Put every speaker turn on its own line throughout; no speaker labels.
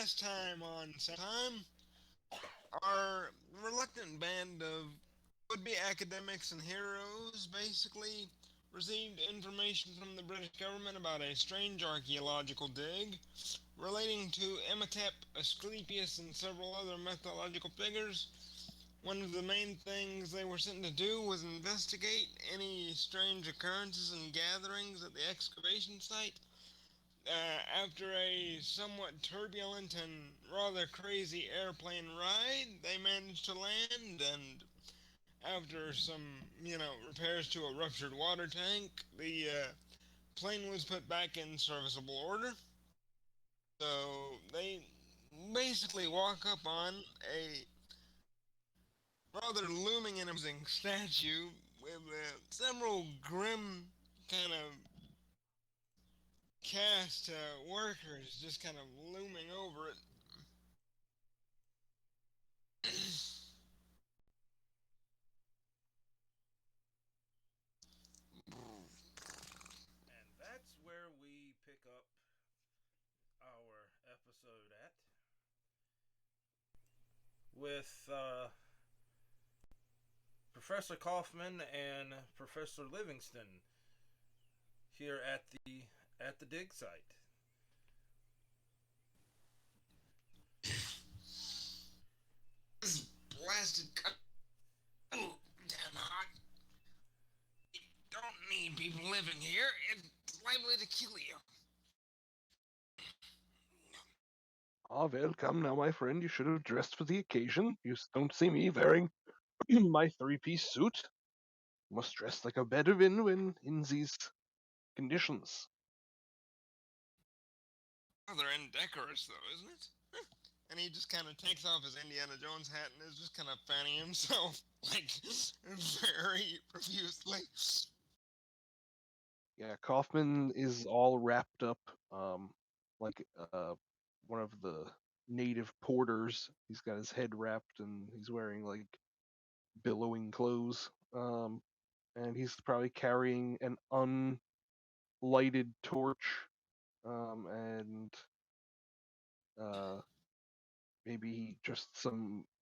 last time on Time, our reluctant band of would-be academics and heroes basically received information from the British government about a strange archaeological dig relating to Emetep, Asclepius, and several other mythological figures. One of the main things they were sent to do was investigate any strange occurrences and gatherings at the excavation site. After a somewhat turbulent and rather crazy airplane ride, they managed to land, and after some, repairs to a ruptured water tank, the plane was put back in serviceable order. So they basically walk up on a rather looming and imposing statue with several grim kind of cast workers just kind of looming over it.
And that's where we pick up our episode at with Professor Kaufman and Professor Livingston here at the dig site.
This blasted oh, damn hot. You don't need people living here. It's likely to kill you.
Ah, welcome now, my friend. You should have dressed for the occasion. You don't see me wearing my three-piece suit. You must dress like a Bedouin when in these conditions.
Rather indecorous, though, isn't it? And he just kind of takes off his Indiana Jones hat and is just kind of fanning himself, like, very profusely.
Yeah, Kaufman is all wrapped up, like one of the native porters. He's got his head wrapped and he's wearing like billowing clothes. And he's probably carrying an unlighted torch, and uh, maybe just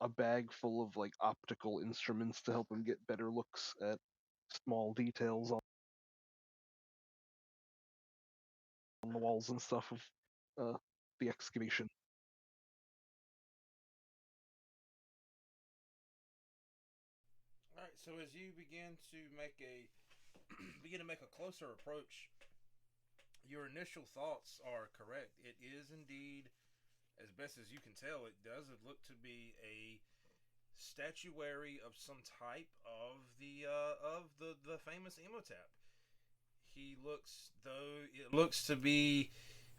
a bag full of like optical instruments to help him get better looks at small details on the walls and stuff of the excavation.
All right, so as you begin to make a closer approach, your initial thoughts are correct. It is indeed, as best as you can tell, it does look to be a statuary of some type of the famous Emotep. He looks though it looks to be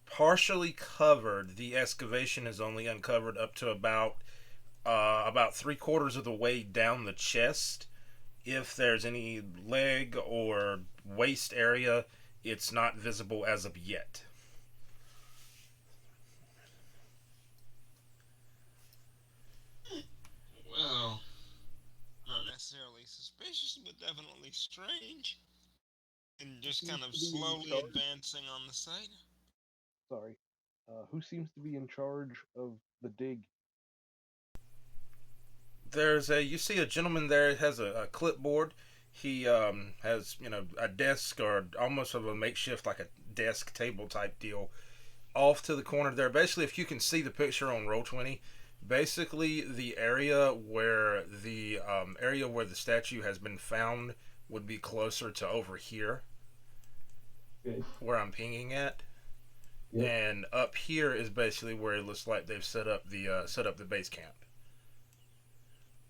partially covered. The excavation is only uncovered up to about 3/4 of the way down the chest. If there's any leg or waist area, it's not visible as of yet.
Well, not necessarily suspicious, but definitely strange. And
Who
just
seems
kind of
to be in
slowly
charge?
advancing on the site.
Sorry. Who seems to be in charge of the dig?
There's a you see a gentleman there has a clipboard. He has a desk or almost of a makeshift like a desk table type deal off to the corner there. Basically, if you can see the picture on Roll20, basically the area where the statue has been found would be closer to over here
Okay.
where I'm pinging at,
Yep.
and up here is basically where it looks like they've set up the base camp.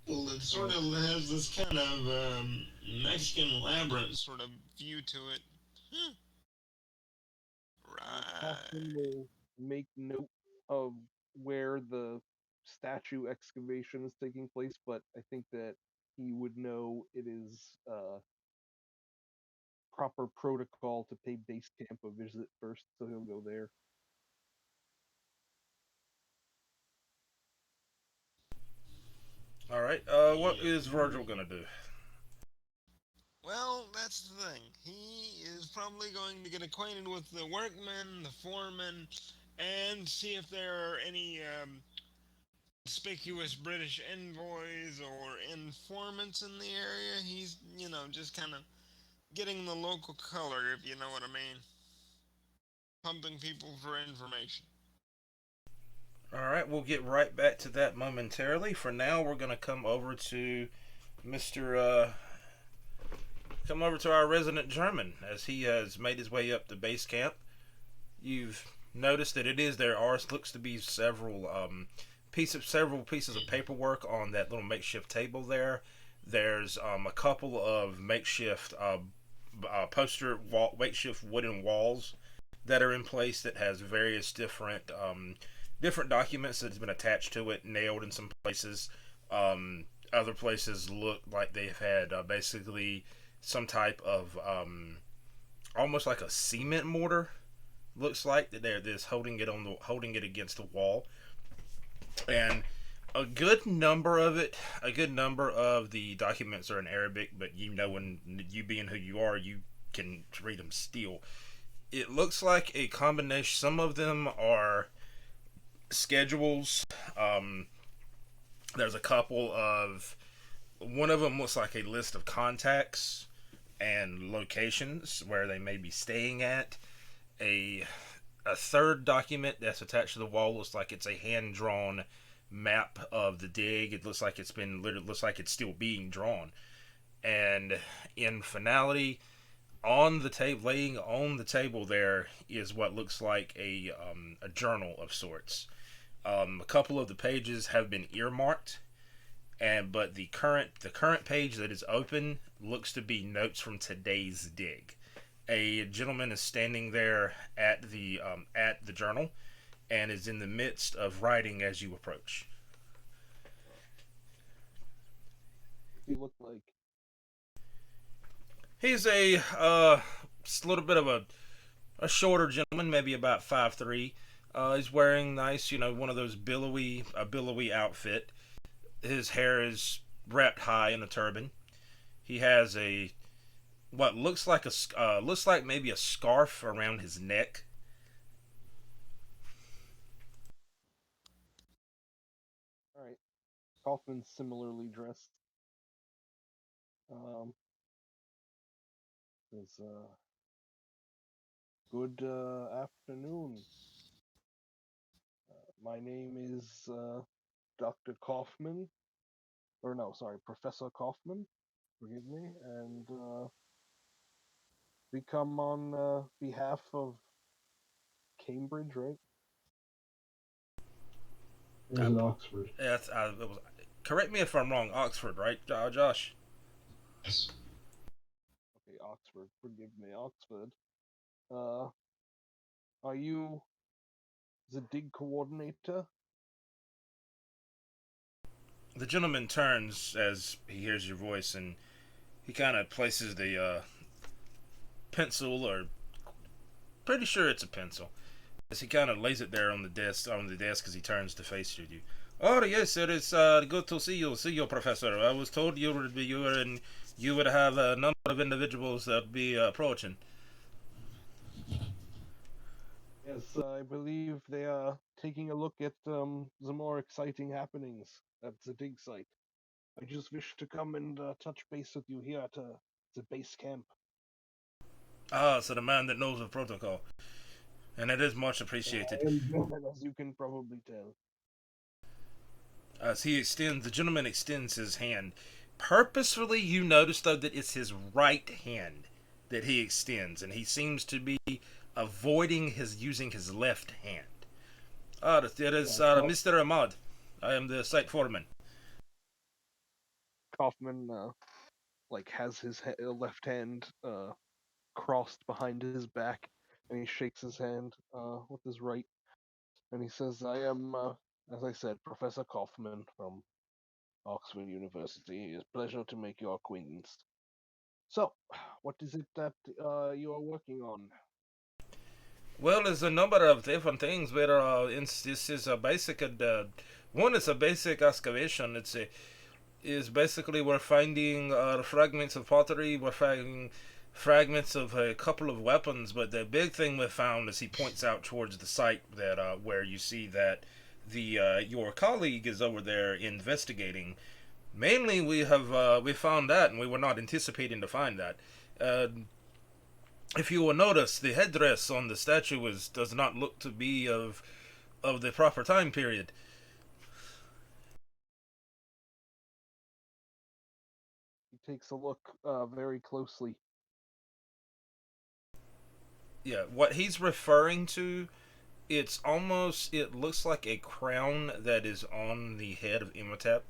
Well, it sort of has this kind of Mexican labyrinth sort of view to it. Huh.
Kaufman
Right.
will make note of where the statue excavation is taking place, but I think that he would know it is proper protocol to pay base camp a visit first, so he'll go there.
All right. What
Yep.
is Virgil gonna do?
Well, that's the thing. He is probably going to get acquainted with the workmen, the foremen, and see if there are any conspicuous British envoys or informants in the area. He's, just kind of getting the local color, if you know what I mean. Pumping people for information.
All right, we'll get right back to that momentarily. For now, we're going to come over to Mr. Come over to our resident German as he has made his way up to base camp. You've noticed that there are looks to be several pieces of paperwork on that little makeshift table there. There's a couple of makeshift makeshift wooden walls that are in place that has various different documents that have been attached to it, nailed in some places. Other places look like they've had basically some type of almost like a cement mortar. Looks like that they're this holding it against the wall, and a good number of the documents are in Arabic. But when you being who you are, you can read them still. It looks like a combination. Some of them are schedules. There's a couple of one of them looks like a list of contacts and locations where they may be staying at. A a third document that's attached to the wall looks like it's a hand drawn map of the dig. It looks like looks like it's still being drawn. And in finality, on the table, laying on the table there is what looks like a journal of sorts. A couple of the pages have been earmarked, but the current page that is open looks to be notes from today's dig. A gentleman is standing there at the journal and is in the midst of writing as you approach.
You look like
He's little bit of a shorter gentleman, maybe about 5'3". He's wearing nice, one of those billowy outfit. His hair is wrapped high in a turban. He has what looks like maybe a scarf around his neck.
all right. Kaufman's similarly dressed. Um, says, good afternoon. My name is Dr. Kaufman, or no, sorry, Professor Kaufman. Forgive me, and we come on behalf of Cambridge, right?
Is it Oxford?
Correct me if I'm wrong. Oxford, right, Josh?
Yes.
Okay, Oxford. Forgive me, Oxford. Uh, are you the dig coordinator?
The gentleman turns as he hears your voice, and he kind of places the pencil, or pretty sure it's a pencil, as he kind of lays it there on the desk as he turns to face you. Oh yes, it is good to see you, Professor. I was told you would have a number of individuals that would be approaching.
Yes, I believe they are taking a look at the more exciting happenings at the dig site. I just wish to come and touch base with you here at the base camp.
Ah, so the man that knows the protocol, and it is much appreciated.
I am German, as you can probably tell.
As the gentleman extends his hand. Purposefully, you notice though that it's his right hand that he extends, and he seems to be avoiding his using his left hand. Ah, that is Mr. Ahmad. I am the site foreman.
Kaufman like has his left hand crossed behind his back, and he shakes his hand with his right, and he says, "I am, as I said, Professor Kaufman from Oxford University. It is a pleasure to make your acquaintance. So, what is it that you are working on?"
Well, there's a number of different things. Where this is a basic. One is a basic excavation. Is basically we're finding fragments of pottery. We're finding fragments of a couple of weapons, but the big thing we found is he points out towards the site that where you see that the your colleague is over there investigating. Mainly, we found that, and we were not anticipating to find that. Uh, if you will notice, the headdress on the statue does not look to be of the proper time period.
He takes a look very closely.
Yeah, what he's referring to, it looks like a crown that is on the head of Imhotep,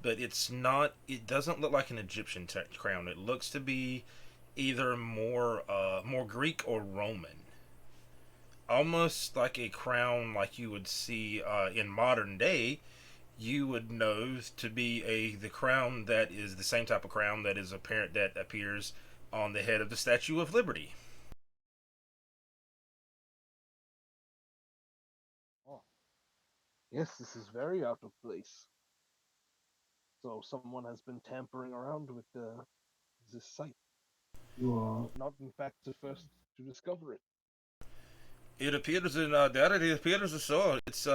but it's not. It doesn't look like an Egyptian crown. It looks to be either more Greek or Roman, almost like a crown like you would see in modern day. You would know to be the crown that is the same type of crown that is apparent that appears on the head of the Statue of Liberty.
Oh, yes, this is very out of place. So someone has been tampering around with this site.
You are.
Not, in fact, the first to discover it.
It appears in that it appears so. It's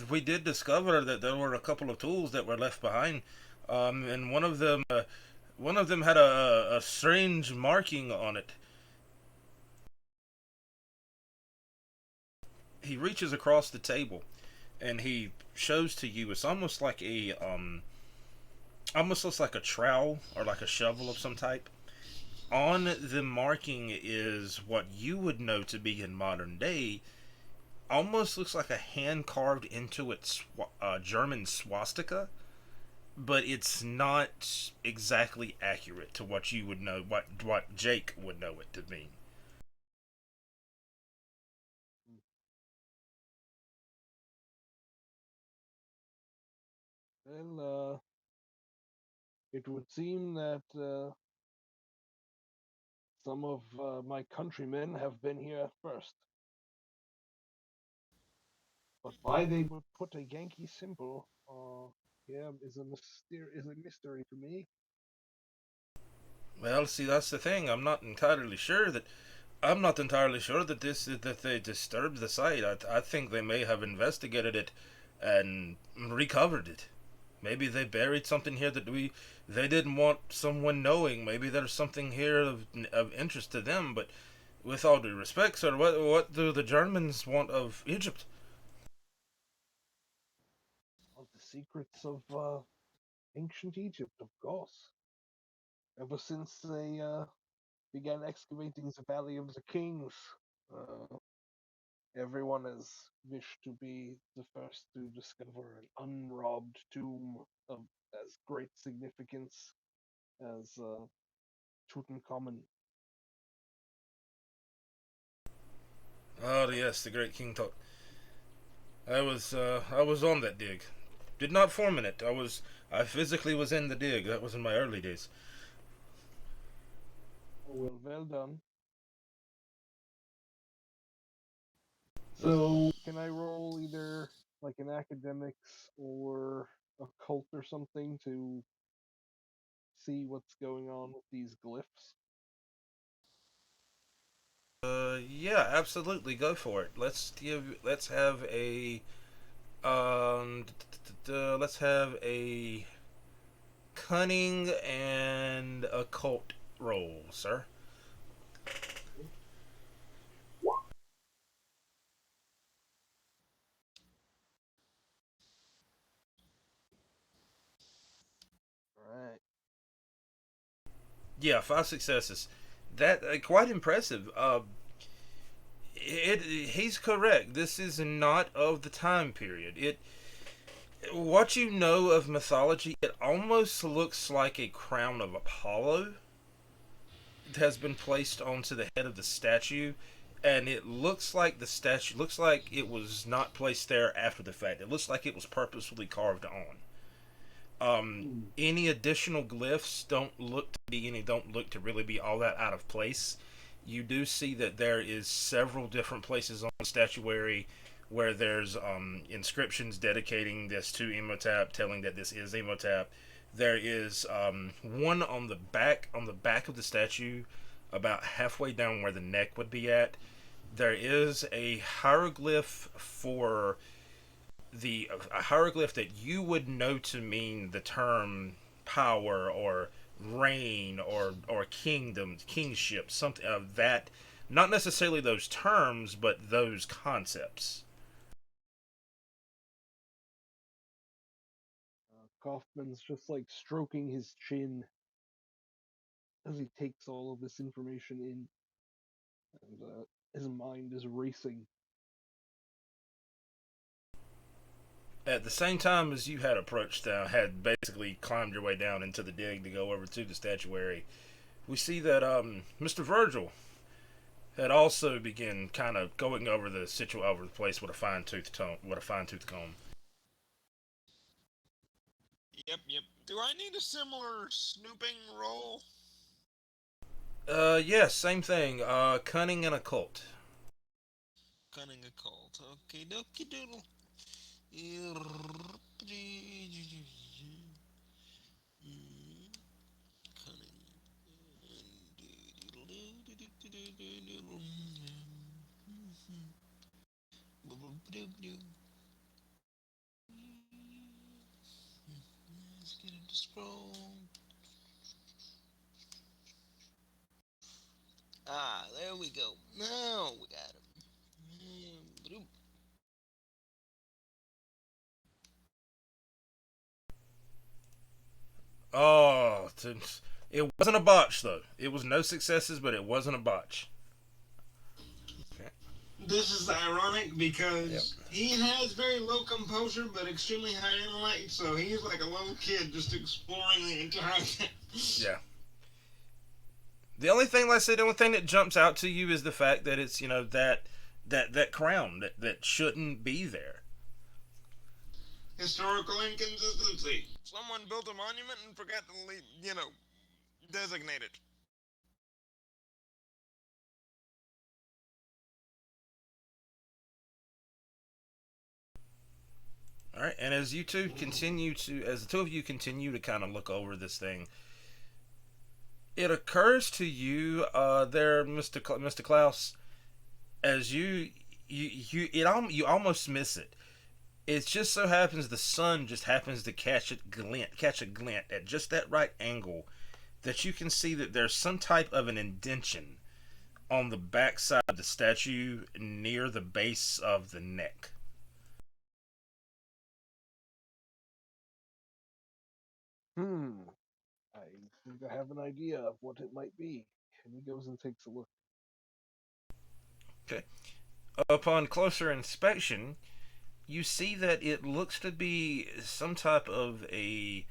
we did discover that there were a couple of tools that were left behind, and one of them had a strange marking on it. He reaches across the table, and he shows to you. It's almost looks like a trowel or like a shovel of some type. On the marking is what you would know to be in modern day. Almost looks like a hand carved into its German swastika, but it's not exactly accurate to what you would know, what Jake would know it to mean.
Well, it would seem that some of my countrymen have been here first. But why they would put a Yankee symbol here is a mystery to me.
Well, see, that's the thing. I'm not entirely sure that that they disturbed the site. I think they may have investigated it and recovered it. Maybe they buried something here that they didn't want someone knowing. Maybe there's something here of interest to them. But with all due respect, sir, what do the Germans want of Egypt?
Of the secrets of ancient Egypt, of course. Ever since they began excavating the Valley of the Kings, uh, everyone has wished to be the first to discover an unrobbed tomb of as great significance as Tutankhamun.
Oh yes, the great King Tut. I was on that dig. Did not form in it. I physically was in the dig. That was in my early days.
Oh, well done.
So,
Can I roll either like an academics or a cult or something to see what's going on with these glyphs?
Yeah, absolutely. Go for it. Let's have a let's have a cunning and occult roll, sir.
Right.
Yeah, 5 successes. That quite impressive. He's correct. This is not of the time period. It what you know of mythology, it almost looks like a crown of Apollo has been placed onto the head of the statue, and it looks like the statue looks like it was not placed there after the fact. It looks like it was purposefully carved on. Any additional glyphs don't look to really be all that out of place. You do see that there is several different places on the statuary where there's inscriptions dedicating this to Imhotep, telling that this is Imhotep. There is one on the back of the statue, about halfway down where the neck would be at. There is a hieroglyph for the a hieroglyph that you would know to mean the term power or reign or kingdom, kingship, something of that. Not necessarily those terms, but those concepts.
Kaufman's just like stroking his chin as he takes all of this information in, and his mind is racing.
At the same time as you had approached down, had basically climbed your way down into the dig to go over to the statuary, we see that Mr. Virgil had also begun kind of going over over the place with a fine tooth comb.
Yep, yep. Do I need a similar snooping roll?
Yes, same thing. Cunning and occult.
Cunning occult. Okay, dokie doodle. Let's get him to scroll. Ah, there we go. Now we got him.
Oh, it wasn't a botch though. It was no successes, but it wasn't a botch. Okay.
This is ironic because he has very low composure but extremely high intellect, so he's like a little kid just exploring the entire thing.
Yeah. The only thing, like I said, the only thing that jumps out to you is the fact that it's that crown that shouldn't be there.
Historical inconsistency. Someone built a monument and forgot to, designate it.
All right, and as the two of you continue to kind of look over this thing, it occurs to you, Mister Klaus, as you almost miss it. It just so happens the sun just happens to catch a glint at just that right angle that you can see that there's some type of an indention on the backside of the statue near the base of the neck.
Hmm. I think I have an idea of what it might be. And he goes and takes a look.
Okay. Upon closer inspection, you see that it looks to be some type of a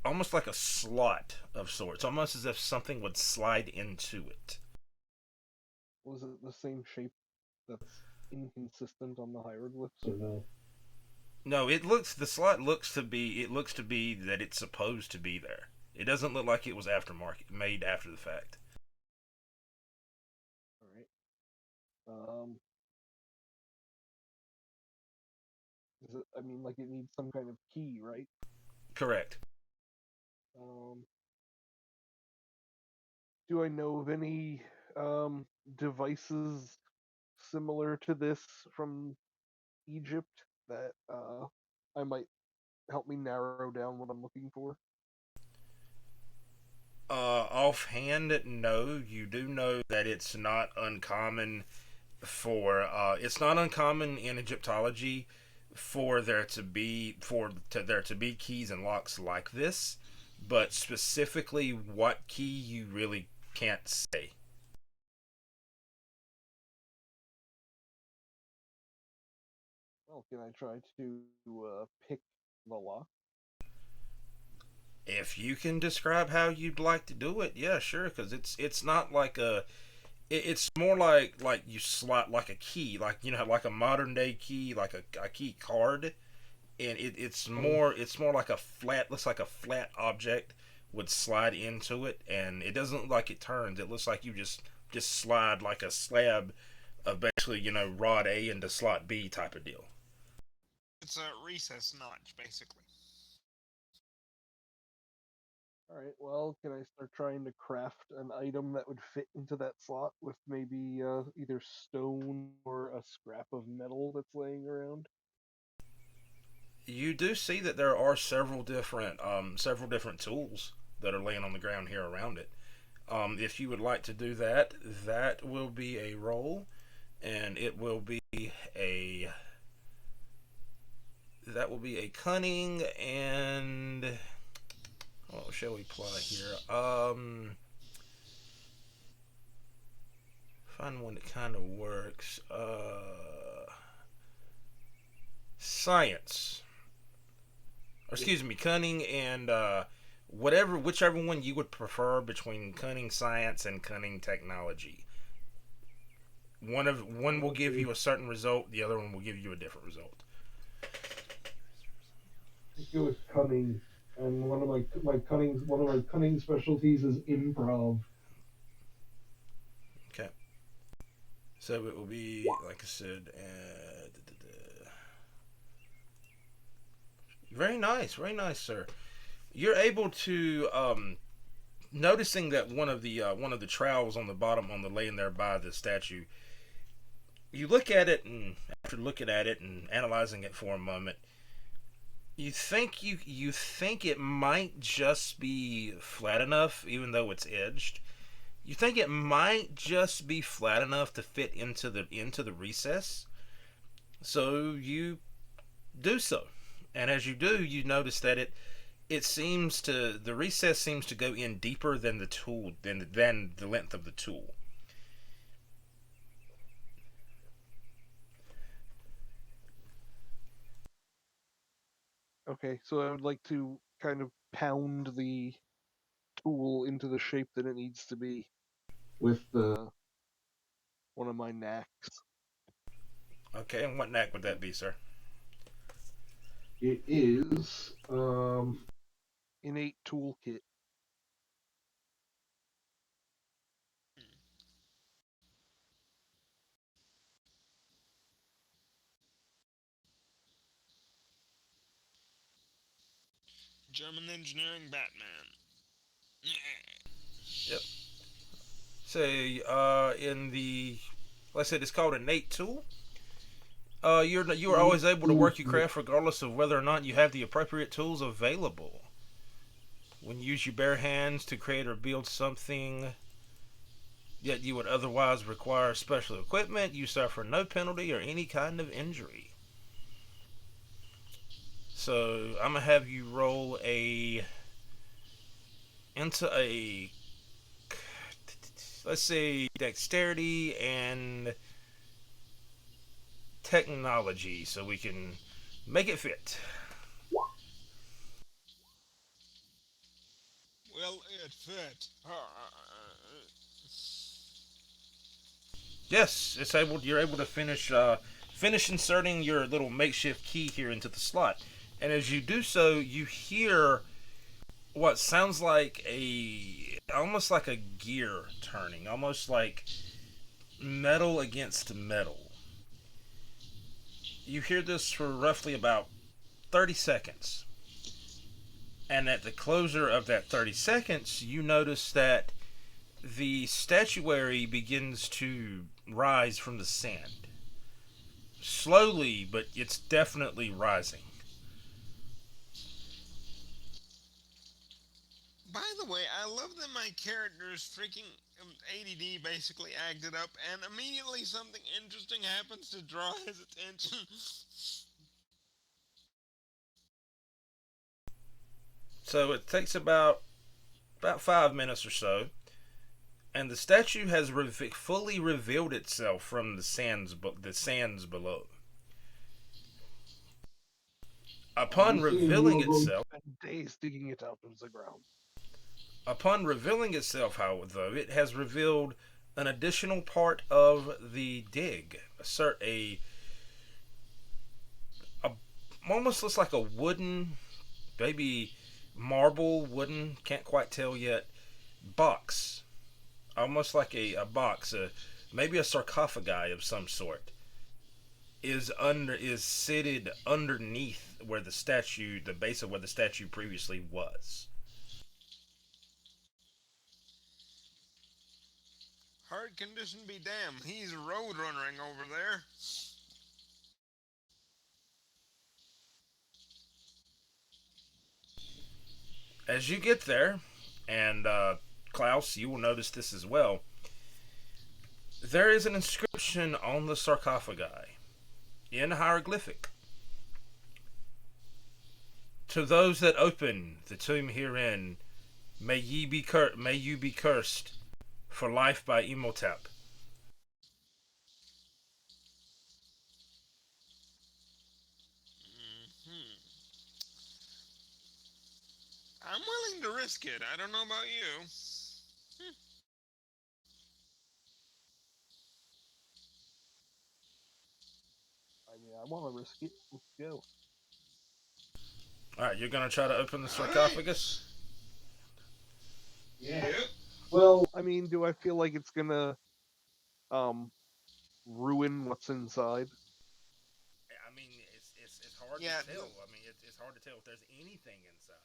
almost like a slot of sorts, almost as if something would slide into it.
Was it the same shape that's inconsistent on the hieroglyphs
So
or no?
No, it looks to be that it's supposed to be there. It doesn't look like it was aftermarket made after the fact.
Alright. Um is it, I mean, like, it needs some kind of key, right?
Correct.
Um do I know of any devices similar to this from Egypt that I might help me narrow down what I'm looking for?
Offhand, no. You do know that it's not uncommon in Egyptology for there to be keys and locks like this, but specifically what key you really can't say.
Well, can I try to pick the lock?
If you can describe how you'd like to do it, yeah, sure. Because it's not like it's more like you slot like a key, like like a modern day key, like a key card, and it's more like a flat, looks like a flat object would slide into it, and it doesn't look like it turns. It looks like you just slide like a slab of basically rod A into slot B type of deal.
It's a recess notch, basically.
All right. Well, can I start trying to craft an item that would fit into that slot with maybe either stone or a scrap of metal that's laying around?
You do see that there are several different tools that are laying on the ground here around it. If you would like to do that, that will be a roll, and it will be a that will be a cunning and what shall we apply here? Find one that kind of works. Science, or excuse me, cunning and whichever one you would prefer between cunning science and cunning technology. One will give
Okay.
you a certain result. The other one will give you a different result.
I go with cunning, and one of my cunning specialties is improv.
Okay. So it will be like I said. Very nice, sir. You're able to noticing that one of the trowels on the bottom on the laying there by the statue. You look at it, and after looking at it and analyzing it for a moment, you think it might just be flat enough, even though it's edged. You think it might just be flat enough to fit into the recess. So you do so, and as you do, you notice that it seems to the recess seems to go in deeper than the tool than the length of the tool.
Okay, so I would like to kind of pound the tool into the shape that it needs to be with one of my knacks.
Okay, and what knack would that be, sir?
It is
Innate Tool Kit.
German engineering Batman. Yeah.
Yep. Say, in the, like I said, it's called Innate Tool. You are
innate
always able to
tool
work your
kit.
craft regardless of whether or not you have the appropriate tools available. When you use your bare hands to create or build something, yet you would otherwise require special equipment, you suffer no penalty or any kind of injury. So I'm gonna have you roll a into a let's say dexterity and technology, so we can make it fit.
Well, it fit.
Yes, it's able. You're able to finish inserting your little makeshift key here into the slot, and as you do so, you hear what sounds like a almost like a gear turning, almost like metal against metal. You hear this for roughly about 30 seconds. And at the closure of that 30 seconds, you notice that the statuary begins to rise from the sand. Slowly, but it's definitely rising.
By the way, I love that my character's freaking ADD basically acted up, and immediately something interesting happens to draw his attention.
So it takes about 5 minutes or so, and the statue has fully revealed itself from the sands below.
I
Upon
see, and you
revealing
are going.
itself,
Spend days digging it out of the ground.
upon revealing itself, however, it has revealed an additional part of the dig. A almost looks like a wooden, maybe marble, wooden, can't quite tell yet, box. Almost like a box, maybe a sarcophagi of some sort, is seated underneath where the base of where the statue previously was.
Heart condition be damned. He's road runnering over there.
As you get there, and Klaus, you will notice this as well. There is an inscription on the sarcophagi in hieroglyphic. To those that open the tomb herein, may you be cursed for life by Imhotep.
Hmm. I'm willing to risk it. I don't know about you.
I mean, I want to risk it. Let's go.
All right, you're gonna try to open the
All right.
sarcophagus.
Yeah.
Yep.
Well,
I mean, do I feel like it's gonna um ruin what's inside?
I mean, it's hard to
Yeah.
tell. I mean, it's hard to tell if there's anything inside.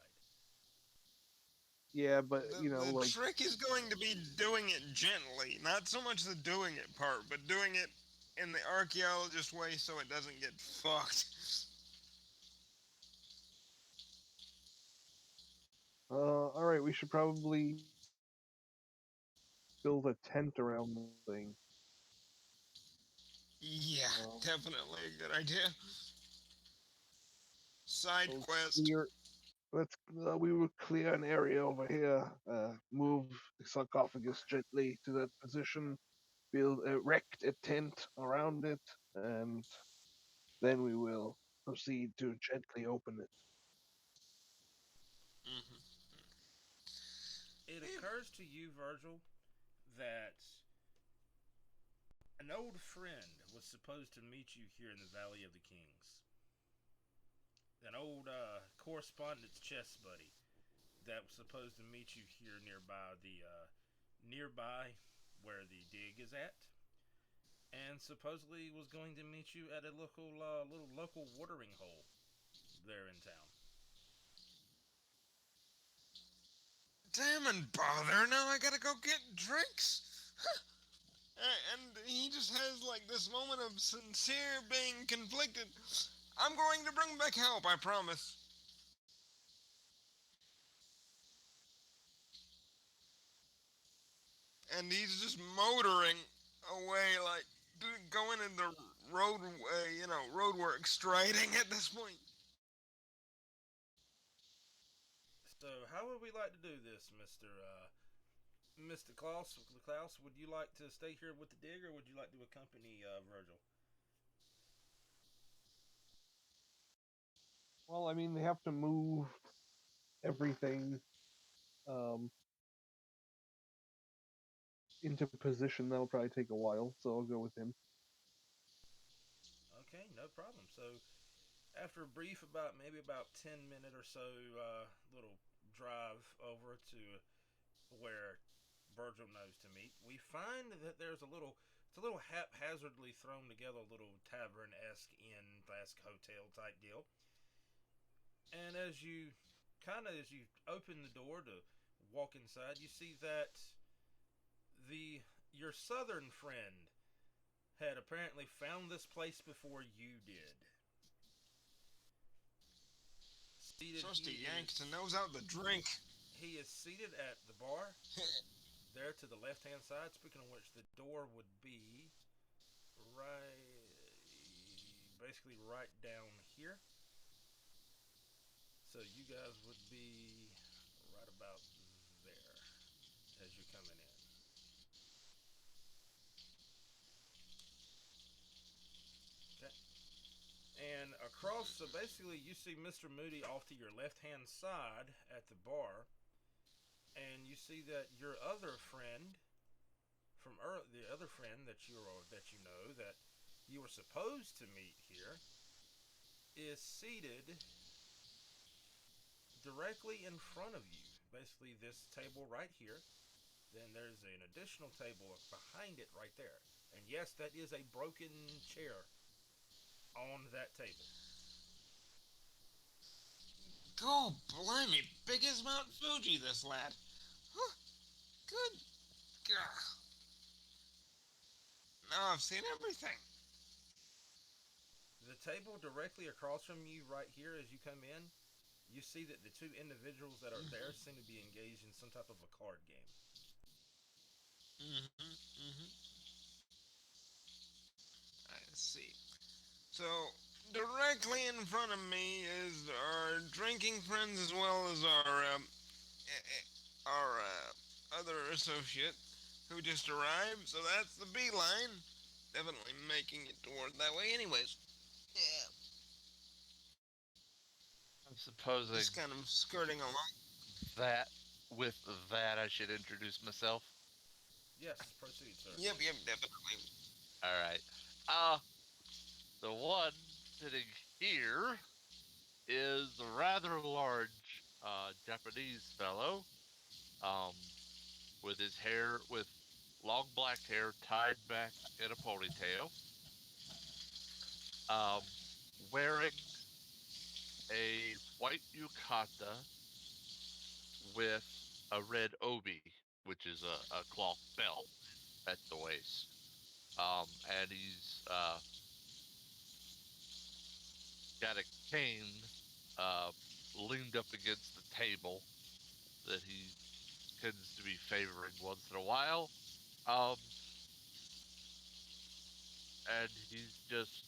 Yeah, but
The
like,
trick is going to be doing it gently, not so much the doing it part, but doing it in the archaeologist way so it doesn't get fucked.
all right, we should probably build a tent around the thing.
Yeah,
Um,
definitely a good idea. Side
so
quest.
clear. Let's. We will clear an area over here. Move the sarcophagus gently to that position. Build erect a tent around it, and then we will proceed to gently open it.
Hmm.
It occurs to you, Virgil, that an old friend was supposed to meet you here in the Valley of the Kings. An old correspondence chess buddy that was supposed to meet you here nearby where the dig is at, and supposedly was going to meet you at a little local watering hole there in town.
Damn and bother, now I gotta go get drinks. And he just has like this moment of sincere being conflicted. I'm going to bring back help, I promise. And he's just motoring away, like going into roadwork, striding at this point.
So, how would we like to do this, Mister Klaus? Klaus, would you like to stay here with the dig, or would you like to accompany Virgil?
Well, I mean, they have to move everything um, into position. That'll probably take a while, so I'll go with him.
Okay, no problem. So, after a brief about 10 minute or so little drive over to where Virgil knows to meet, we find that there's a little haphazardly thrown together little tavern esque inn esque hotel type deal. And as you open the door to walk inside, you see that the your southern friend had apparently found this place before you did. Seated,
Supposed to yank to nose out the drink.
he is seated at the bar there to the left hand side. Speaking of which, the door would be right, basically right down here. So you guys would be right about there as you're coming in. Okay. And across, so basically, you see Mr. Moody off to your left hand side at the bar, and you see that your other friend the other friend that you know that you were supposed to meet here is seated directly in front of you. Basically, this table right here. Then there's an additional table behind it right there. And yes, that is a broken chair on that table.
Go blimey, big as Mount Fuji, this lad. Huh, good God. Now I've seen everything.
The table directly across from you, right here, as you come in, you see that the two individuals that are there seem to be engaged in some type of a card game.
I see. So, directly in front of me is our drinking friends as well as our other associate who just arrived. So that's the B line. Definitely making it toward that way. Anyways, yeah,
I'm supposing
just kind of skirting along.
that with that I should introduce myself.
Yes, proceed, sir.
Yep, definitely.
All right. Uh, the one sitting here is a rather large Japanese fellow, um, with his hair with long black hair tied back in a ponytail, um, wearing a white yukata with a red obi, which is a cloth belt at the waist. And he's got a cane uh, leaned up against the table that he tends to be favoring once in a while. Um, and he's just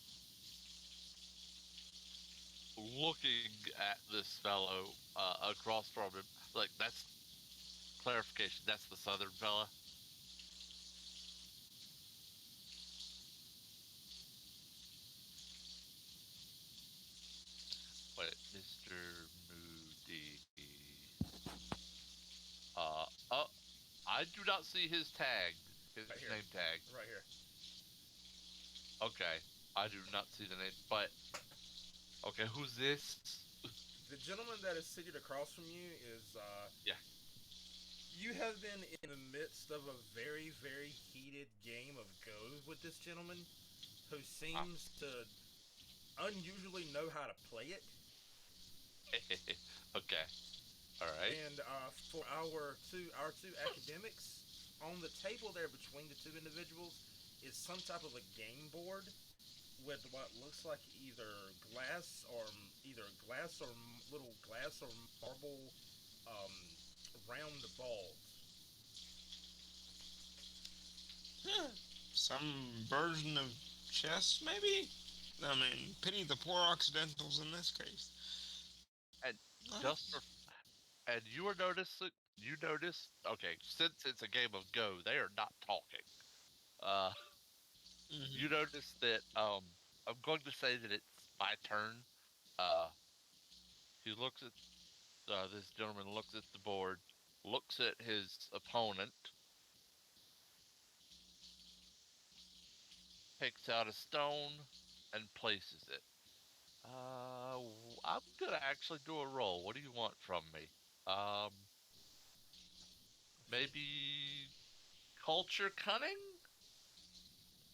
looking at this fellow across from him. Like, that's clarification. That's the southern fella. Wait, Mr. Moody. Oh, I do not see his tag, his
Right here.
name tag.
Right here.
Okay, I do not see the name, but okay, who's this?
The gentleman that is seated across from you is.
Yeah.
You have been in the midst of a very, very heated game of Go with this gentleman who seems to unusually know how to play it.
Okay, all right.
And for our two academics, on the table there between the two individuals is some type of a game board with what looks like either glass or little glass or marble um, round balls.
Some version of chess, maybe? I mean, pity the poor Occidentals in this case.
And
Uh,
just for and you were noticing you noticed okay, since it's a game of Go, they are not talking. Uh, you
mhm.
notice that I'm going to say that it's my turn. Uh, he looks at this gentleman looks at the board, looks at his opponent, takes out a stone, and places it. I'm gonna actually do a roll. What do you want from me? Um, maybe culture cunning?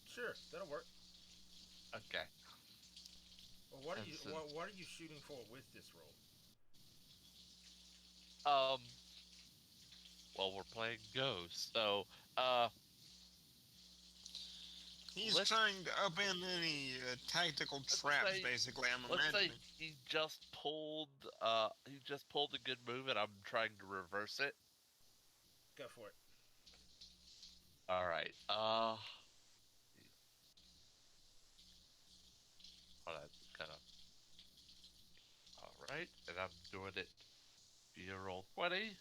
Sure, that'll work.
Okay.
Well, what are
And
you
since
what are you shooting for with this roll?
um well we're playing Ghost, so uh
He's
let's
trying to upend any tactical
let's
traps,
say
basically, I'm
let's say
imagining.
he just pulled a good move and I'm trying to reverse it.
Go for it.
All right. Well, that's kind of all right, and I'm doing it via roll 20.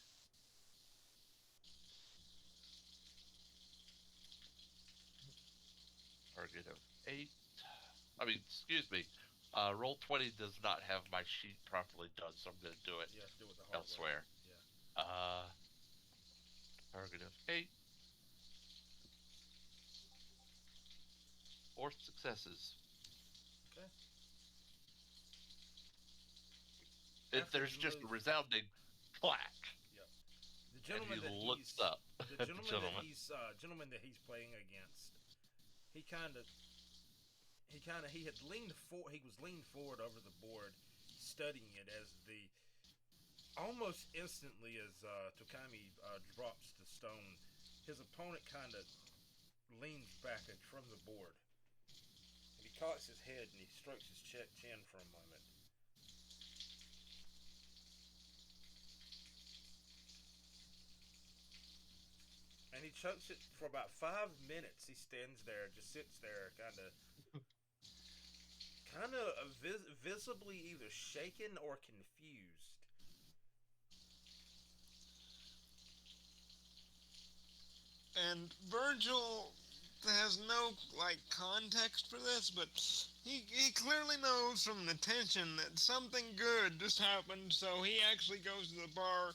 Target of 8. I mean, excuse me. Roll 20 does not have my sheet properly done, so I'm going to do it
You have to do it the hard way.
elsewhere.
Yeah.
Uh, Target of 8. 4 successes.
Okay. After
There's
his
just a
move,
resounding clack,
yep. The
and he
gentleman that
looks
he's
up
the
at the gentleman.
gentleman that he's playing against. He kind of he was leaned forward over the board, studying it as the almost instantly as Tokami drops the stone. His opponent kind of leans back from the board. And he cocks his head and he strokes his chin for a moment. And he chokes it for about 5 minutes. He stands there, just sits there, visibly either shaken or confused.
And Virgil has no context for this, but he clearly knows from the tension that something good just happened, so he actually goes to the bar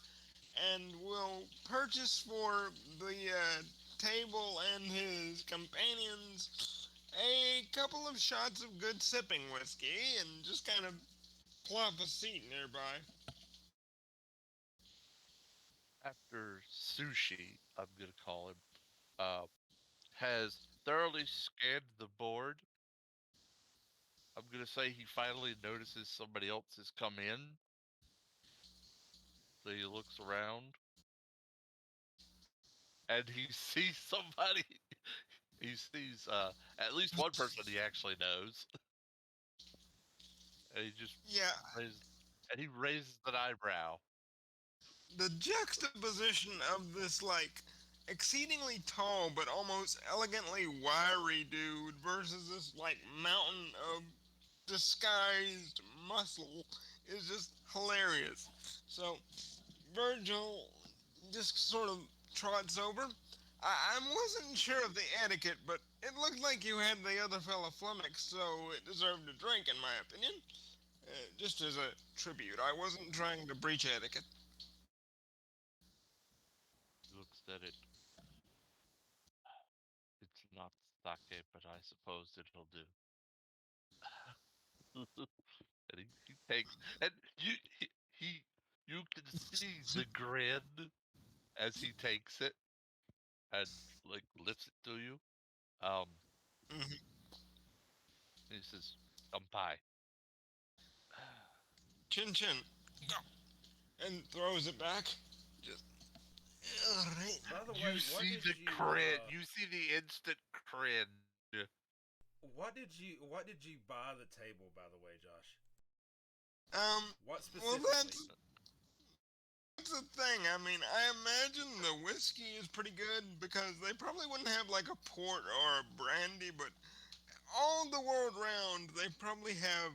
and will purchase for the table and his companions a couple of shots of good sipping whiskey and just kind of plop a seat nearby.
After Sushi, I'm gonna call him, uh, has thoroughly scanned the board, I'm gonna say he finally notices somebody else has come in. So he looks around and he sees somebody. He sees at least one person he actually knows. And he just
Yeah,
raises and he raises an eyebrow.
the juxtaposition of this exceedingly tall but almost elegantly wiry dude versus this mountain of disguised muscle is just hilarious. So Virgil just sort of trots over. I wasn't sure of the etiquette, but it looked like you had the other fella flummoxed, so it deserved a drink, in my opinion. Just as a tribute, I wasn't trying to breach etiquette.
He looks at it. It's not sake, but I suppose it'll do. And he takes, and he you can see the grin as he takes it and lifts it to you. Um,
Mhm.
he says, "Kampai."
Chin chin. Go. And throws it back. Just, alright.
By the
You
way,
see the cringe. You see the instant cringe.
what did you buy the table? By the way, Josh, what
Well,
specifically?
that's the thing. I mean, I imagine the whiskey is pretty good because they probably wouldn't have a port or a brandy, but all the world round, they probably have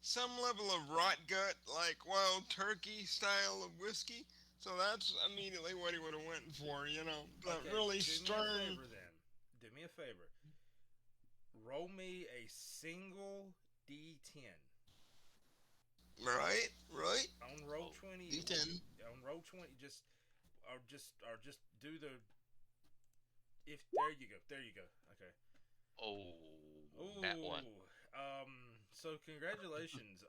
some level of rot gut, like wild turkey style of whiskey. So that's immediately what he would have went for, that
Okay,
really
do me a
stern.
favor then. Do me a favor. Roll me a single D10.
Right, right.
On roll
Oh,
20,
D10.
on roll 20, just do the if there you go. There you go. Okay.
that one.
Ooh. So congratulations.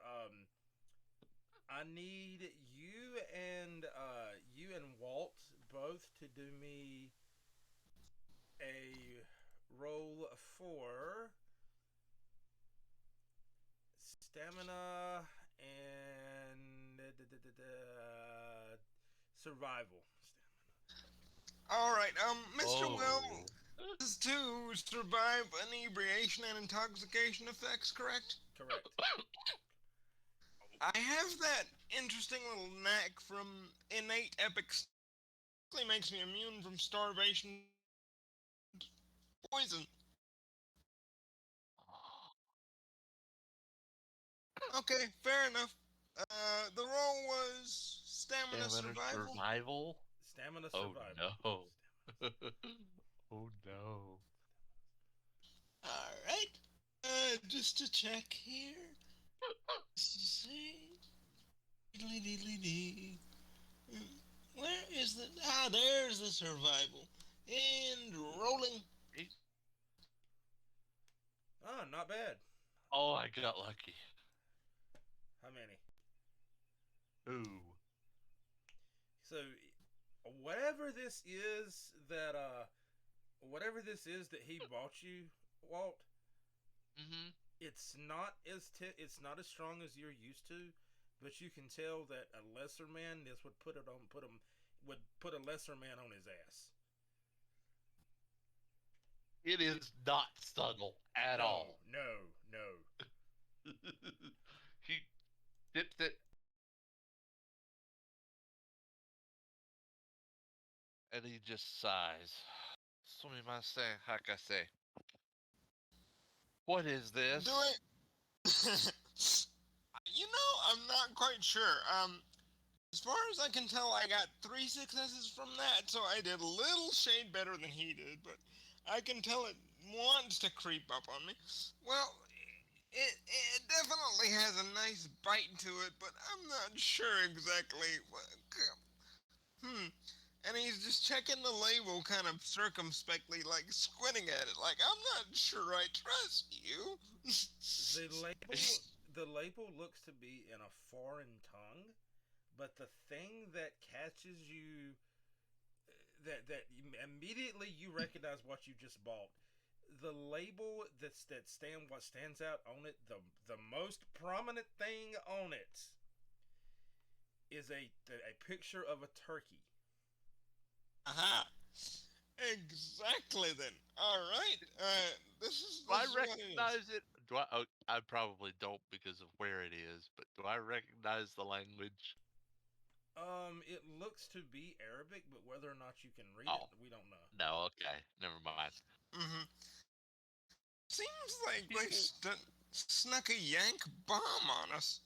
I need you and Walt both to do me a roll for stamina and survival.
All right, Mr. Will
Oh,
is to survive inebriation and intoxication effects, correct?
Correct.
I have that interesting little knack from innate epic makes me immune from starvation, poison. Okay, fair enough. The roll was stamina
stamina
survival.
survival.
Stamina
Oh
survival.
no. Oh no.
All right. Just to check here. See. Where is the? Ah, there's the survival. And rolling.
Eight.
Oh, not bad.
Oh, I got lucky.
How many?
Ooh.
So, whatever this is that he bought you, Walt,
Mm-hmm.
it's not as strong as you're used to, but you can tell that a lesser man this would put a lesser man on his ass.
It is not subtle at
No,
all.
no, no.
He dips it and he just sighs. Sumimasen, Hakase. What is
Do
this?
it. I'm not quite sure. As far as I can tell, I got 3 successes from that, so I did a little shade better than he did, but I can tell it wants to creep up on me. Well, it definitely has a nice bite to it, but I'm not sure exactly what. Hmm. And he's just checking the label kind of circumspectly, like squinting at it, like, I'm not sure I trust you.
The label the label looks to be in a foreign tongue, but the thing that catches you that immediately you recognize what you just bought. The label what stands out on it, the most prominent thing on it is a picture of a turkey.
Aha. Exactly then. Alright.
Do I
This is what it is.
recognize it? Do I? Oh, I probably don't because of where it is, but do I recognize the language?
It looks to be Arabic, but whether or not you can read it,
Oh,
we don't know.
no, okay. Never mind.
Mm-hmm. Seems like
He
they
will,
snuck a yank bomb on us.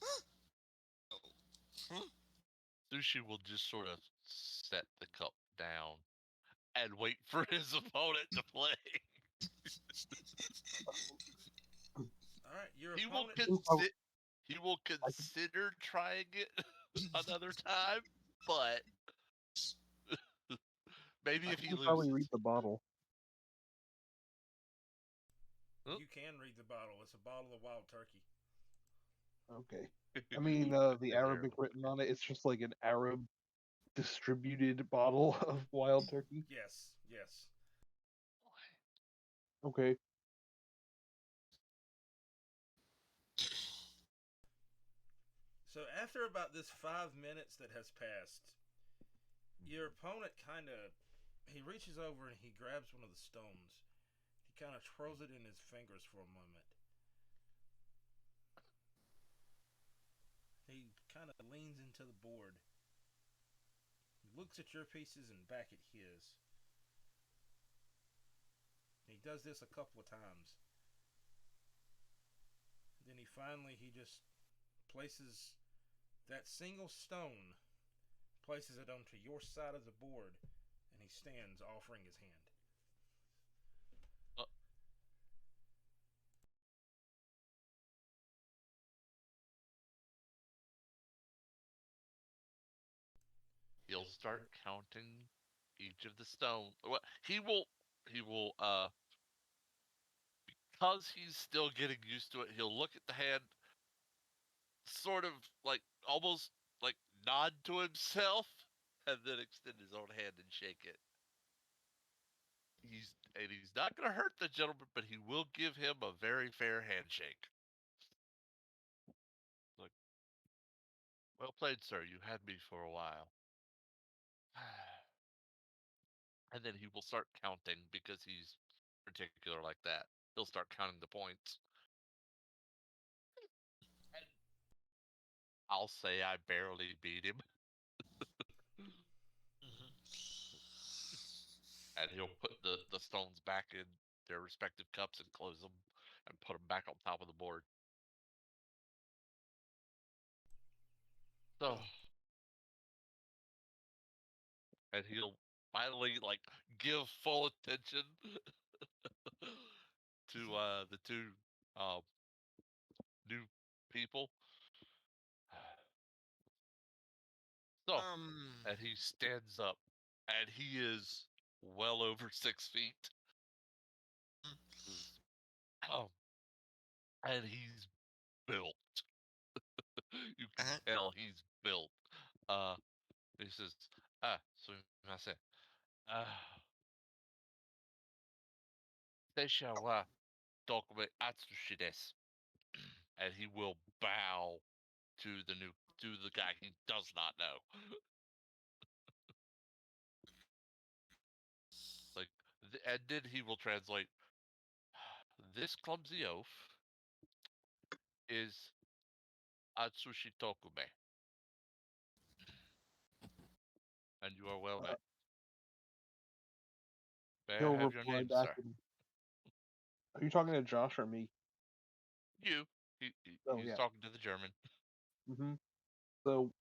Huh?
Sushi will just sort of set the cup down and wait for his opponent to play.
All right, your
He will
opponent.
he will
I could,
consider trying it another time, but maybe
I
if he
can probably read
loses.
the bottle.
Huh?
You can read the bottle. It's a bottle of wild turkey.
Okay. I mean, the
There.
Arabic written on it, it's just like an Arab distributed bottle of wild turkey.
Yes, yes.
Okay.
So after about this 5 minutes that has passed, your opponent kind of he reaches over and he grabs one of the stones. He kind of twirls it in his fingers for a moment. He kind of leans into the board. He looks at your pieces and back at his. He does this a couple of times. Then he just places that single stone, places it onto your side of the board, and he stands offering his hand.
Uh, he'll start counting each of the stones. Well, he will because he's still getting used to it, he'll look at the hand, sort of like almost like nod to himself, and then extend his own hand and shake it. He's not gonna hurt the gentleman, but he will give him a very fair handshake. Like, well played, sir. You had me for a while. And then he will start counting because he's particular like that. He'll start counting the points. And I'll say I barely beat him. And he'll put the stones back in their respective cups and close them and put them back on top of the board. So, and he'll finally like give full attention to the two uh, new people. So,
Um.
and he stands up, and he is well over 6 feet. Um, and he's built. You can
Uh-huh.
tell he's built. Uh, he says, "Ah, sumimasen. Ah, Seisha wa dokume atsushi desu." And he will bow to the guy he does not know. Like, and then he will translate. This clumsy oaf is Atsushi Tokume, and you are well
Uh,
met. May I
he'll
have your
reply
name,
back
sir?
and, are you talking to Josh or me?
You.
Oh
He's
yeah.
talking to the German.
So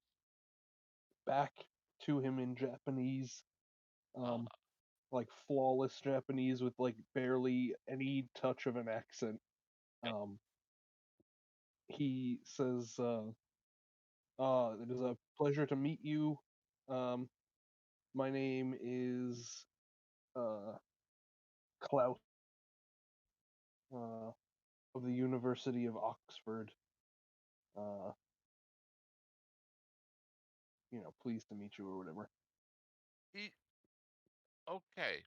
back to him in Japanese,
Uh,
um, like flawless Japanese with like barely any touch of an accent.
okay.
Um, he says, "It is a pleasure to meet you. Um, my name is Klaus uh, of the University of Oxford. Uh, pleased to meet you or whatever."
He okay.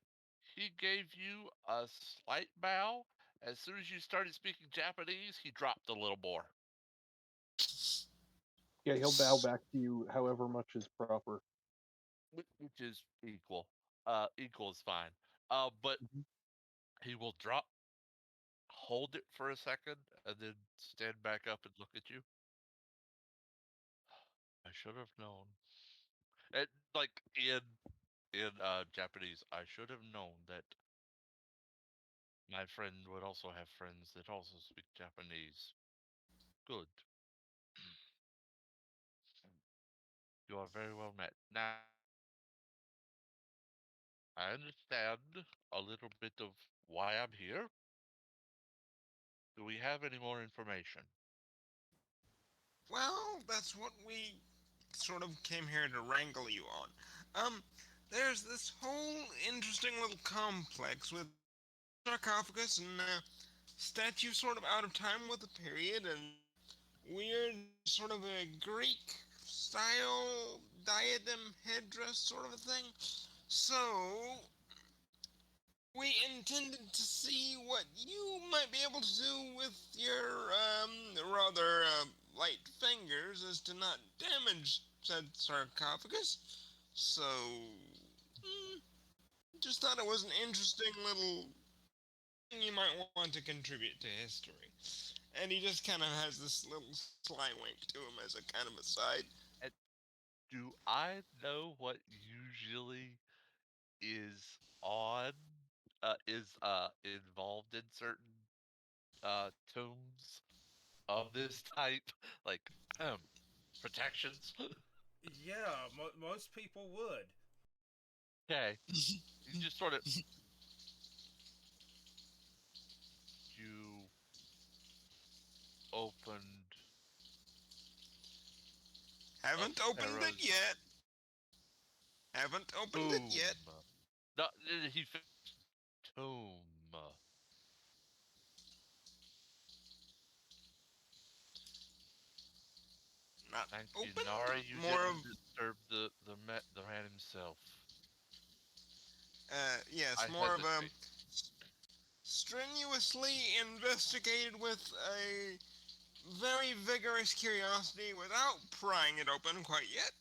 He gave you a slight bow. As soon as you started speaking Japanese, he dropped a little more,
Yeah, he'll bow back to you however much is proper.
which is equal. Equal is fine. But
Mhm.
he will drop, hold it for a second, and then stand back up and look at you. I should have known. And like in Japanese, I should have known that my friend would also have friends that also speak Japanese. Good. You are very well met. Now, I understand a little bit of why I'm here. Do we have any more information?
Well, that's what we sort of came here to wrangle you on. Um, there's this whole interesting little complex with sarcophagus and statue sort of out of time with the period and weird sort of a Greek style diadem headdress sort of a thing. So we intended to see what you might be able to do with your rather light fingers as to not damage said sarcophagus. So mm, just thought it was an interesting little thing you might want to contribute to history. And he just kind of has this little sly wink to him as a kind of aside.
And do I know what usually is on involved in certain tombs of this type? Like protections?
Yeah, most people would.
Okay. You just sort of you opened up
Haven't opened it
Pharaoh's
yet. Haven't opened it
tomb.
yet.
No, he finished tomb.
Not
Thank you,
opened.
Nari. You
More of
didn't disturb the man himself.
yes,
I
more of a
hesitate.
strenuously investigated with a very vigorous curiosity without prying it open quite yet.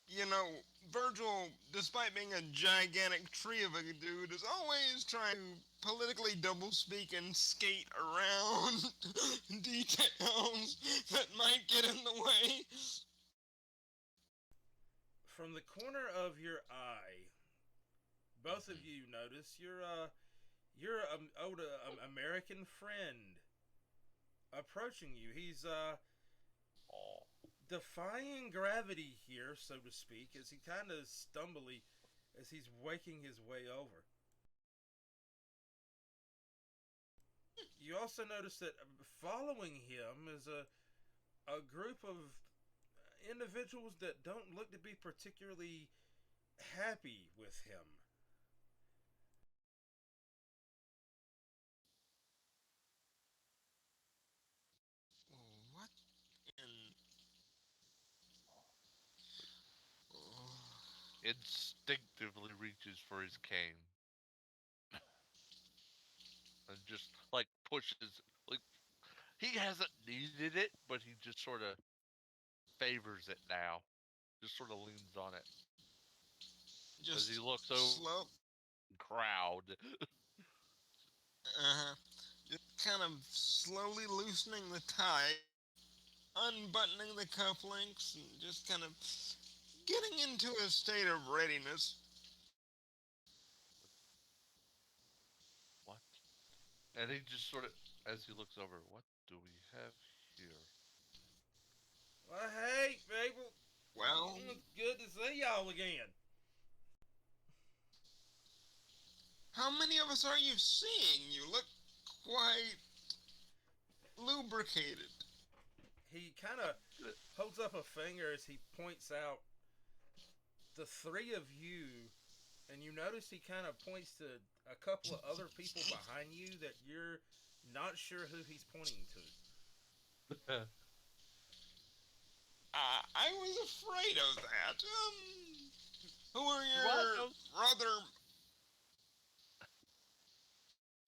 You know, Virgil, despite being a gigantic tree of a dude, is always trying to politically doublespeak and skate around details that might get in the way.
From the corner of your eye, both of you notice your old American friend approaching you. He's
Oh,
defying gravity here, so to speak, as he kind of stumbly as he's waking his way over. You also notice that following him is a group of individuals that don't look to be particularly happy with him.
What in. Oh,
instinctively reaches for his cane and just like pushes. Like he hasn't needed it, but he just sort of favors it now. Just sort of leans on it. As he
just
looks over
slow.
the crowd.
Uh-huh. Just kind of slowly loosening the tie, unbuttoning the cufflinks, and just kind of getting into a state of readiness.
What? And he just sort of, as he looks over, what do we have here?
Well, hey, people.
Well,
It's good to see y'all again.
how many of us are you seeing? You look quite lubricated.
He kind of holds up a finger as he points out the three of you, and you notice he kind of points to a couple of other people behind you that you're not sure who he's pointing to.
I was afraid of that. Who are
Do I
your
know?
rather?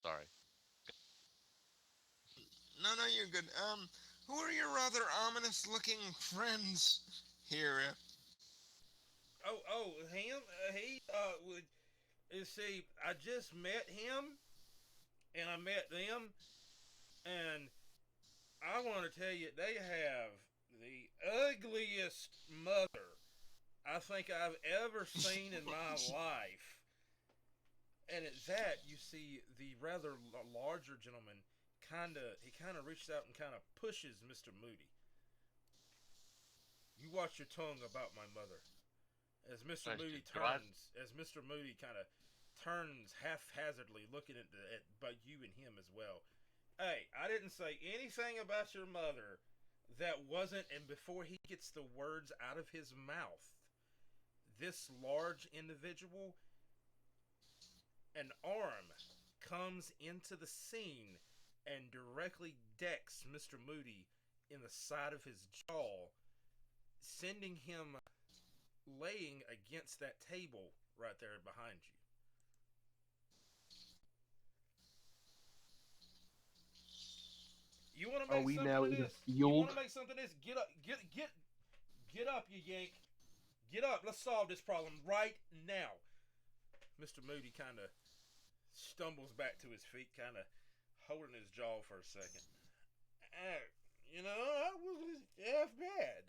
Sorry.
No, no, you're good. Who are your rather ominous-looking friends here?
Him. He would. You see, I just met him, and I met them, and I want to tell you, they have the ugliest mother I think I've ever seen in my life. And at that, you see the rather larger gentleman he kind of reaches out and kind of pushes Mr. Moody. You watch your tongue about my mother. As Mr. Moody
Question. Do I?
turns, as Mr. Moody kind of turns haphazardly, looking at but you and him as well. Hey, I didn't say anything about your mother that wasn't, and before he gets the words out of his mouth, this large individual, an arm comes into the scene and directly decks Mr. Moody in the side of his jaw, sending him laying against that table right there behind you. You want to
Are
make
we
something
now
of
in a
this? You want to
field?
make something of this? Get up, get up, you yank. Get up. Let's solve this problem right now. Mr. Moody kind of stumbles back to his feet, kind of holding his jaw for a second. Uh, I was half bad.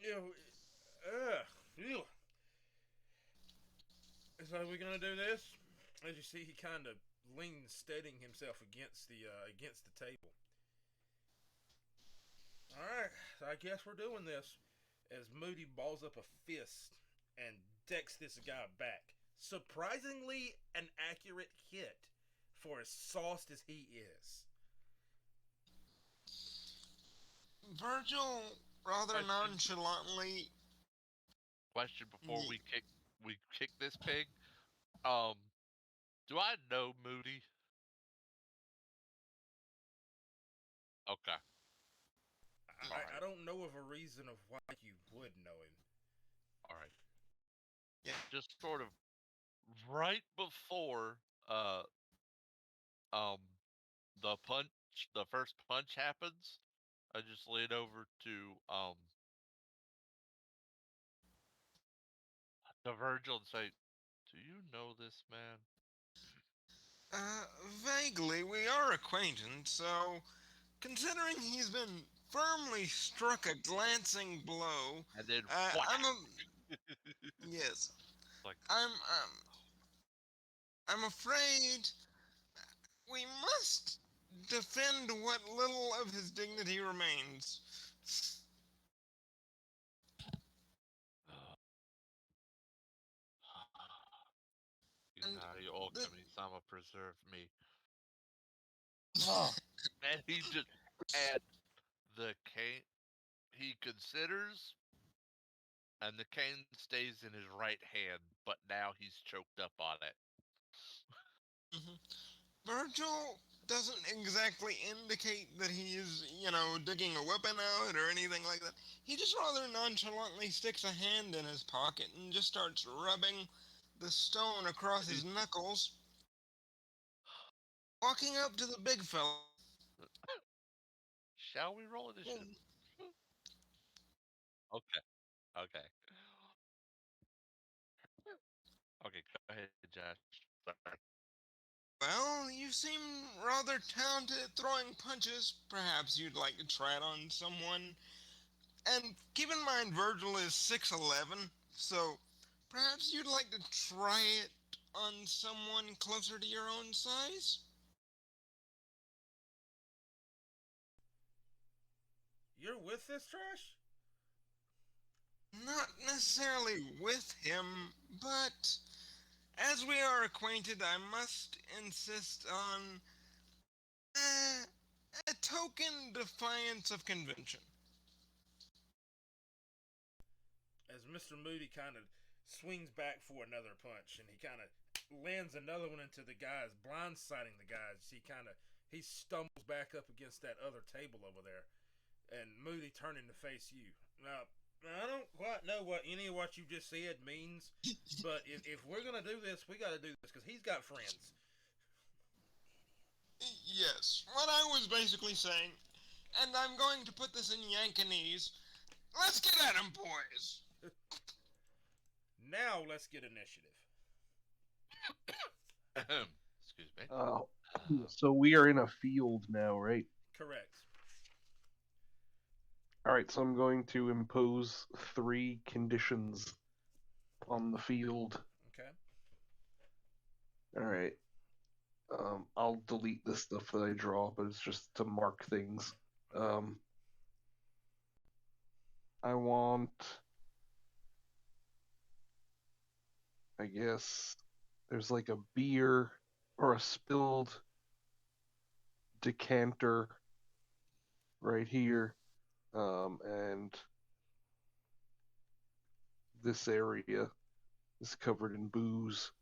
You know, ew. So we're gonna do this. As you see, he kind of leans, steadying himself against the table. All right, so I guess we're doing this. As Moody balls up a fist and decks this guy back. Surprisingly, an accurate hit for as sauced as he is.
Virgil rather
Question.
nonchalantly.
Question before we kick this pig. Um, do I know Moody? Okay. All
I
right.
don't know of a reason of why you would know him.
All right.
Yeah.
Just sort of right before um the first punch happens, I just lean over to Virgil and say, "Do you know this man?"
Vaguely, we are acquainted, so considering he's been firmly struck a glancing blow,
And then
I'm
whack.
a yes.
Like,
I'm afraid we must defend what little of his dignity remains. And
you
the
Okami Sama preserve me. And he just and the cane he considers, and the cane stays in his right hand, but now he's choked up on it.
Mhm. Virgil doesn't exactly indicate that he's, digging a weapon out or anything like that. He just rather nonchalantly sticks a hand in his pocket and just starts rubbing the stone across his knuckles, walking up to the big fella.
Shall we roll
Well,
initiative? Okay, okay. Okay, go ahead, Josh. Sorry.
Well, you seem rather talented at throwing punches. Perhaps you'd like to try it on someone. And keep in mind, Virgil is 6'11", so perhaps you'd like to try it on someone closer to your own size?
You're with this trash?
Not necessarily with him, but as we are acquainted, I must insist on uh, a token defiance of convention.
As Mr. Moody kind of swings back for another punch, and he kind of lands another one into the guys, blindsiding the guys. He stumbles back up against that other table over there, and Moody turning to face you. Now, I don't quite know what any of what you just said means, but if we're gonna do this, we got to do this because he's got friends.
Yes, what I was basically saying, and I'm going to put this in Yankonese. Let's get at 'em, boys!
Now let's get initiative.
Excuse me.
So we are in a field now, right?
Correct.
All right, so I'm going to impose 3 conditions on the field.
Okay.
All right. I'll delete the stuff that I draw, but it's just to mark things. I want, I guess, there's like a beer or a spilled decanter right here, and this area is covered in booze.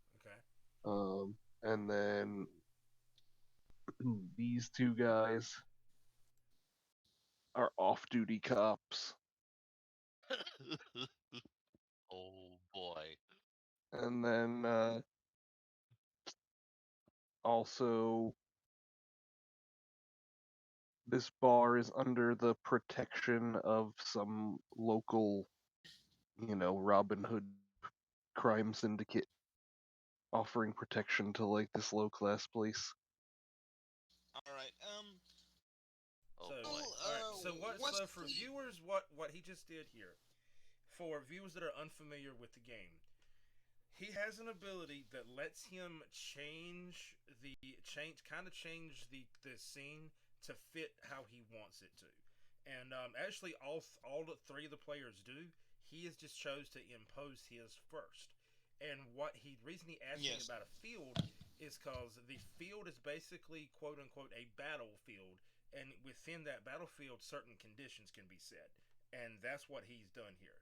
Okay.
And then these 2 guys are off-duty cops.
Oh boy.
And then also this bar is under the protection of some local, Robin Hood crime syndicate offering protection to like this low class place.
Alright,
Oh
So,
boy.
all right. So what?
what's
So for viewers, what he just did here, for viewers that are unfamiliar with the game, he has an ability that lets him change the scene to fit how he wants it to. And actually, all the 3 of the players do. He has just chose to impose his first. And reason he asked me
Yes.
about a field is because the field is basically quote unquote a battlefield, and within that battlefield, certain conditions can be set, and that's what he's done here.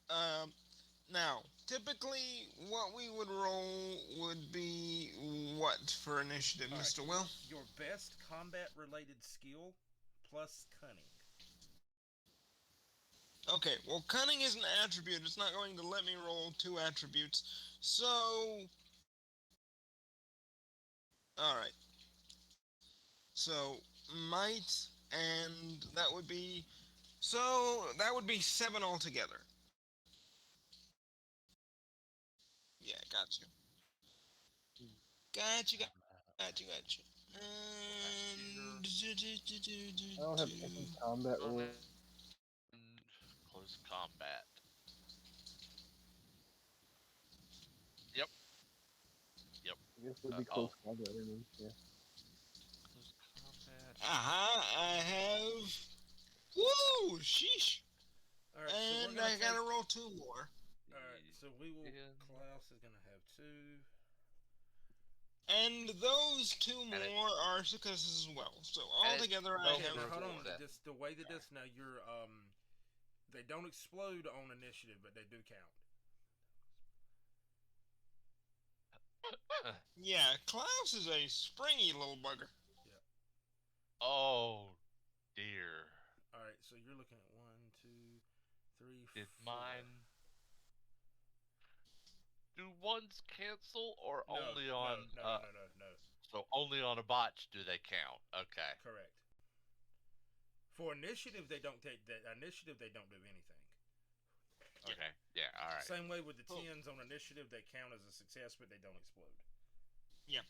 Um, Now, typically, what we would roll would be what for initiative,
All right,
Mr. Will?
your best combat related skill plus cunning.
Okay, well, cunning is an attribute. It's not going to let me roll 2 attributes. So, alright. So, might, and that would be. So, that would be 7 altogether. Yeah, got you. Got you, got you. And.
I don't have any combat related.
And close combat. Yep. Yep.
I guess that'd be
Oh.
close combat. I mean, yeah.
Close combat.
I have. Woo! Sheesh!
All right, so we're
And
gonna
I gotta
take.
roll 2 more.
All right, so we will.
Yeah.
Klaus is gonna have 2.
And those 2
And it-
more are successes as well. So
and it-
altogether, I
no,
Okay,
have
now
for
hold
4.
on.
success.
Just the way that this now you're they don't explode on initiative, but they do count.
Yeah, Klaus is a springy little bugger.
Oh dear.
All right, so you're looking at 1, 2, 3,
Did
4.
mine? Do ones cancel or
No,
only on?
no.
So only on a botch do they count? Okay.
Correct. For initiative, they don't take that. Initiative, they don't do anything.
Okay. Yeah. right.
Same way with the
Oh.
10s on initiative, they count as a success, but they don't explode.
Yeah.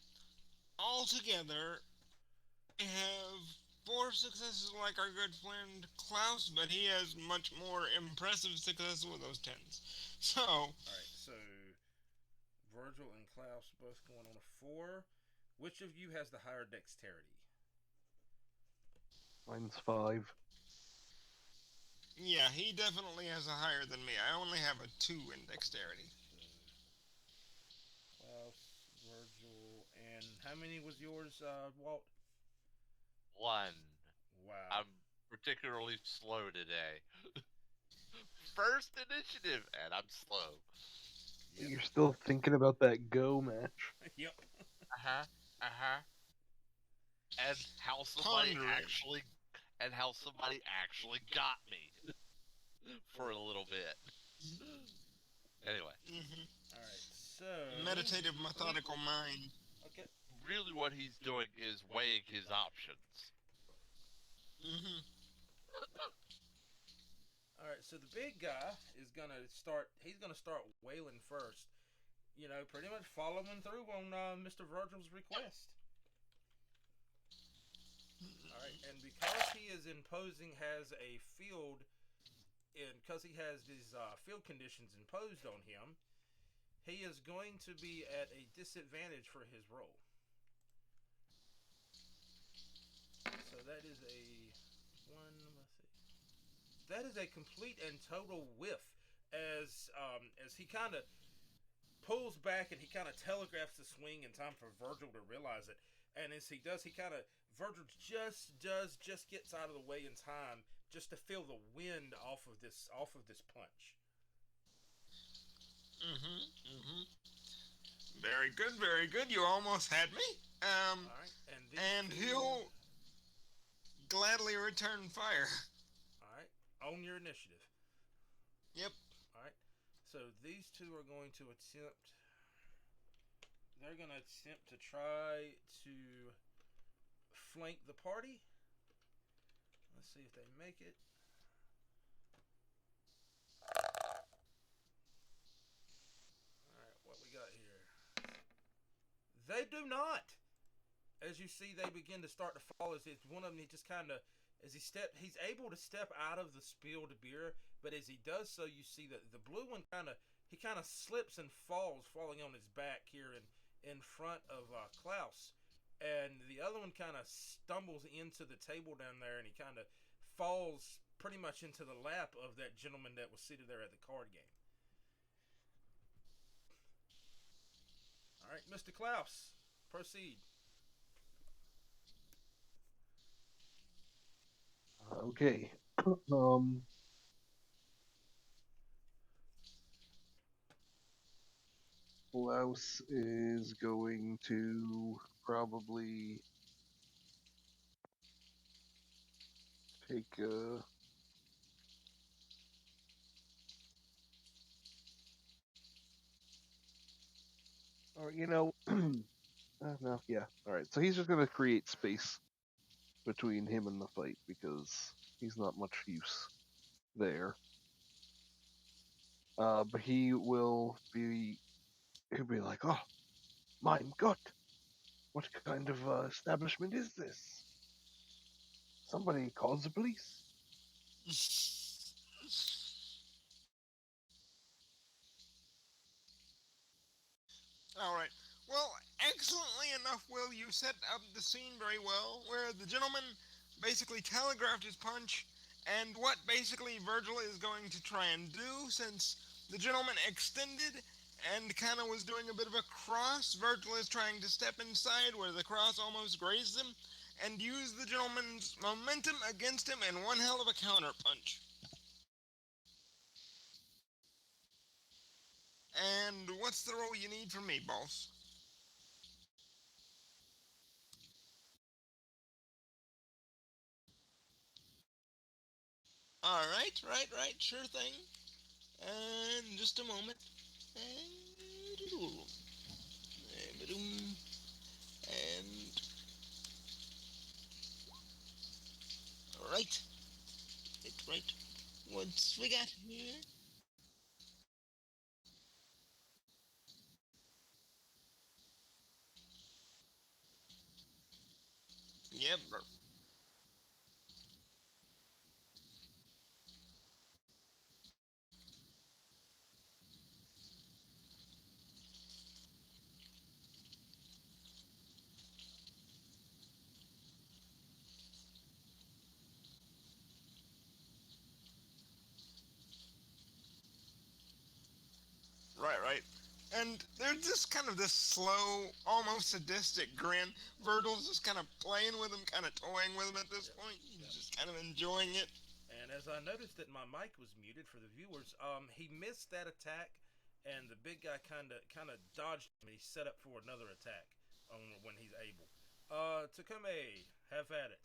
Altogether, I have 4 successes like our good friend Klaus, but he has much more impressive successes with those 10s. So,
All right, so Virgil and Klaus both going on a 4. Which of you has the higher dexterity?
Mine's 5.
yeah, he definitely has a higher than me. I only have a 2 in dexterity.
So, Klaus, Virgil, and how many was yours, Walt?
1.
Wow.
I'm particularly slow today. First initiative, and I'm slow.
Yep.
You're still thinking about that Go match.
Yep.
Uh-huh. Uh-huh. And how somebody
Pondering.
actually got me for a little bit. Anyway,
Hmm.
All right, so
Meditative, methodical mind.
okay.
really what he's doing is weighing his options.
Hmm.
All right, so the big guy is gonna start. He's gonna start wailing first. You know, pretty much following through on Mr. Virgil's request. All right, and because he is imposing has a field, and because he has these field conditions imposed on him, he is going to be at a disadvantage for his roll. So that is a one. Let's see. That is a complete and total whiff. As he kind of pulls back and he kind of telegraphs the swing in time for Virgil to realize it. And as he does, he kind of Virgil just gets out of the way in time just to feel the wind off of this punch.
Hmm. Very good, very good. You almost had me.
All right, and
And he'll gladly return fire.
All right, on your initiative.
Yep.
All right, so these two are going to attempt. They're going to attempt to try to flank the party. Let's see if they make it. All right, what we got here? They do not. As you see, they begin to start to fall. As it's one of them, he just kind of, as he's able to step out of the spilled beer. But as he does so, you see that the blue one he kind of slips and falls, falling on his back here in front of Klaus, and the other one kind of stumbles into the table down there, and he kind of falls pretty much into the lap of that gentleman that was seated there at the card game. All right, Mr. Klaus, proceed.
Okay. um, Klaus is going to probably take a. Or, no, yeah. All right. So he's just going to create space between him and the fight because he's not much use there. But he'll be like, oh, mein Gott, what kind of establishment is this? Somebody calls the police.
Alright. Well, excellently enough, Will, you set up the scene very well, where the gentleman basically telegraphed his punch, and what basically Virgil is going to try and do, since the gentleman extended and kind of was doing a bit of a cross, Virgil is trying to step inside where the cross almost grazed him, and use the gentleman's momentum against him in one hell of a counter punch. And what's the role you need from me, boss? Alright, right, sure thing. And just a moment. And right, right. What's we got here? Yep. Right, right. And there's just kind of this slow, almost sadistic grin. Virgil's just kind of playing with him, kind of toying with him at this point. He's just kind of enjoying it.
And as I noticed that my mic was muted for the viewers, he missed that attack, and the big guy kind of dodged him. He set up for another attack when he's able. Takome, have at it.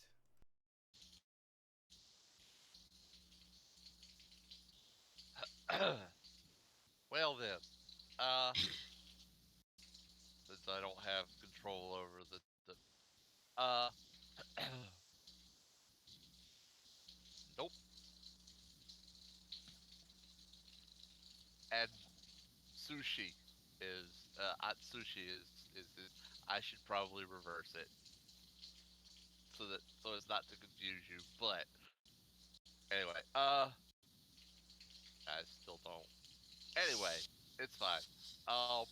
Well then, uh, since I don't have control over the uh, nope. And sushi sushi is I should probably reverse it so as not to confuse you. But anyway, I still don't. Anyway, it's fine. Um,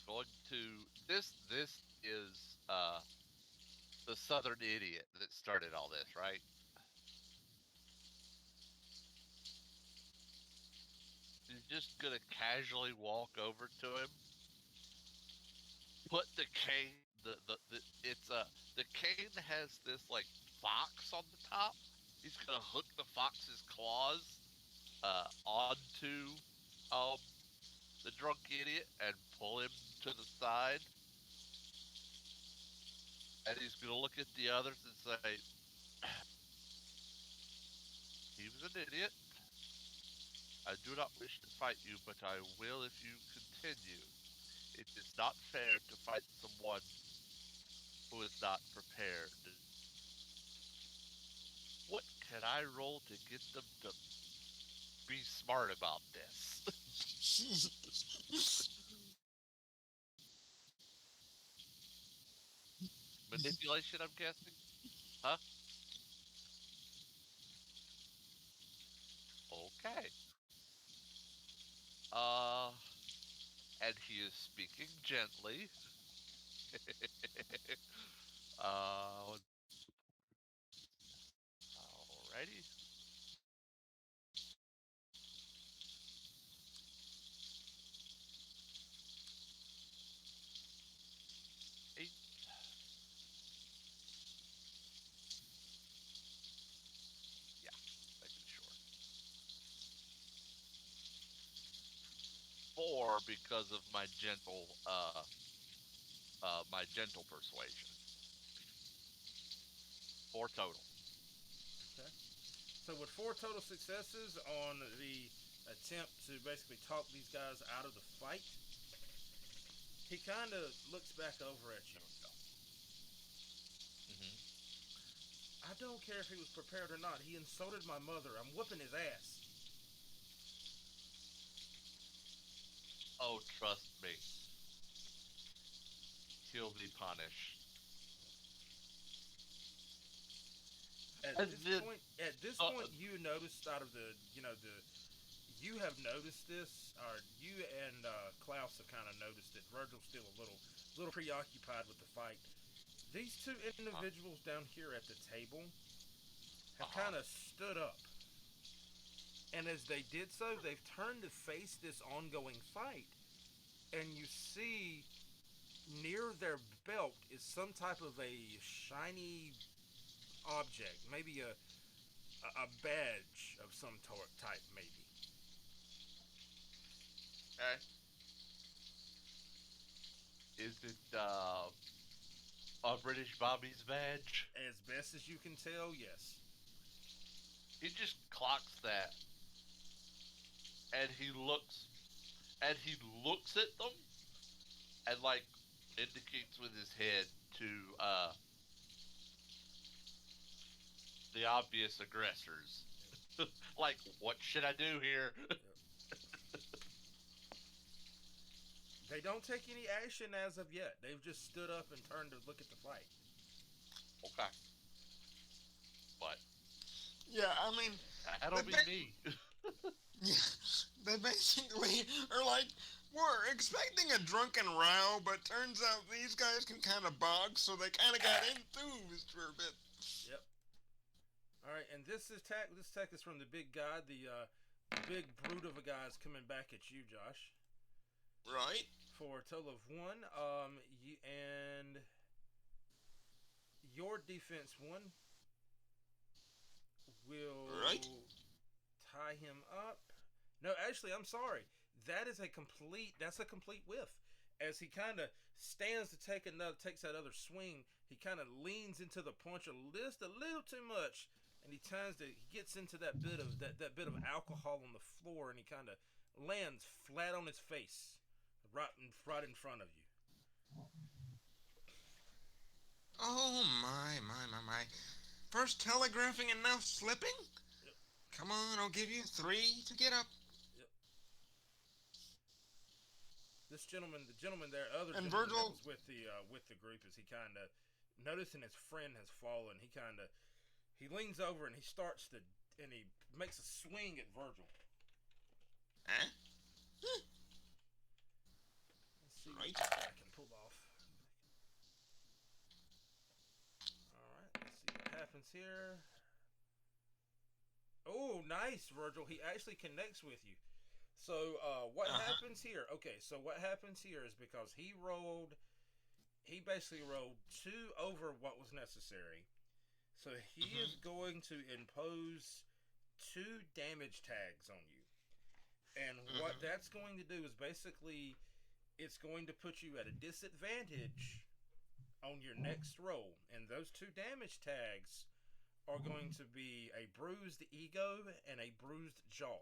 going to this is the Southern idiot that started all this, right? He's just gonna casually walk over to him, put the cane. The it's the cane has this like fox on the top. He's gonna hook the fox's claws onto um the drunk idiot and pull him to the side. And he's gonna look at the others and say, "He was an idiot. I do not wish to fight you, but I will if you continue. It is not fair to fight someone who is not prepared. What can I roll to get them to be smart about this?" Manipulation, I'm guessing? Huh? Okay. Uh, and he is speaking gently. uh, alrighty. Eight. Yeah, making sure. Four because of my gentle persuasion. Four total.
Okay. So with 4 total successes on the attempt to basically talk these guys out of the fight, he kind of looks back over at you.
There we go. Mm-hmm.
I don't care if he was prepared or not. He insulted my mother. I'm whooping his ass.
Oh, trust me, he'll be punished. And then,
At this
uh,
point, you noticed out of you have noticed this, or you and Klaus have kind of noticed it. Virgil's still little preoccupied with the fight. These two individuals down here at the table have
uh-huh.
kind of stood up, and as they did so, they've turned to face this ongoing fight, and you see near their belt is some type of a shiny object, maybe a badge of some type, maybe.
Okay. Is it a British Bobby's badge?
As best as you can tell, yes.
He just clocks that, and he looks at them, and like indicates with his head to the obvious aggressors. Like, what should I do here?
They don't take any action as of yet. They've just stood up and turned to look at the fight.
Okay. But
Yeah, I mean,
that'll
they,
be
ba-
me.
yeah, they basically are like, we're expecting a drunken row, but turns out these guys can kind of box, so they kind of got enthused for a bit.
Yep. All right, and this tech is from the big guy, the big brute of a guy is coming back at you, Josh,
Right?
for a total of one. And your defense one
Right?
will tie him up. No, actually, I'm sorry. That's a complete whiff. As he kind of stands to takes that other swing, he kind of leans into the punch just a little too much, and he gets into that bit of alcohol on the floor, and he kind of lands flat on his face, right in front of you.
Oh my. First telegraphing and now slipping?
Yep,
Come on, I'll give you 3 to get up.
yep. The other
And
gentleman that
Virgil,
was with the group, as he kind of noticing his friend has fallen, he leans over and he makes a swing at Virgil.
eh?
Let's see what
Right?
this guy can pull off. All right, let's see what happens here. Oh, nice, Virgil. He actually connects with you. So, what
Uh-huh.
happens here? Okay, so what happens here is because he basically rolled 2 over what was necessary. So he is
Mm-hmm.
going to impose 2 damage tags on you. And what
Mm-hmm.
that's going to do is basically it's going to put you at a disadvantage on your next roll. And those 2 damage tags are going to be a bruised ego and a bruised jaw.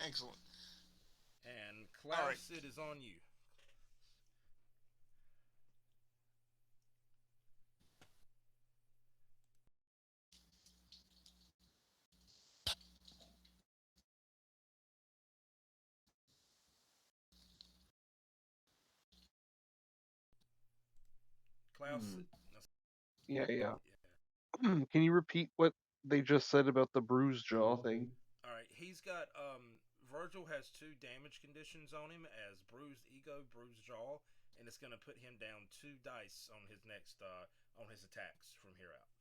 Excellent.
And
All right.
Klaus, it is on you. Klaus,
Hmm. Yeah.
yeah.
Can you repeat what they just said about the bruised jaw thing?
All right, he's got Virgil has 2 damage conditions on him as bruised ego, bruised jaw, and it's going to put him down 2 dice on his next on his attacks from here out.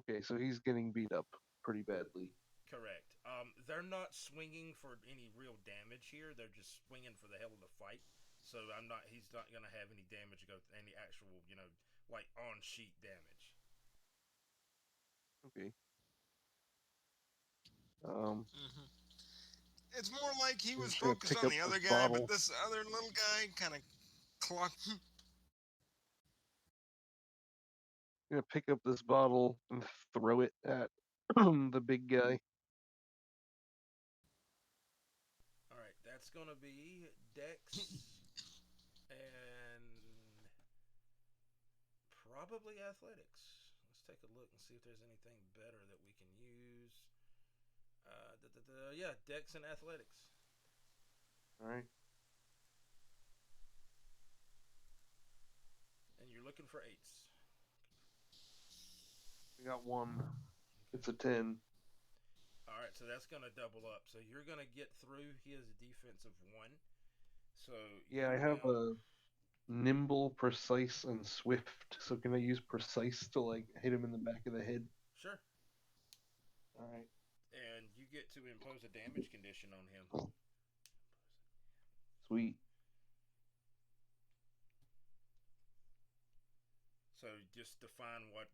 Okay, so he's getting beat up pretty badly.
Correct. They're not swinging for any real damage here. They're just swinging for the hell of the fight. So I'm not. He's not going to have any damage go any actual like on sheet damage.
Okay. Um,
Mm-hmm. It's more like he
I'm
was
just gonna
focused
pick
on
up
the
this
other guy, but
bottle.
this other little guy kind of clocked.
I'm gonna pick up this bottle and throw it at the big guy.
All right, that's going to be Dex and probably athletics. Let's take a look and see if there's anything better that we can use. Yeah, Dex and athletics.
All right.
And you're looking for 8s.
We got one. It's a 10.
All right, so that's going to double up. So you're going to get through his defensive 1. So
Yeah, I
you're
have
now.
a nimble, precise, and swift. So can I use precise to like hit him in the back of the head?
Sure.
All right.
And you get to impose a damage condition on him.
Sweet.
So just define what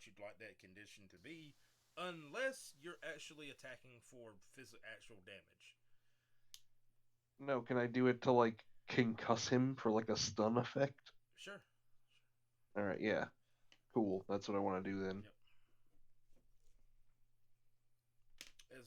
you'd like that condition to be, unless you're actually attacking for actual damage.
No, can I do it to like concuss him for like a stun effect?
Sure.
All right. Yeah. Cool. That's what I want to do then.
Yep. As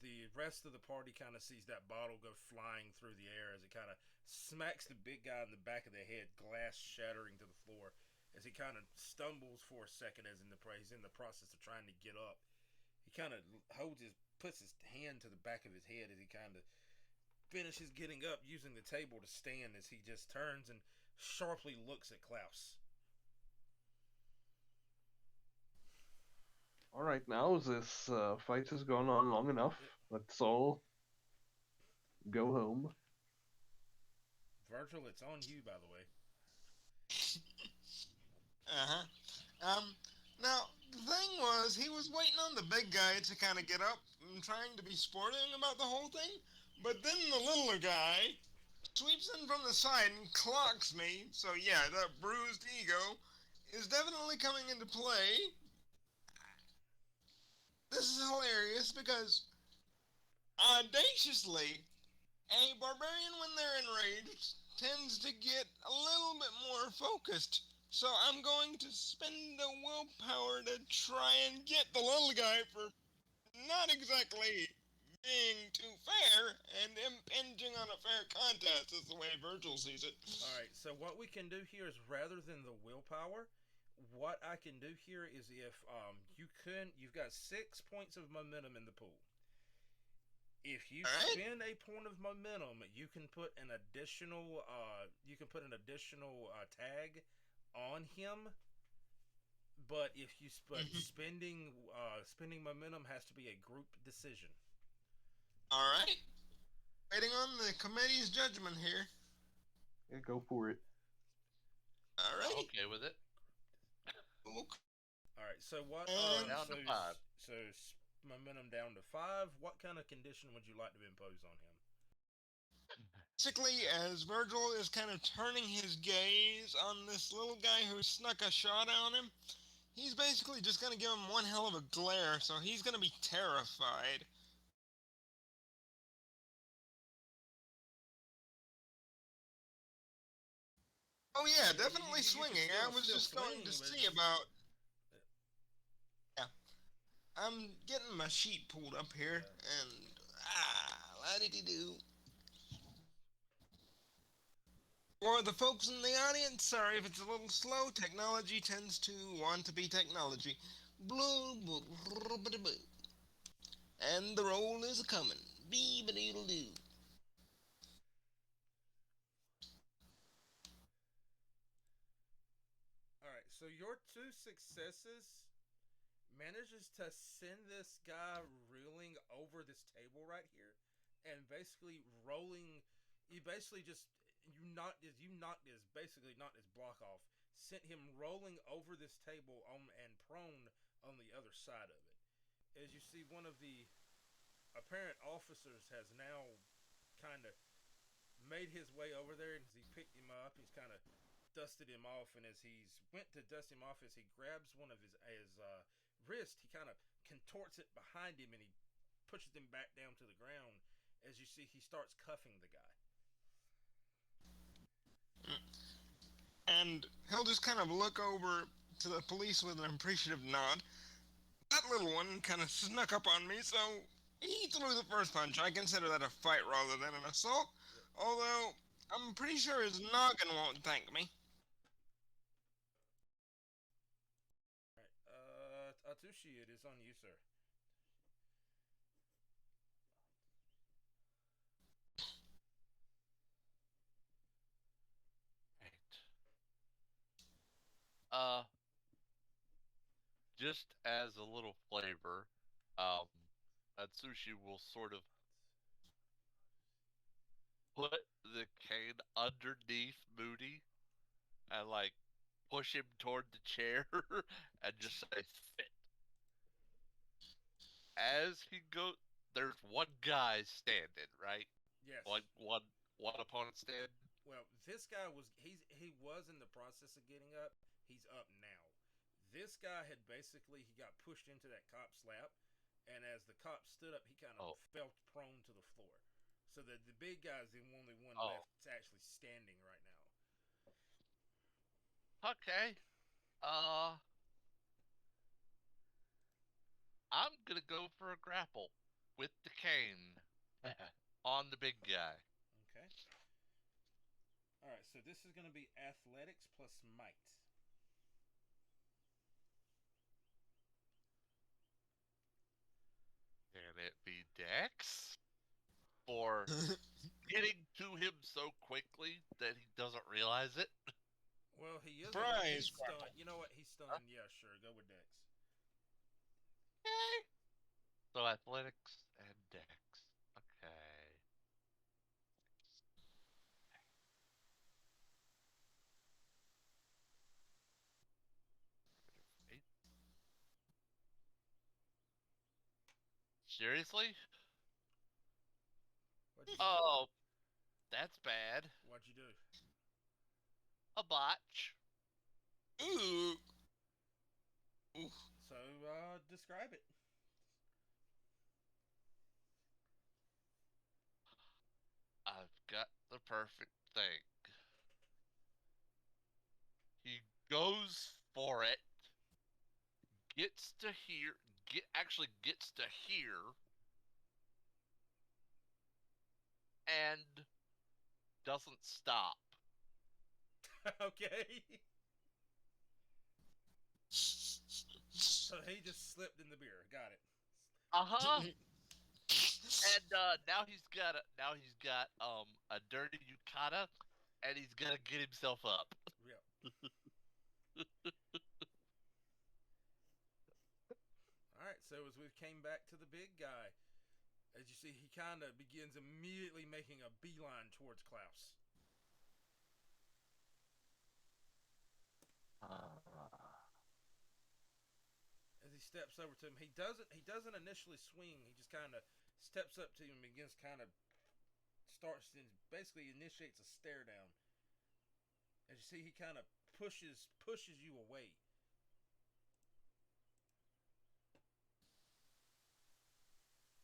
the rest of the party kind of sees that bottle go flying through the air as it kind of smacks the big guy in the back of the head, glass shattering to the floor. As he kind of stumbles for a second, he's in the process of trying to get up. He kind of puts his hand to the back of his head as he kind of finishes getting up, using the table to stand as he just turns and sharply looks at Klaus.
All right, now this fight has gone on long enough. Let's all go home.
Virgil, it's on you, by the way.
Uh-huh. Now, the thing was, he was waiting on the big guy to kind of get up and trying to be sporting about the whole thing, but then the littler guy sweeps in from the side and clocks me, so yeah, that bruised ego is definitely coming into play. This is hilarious because, audaciously, a barbarian, when they're enraged, tends to get a little bit more focused. So I'm going to spend the willpower to try and get the little guy for not exactly being too fair and impinging on a fair contest, is the way Virgil sees it.
All right. So what we can do here is, rather than the willpower, what I can do here is, if you've got 6 points of momentum in the pool. If you
All right.
spend a point of momentum, you can put an additional tag on him. But if you spending momentum has to be a group decision.
All right. Waiting on the committee's judgment here.
Yeah, go for it.
All right.
Okay with it.
Okay.
All right. So what?
Down to 5.
So momentum down to 5. What kind of condition would you like to impose on him?
Basically, as Virgil is kind of turning his gaze on this little guy who snuck a shot on him, he's basically just going to give him one hell of a glare, so he's going to be terrified. Oh yeah, definitely
you
swinging.
can
I was
still
just going
swing,
to
but
see about... Yeah. I'm getting my sheet pulled up here, and... la-di-di-do. For the folks in the audience, sorry if it's a little slow. Technology tends to want to be technology. Blue, blue, blue, blue, blue. And the roll is coming. Bee-ba-doodle-doo.
All right. So your 2 successes manages to send this guy reeling over this table right here, and basically rolling. You basically just knocked his basically knocked his block off, sent him rolling over this table and prone on the other side of it. As you see, one of the apparent officers has now kind of made his way over there, and as he picked him up, he's kind of dusted him off, and as he's went to dust him off, as he grabs one of his wrist, he kind of contorts it behind him, and he pushes him back down to the ground. As you see, he starts cuffing the guy.
And he'll just kind of look over to the police with an appreciative nod. That little one kind of snuck up on me, so he threw the first punch. I consider that a fight rather than an assault. Although, I'm pretty sure his noggin won't thank me.
All right, Atushi, it is on you, sir.
Right. Uh, just as a little flavor, um, Atsushi will sort of put the cane underneath Moody and like push him toward the chair and just say sit. As he goes, there's one guy standing, right?
Yes.
Like one opponent standing.
Well, this guy he was in the process of getting up. He's up now. This guy had basically he got pushed into that cop's lap, and as the cop stood up, he kind of fell prone to the floor. So the big guy's the only one left that's actually standing right now.
Okay. I'm gonna go for a grapple with the cane on the big guy.
Okay. All right. So this is going to be athletics plus might.
Can it be Dex? Or so quickly that he doesn't realize it.
Well, he is
Surprise,
he's
Squirtle.
stunned. You know what? He's stunned. Yeah, sure. Go with Dex.
Okay. So athletics and dex. Okay. Eight. Seriously?
What'd you do?
Oh, that's bad.
What'd you do?
A botch.
Ooh.
So, describe it.
I've got the perfect thing. He goes for it, gets to here, gets to here, and doesn't stop.
Okay. So he just slipped in the beer. Got it.
Uh-huh. And now he's got a dirty yukata, and he's gonna get himself up.
Yep. All right. So as we came back to the big guy, as you see, he kind of begins immediately making a beeline towards Klaus. As he steps over to him, he doesn't initially swing. He just kind of steps up to him and begins kind of starts and basically initiates a stare down. As you see, he kind of pushes you away.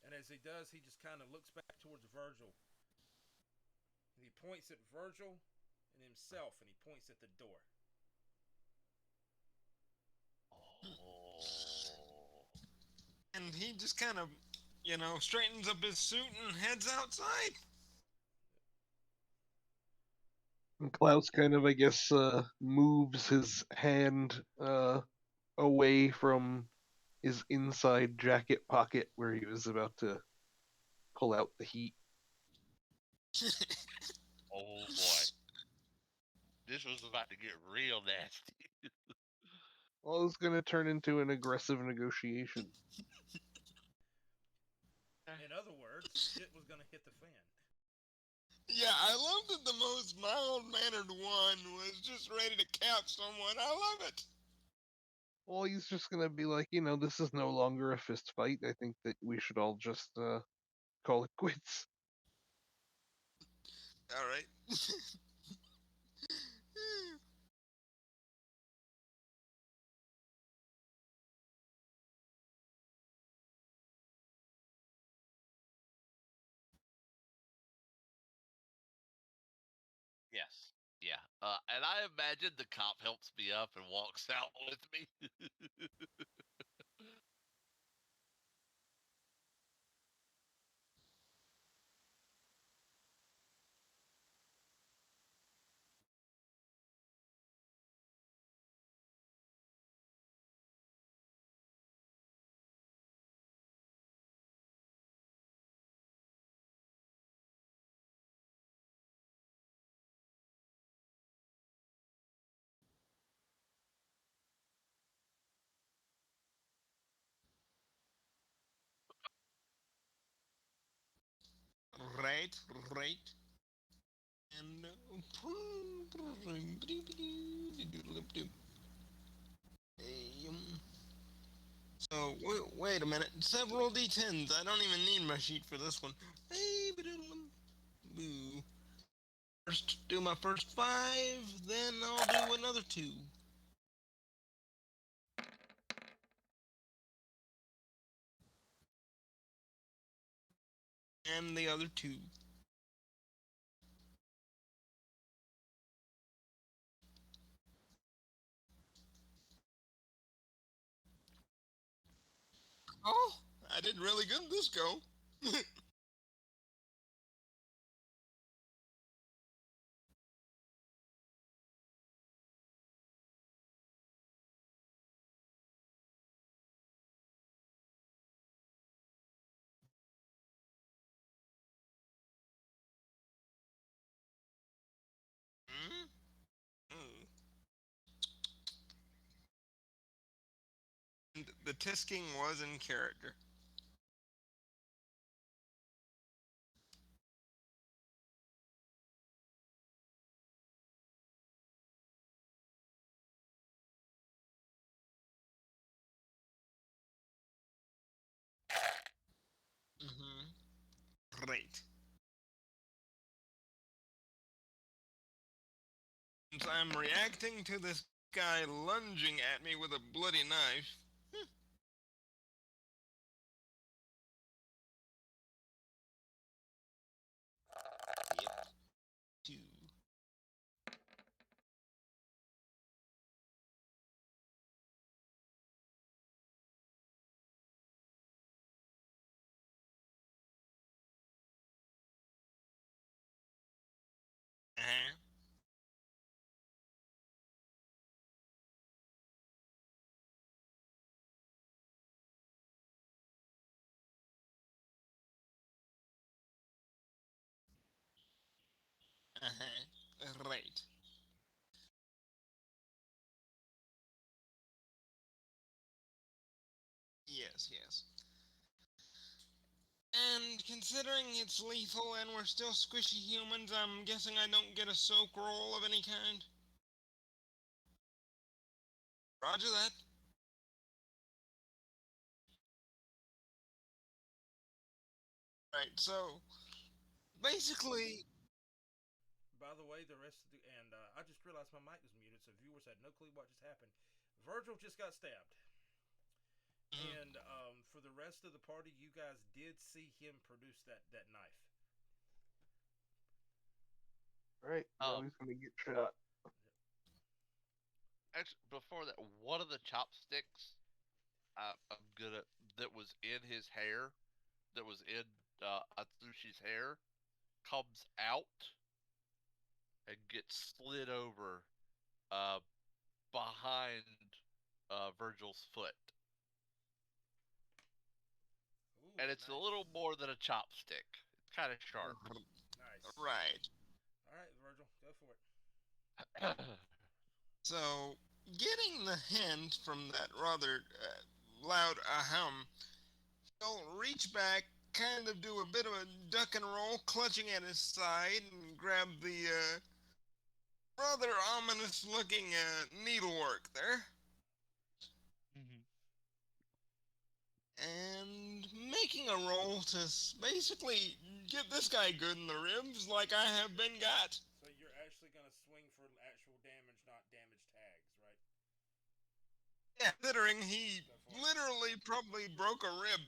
And as he does, he just kind of looks back towards Virgil. And he points at Virgil and himself, and he points at the door.
Oh.
And he just kind of, straightens up his suit and heads outside.
And Klaus kind of, I guess, moves his hand away from his inside jacket pocket where he was about to pull out the heat.
Oh boy. This was about to get real nasty.
Well, it's going to turn into an aggressive negotiation.
In other words, shit was going to hit the fan.
Yeah, I love that the most mild-mannered one was just ready to couch someone. I love it.
Well, he's just going to be like, this is no longer a fist fight. I think that we should all just call it quits.
All right.
Yes. Yeah. And I imagine the cop helps me up and walks out with me.
Right, right. And so wait a minute. Several D10s. I don't even need my sheet for this one. Boo. First, do my first 5, then I'll do another 2. And the other 2. Oh, I did really good this go. The tisking was in character. Great. Since I'm reacting to this guy lunging at me with a bloody knife. Yep. Two. Uh-huh. Uh-huh. Right. Yes, yes. And considering it's lethal and we're still squishy humans, I'm guessing I don't get a soak roll of any kind? Roger that. Right, so basically,
By the way, the rest of the and I just realized my mic was muted, so viewers had no clue what just happened. Virgil just got stabbed, and for the rest of the party, you guys did see him produce that knife.
All right, now
Um,
he's gonna get shot.
actually, before that, one of the chopsticks I'm gonna that was in his hair, that was in Atsushi's hair, comes out and gets slid over uh, behind Virgil's foot,
Ooh,
and it's a little
nice,
more than a chopstick. It's kind of sharp.
nice.
right.
All right, Virgil, go for it.
So, getting the hint from that rather loud ahem, he'll reach back, kind of do a bit of a duck and roll, clutching at his side, and grab the rather ominous looking needlework there,
Mhm.
and making a roll to basically get this guy good in the ribs like I have been got.
So you're actually gonna swing for actual damage, not damage tags, right?
Yeah, considering he
Go for it.
literally probably broke a rib.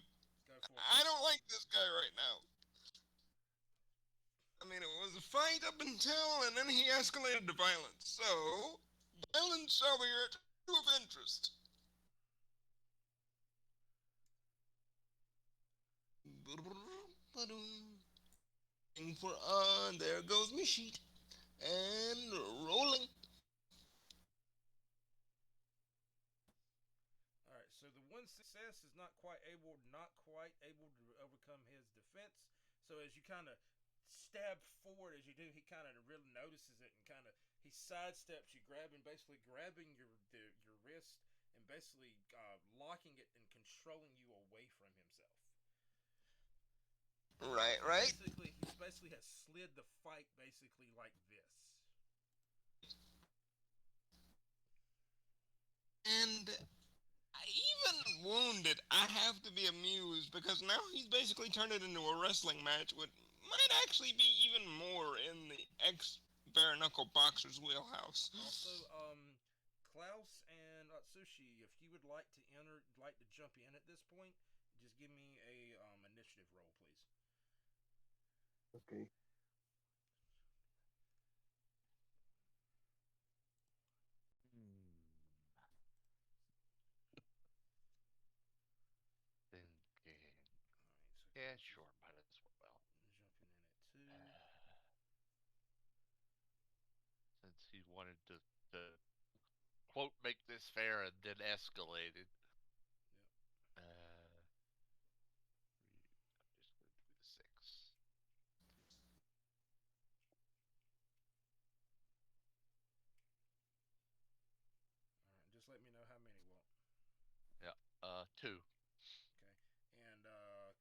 Go for it.
I don't like this guy right now. I mean, it was a fight up until, and then he escalated to violence. So, violence shall be your tool of interest. For there goes my sheet and rolling.
All right. So the one success is not quite able to overcome his defense. So as you kind of stab forward, as you do, he kind of really notices it and kind of he sidesteps you, basically grabbing your wrist and basically locking it and controlling you away from himself.
Right,
So
right.
he basically has slid the fight basically like this.
And even wounded, I have to be amused because now he's basically turned it into a wrestling match, which might actually be even more in the ex bare knuckle boxer's wheelhouse.
Also, Klaus and Sushi, if you would like to jump in at this point, just give me a initiative roll, please.
Okay.
Thinking.
All right, so
Yeah,
Klaus
sure, might as well.
is jumping in at
Uh,
2.
since he wanted to quote make this fair and then escalated.
Yep.
I'm just gonna do the 6.
All right, just let me know how many, Walt.
Yeah. 2.
Okay. And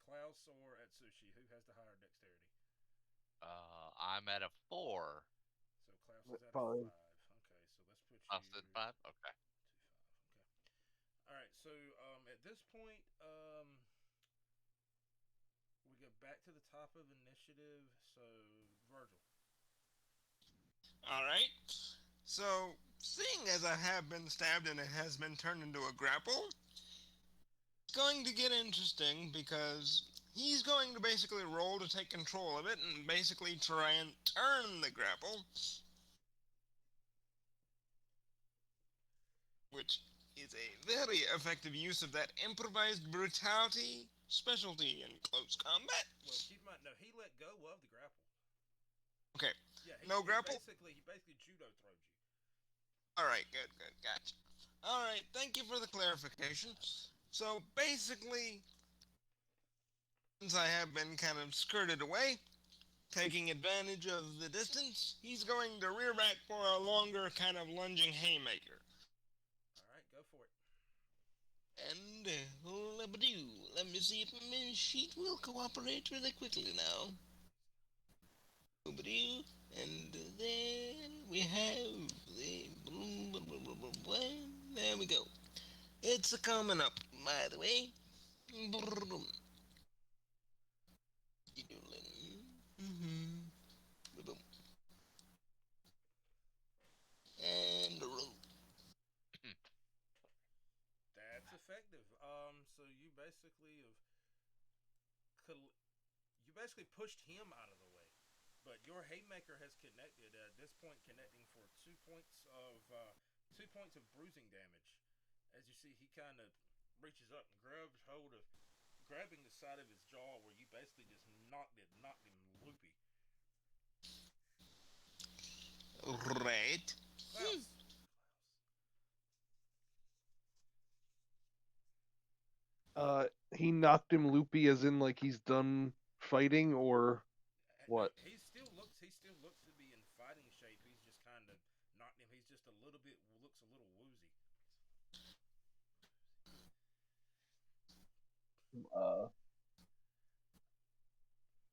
Klaus or Atsushi, who has the higher dexterity?
I'm at a 4.
So Klaus is at a
Five.
5. Okay, so let's put
I
you
said 5. Okay.
2 5. Okay. All right. So at this point, we go back to the top of initiative. So Virgil.
Alright. So, seeing as I have been stabbed and it has been turned into a grapple, it's going to get interesting because he's going to basically roll to take control of it and basically try and turn the grapple, which is a very effective use of that improvised brutality specialty in close combat.
Well, keep in mind, no, he let go of the grapple.
Okay,
Yeah,
no grapple?
He basically judo throwed you.
Alright, good, gotcha. Alright, thank you for the clarification. So basically, since I have been kind of skirted away, taking advantage of the distance, he's going to rear back for a longer kind of lunging haymaker.
All right, go for it.
And let me see if my sheet will cooperate really quickly now. And then we have the there we go. It's a coming up, by the way. And a roll.
That's effective. So you basically pushed him out of the way, but your haymaker has connected at this point, connecting for 2 points of bruising damage. As you see, he kind of reaches up and grabs hold of, grabbing the side of his jaw, where you basically just knocked him loopy.
Right.
Klaus.
He knocked him loopy, as in like he's done fighting, or what?
He still looks to be in fighting shape. He's just kind of knocked him. He's just a little bit looks a little woozy.
Uh,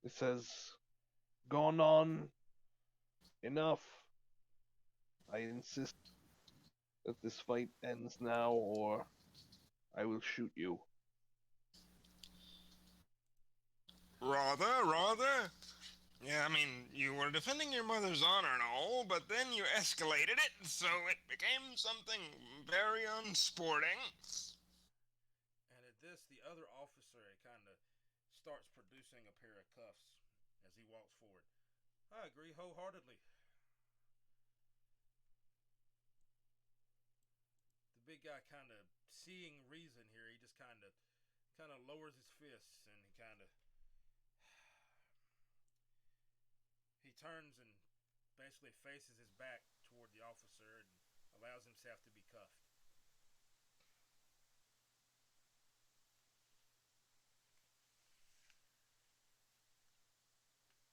it says, "Gone on enough. I insist that this fight ends now, or I will shoot you."
Rather. Yeah, I mean, you were defending your mother's honor and all, but then you escalated it, so it became something very unsporting.
And at this, the other officer kind of starts producing a pair of cuffs as he walks forward. I agree wholeheartedly. The big guy kind of seeing reason here. He just kind of lowers his fists and he turns and basically faces his back toward the officer and allows himself to be cuffed.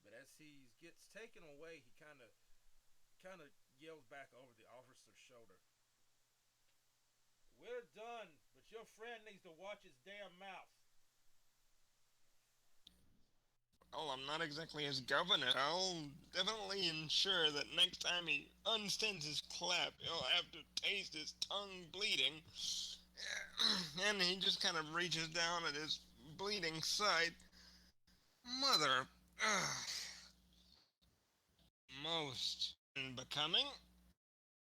But as he gets taken away, he kind of yells back over the officer's shoulder. We're done, but your friend needs to watch his damn mouth.
Well, I'm not exactly his governor. I'll definitely ensure that next time he unstents his clap, he'll have to taste his tongue bleeding. And he just kind of reaches down at his bleeding side. Mother, most unbecoming.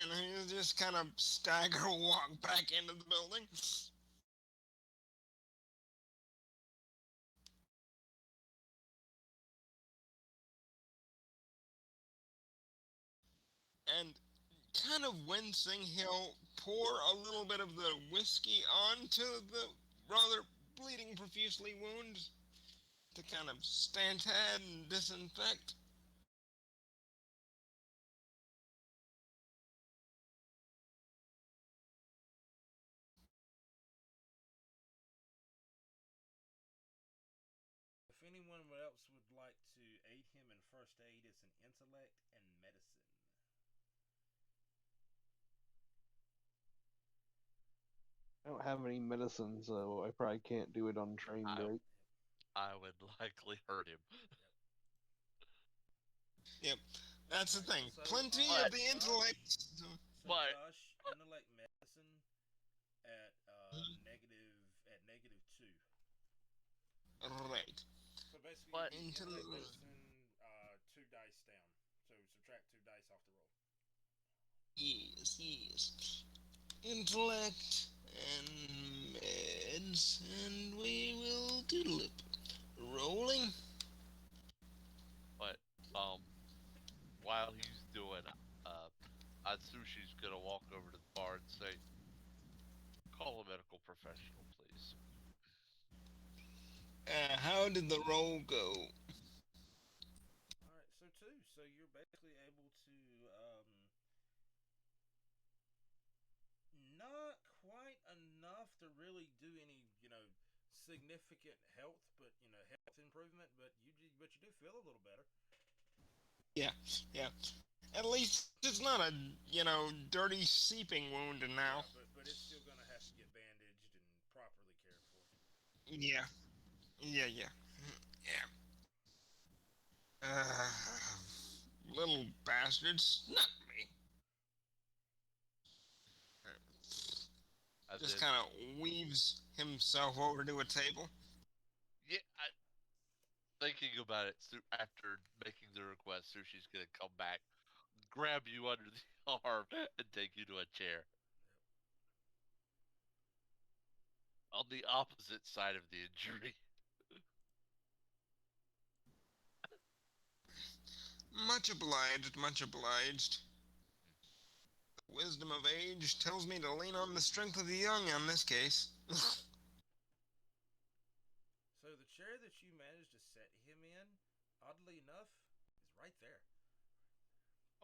And he just kind of stagger walk back into the building. And kind of wincing, he'll pour a little bit of the whiskey onto the rather bleeding profusely wound to kind of stanch head and disinfect.
If anyone else would like to aid him in first aid, it's an intellect and medicine.
don't have any medicine, so I probably can't do it untrained,
I
right?
I would likely hurt him.
Yep, that's the thing.
So,
Plenty of
But
the
Josh,
intellect.
so
but
Josh, intellect medicine at -2.
Right.
So basically, it'd
but
be intellect
Intellect.
medicine, 2 dice down. So subtract 2 dice off the roll.
Yes, yes. Intellect and meds, and we will doodle it. Rolling.
but while he's doing Atsushi's gonna walk over to the bar and say, "Call a medical professional, please."
How did the roll go?
All right, so 2. So you're basically able to not quite enough to really do any, significant health, but health improvement. But you do feel a little better.
Yeah, yeah. At least it's not a, dirty seeping wound now.
Yeah, but it's still gonna have to get bandaged and properly cared for.
Yeah, yeah, yeah, yeah. Little bastard snuck me.
And
Just
then,
kind of weaves himself over to a table.
yeah, thinking about it, after making the request, Sushi's gonna come back, grab you under the arm, and take you to a chair on the opposite side of the injury.
Much obliged, much obliged. The wisdom of age tells me to lean on the strength of the young in this case.
So the chair that you managed to set him in, oddly enough, is right there.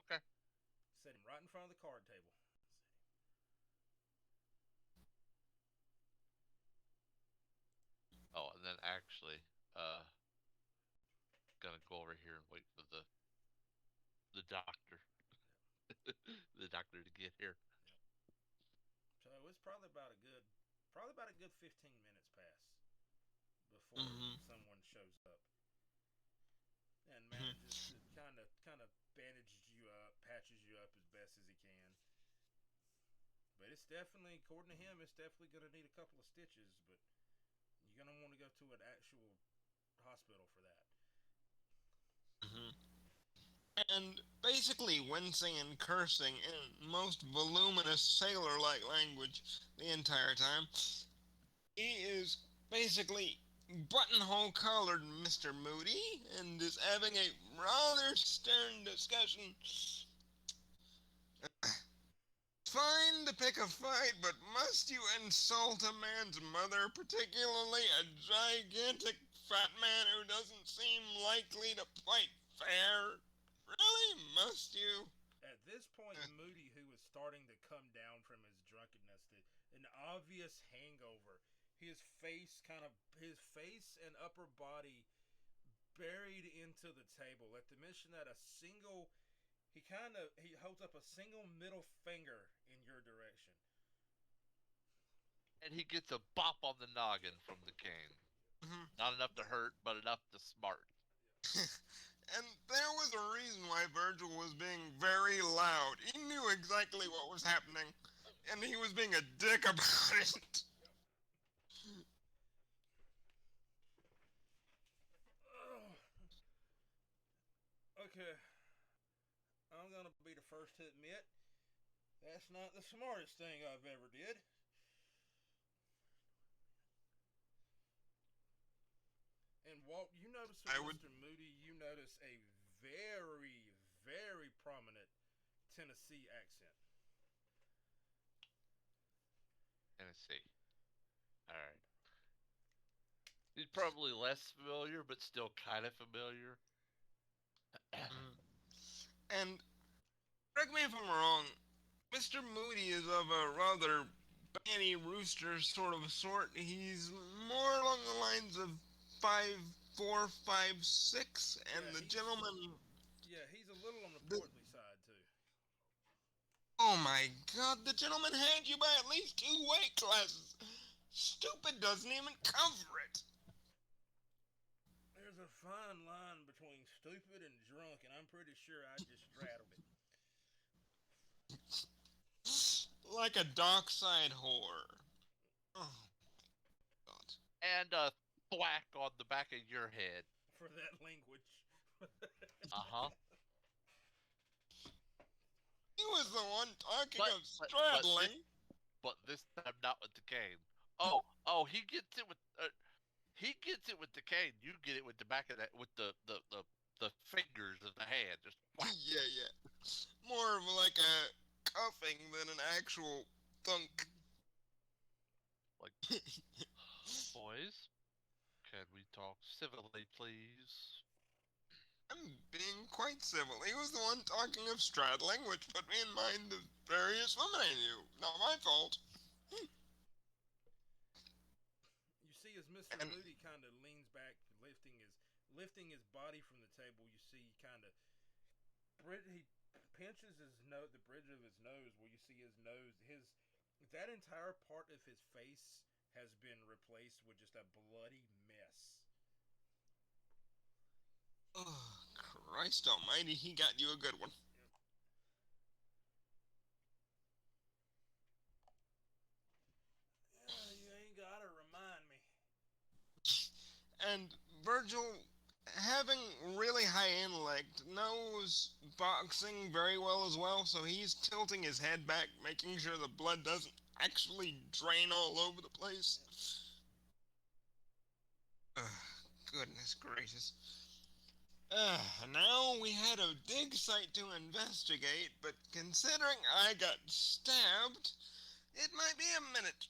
Okay.
Set him right in front of the card table.
Oh, and then actually, gonna go over here and wait for the doctor, the doctor to get here.
So it's probably about a good 15 minutes pass before
Mm-hmm.
someone shows up and
Mm-hmm.
manages to kind of bandages you up, patches you up as best as he can. But it's definitely, according to him, it's definitely going to need a couple of stitches. But you're going to want to go to an actual hospital for that.
Mm-hmm. And basically wincing and cursing in most voluminous sailor-like language the entire time. He is basically buttonhole collared Mr. Moody and is having a rather stern discussion. Fine to pick a fight, but must you insult a man's mother, particularly a gigantic fat man who doesn't seem likely to fight fair? Really? Must you?
At this point, Moody, who was starting to come down from his drunkenness, an obvious hangover, his face and upper body buried into the table. At the mention that he holds up a single middle finger in your direction.
And he gets a bop on the noggin from the cane.
Mhm.
Not enough to hurt, but enough to smart.
And there was a reason why Virgil was being very loud. He knew exactly what was happening, and he was being a dick about it.
Okay, I'm gonna be the first to admit that's not the smartest thing I've ever did. And Walt, you notice with
I would.
Mr. Moody, you notice a very, very prominent Tennessee accent.
Tennessee. All right. He's probably less familiar, but still kind of familiar.
Mm. And correct me if I'm wrong, Mr. Moody is of a rather banny rooster sort. He's more along the lines of 5'4", 5'6",
Yeah,
and the
he's
gentleman.
yeah he's a little on the
The,
portly side too.
Oh my god, the gentleman had you by at least 2 weight classes. Stupid doesn't even cover it.
There's a fine line between stupid and drunk, and I'm pretty sure I just straddled it.
Like a dockside whore. Oh god.
And a thwack on the back of your head.
For that language.
Uh-huh.
He was the one talking
But,
of
but,
straddling.
but this time not with the cane. Oh, he gets it with the cane. You get it with the back of that, with the fingers of the hand. Just whack.
Yeah. More of like a cuffing than an actual thunk.
Like, boys, can we talk civilly, please?
I'm being quite civil. He was the one talking of straddling, which put me in mind of various women I knew. Not my fault.
You see, as Mr.
And-
Moody kind of leans back, lifting his body from the table, you see kind of he pinches his nose, the bridge of his nose, where you see his nose, that entire part of his face has been replaced with just a bloody mess.
Oh, Christ almighty, he got you a good one.
Yeah, you ain't gotta remind me.
And Virgil, having really high intellect, knows boxing very well as well, so he's tilting his head back, making sure the blood doesn't actually drain all over the place. Goodness gracious. Now we had a dig site to investigate, but considering I got stabbed, it might be a minute.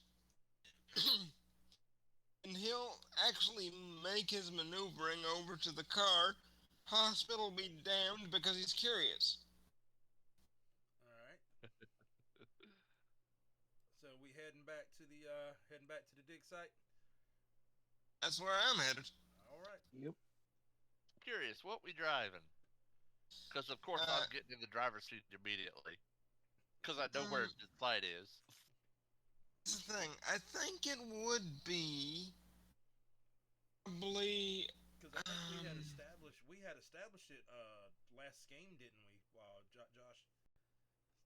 And he'll actually make his maneuvering over to the car. Hospital be damned because he's curious.
All right. So we heading back to the dig site.
That's where I'm headed.
All right.
Yep.
Curious, what we driving? Because of course I'm getting in the driver's seat immediately. Because I know where the site is.
That's the thing. I think it would be probably.
Because I think we had established it last game, didn't we? Josh.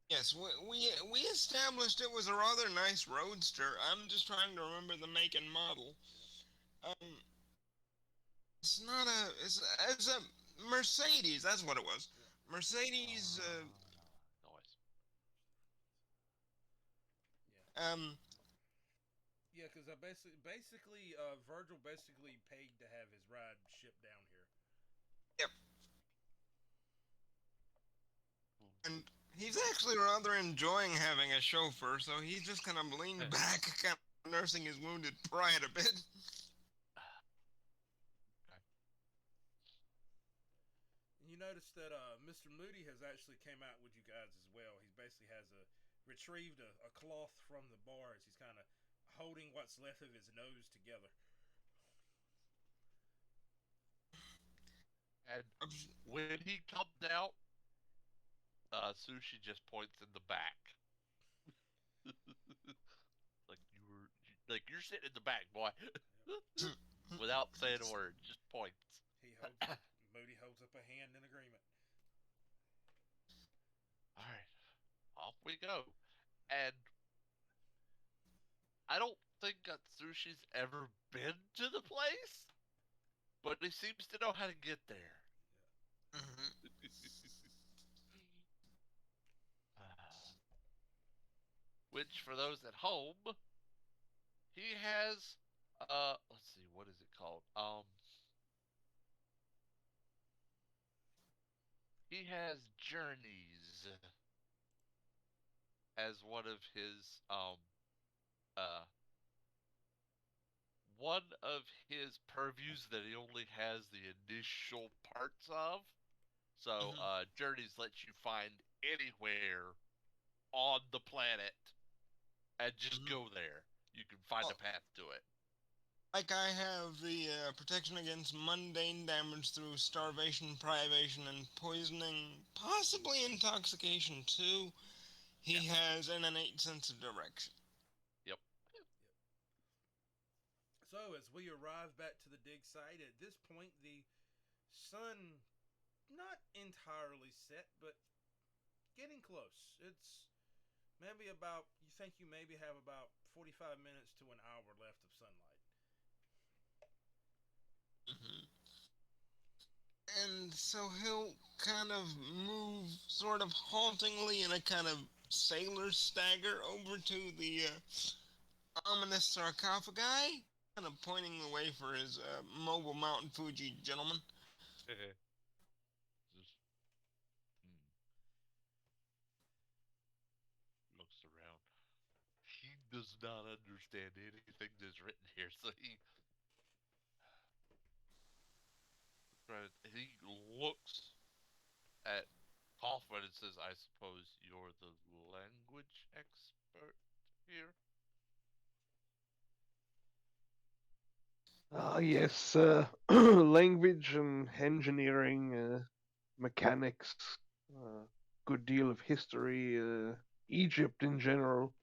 Yes, we established it was a rather nice roadster. I'm just trying to remember the make and model. It's not a. It's a Mercedes. That's what it was. Mercedes.
Noise.
Um.
Yeah, because I basically, Virgil basically paid to have his ride shipped down here.
Yep. And he's actually rather enjoying having a chauffeur, so he's just kind of leaned back, kind of nursing his wounded pride a bit.
You notice that Mr. Moody has actually came out with you guys as well. He basically has retrieved a cloth from the bars. He's kind of holding what's left of his nose together.
And when he comes out, Sushi just points in the back. You're sitting in the back, boy. Without saying a word, just points.
Moody holds up a hand in agreement.
All right, off we go. And I don't think Atsushi's ever been to the place, but he seems to know how to get there. Which, for those at home, he has, let's see, what is it called? He has Journeys as one of his purviews that he only has the initial parts of. So Journeys lets you find anywhere on the planet and just go there. You can find a path to it.
Like I have the protection against mundane damage through starvation, privation, and poisoning, possibly intoxication too. He has an innate sense of direction.
Yep.
So as we arrive back to the dig site, at this point the sun not entirely set, but getting close. It's maybe about, you think you maybe have about 45 minutes to an hour left of sunlight.
Hmm. And so he'll kind of move sort of haltingly in a kind of sailor stagger over to the ominous sarcophagi, kind of pointing the way for his mobile Mountain Fuji gentleman.
Just looks around. He does not understand anything that's written here, so he looks at Hoffman and says, "I suppose you're the language expert here."
Yes, language and engineering, mechanics, good deal of history, Egypt in general.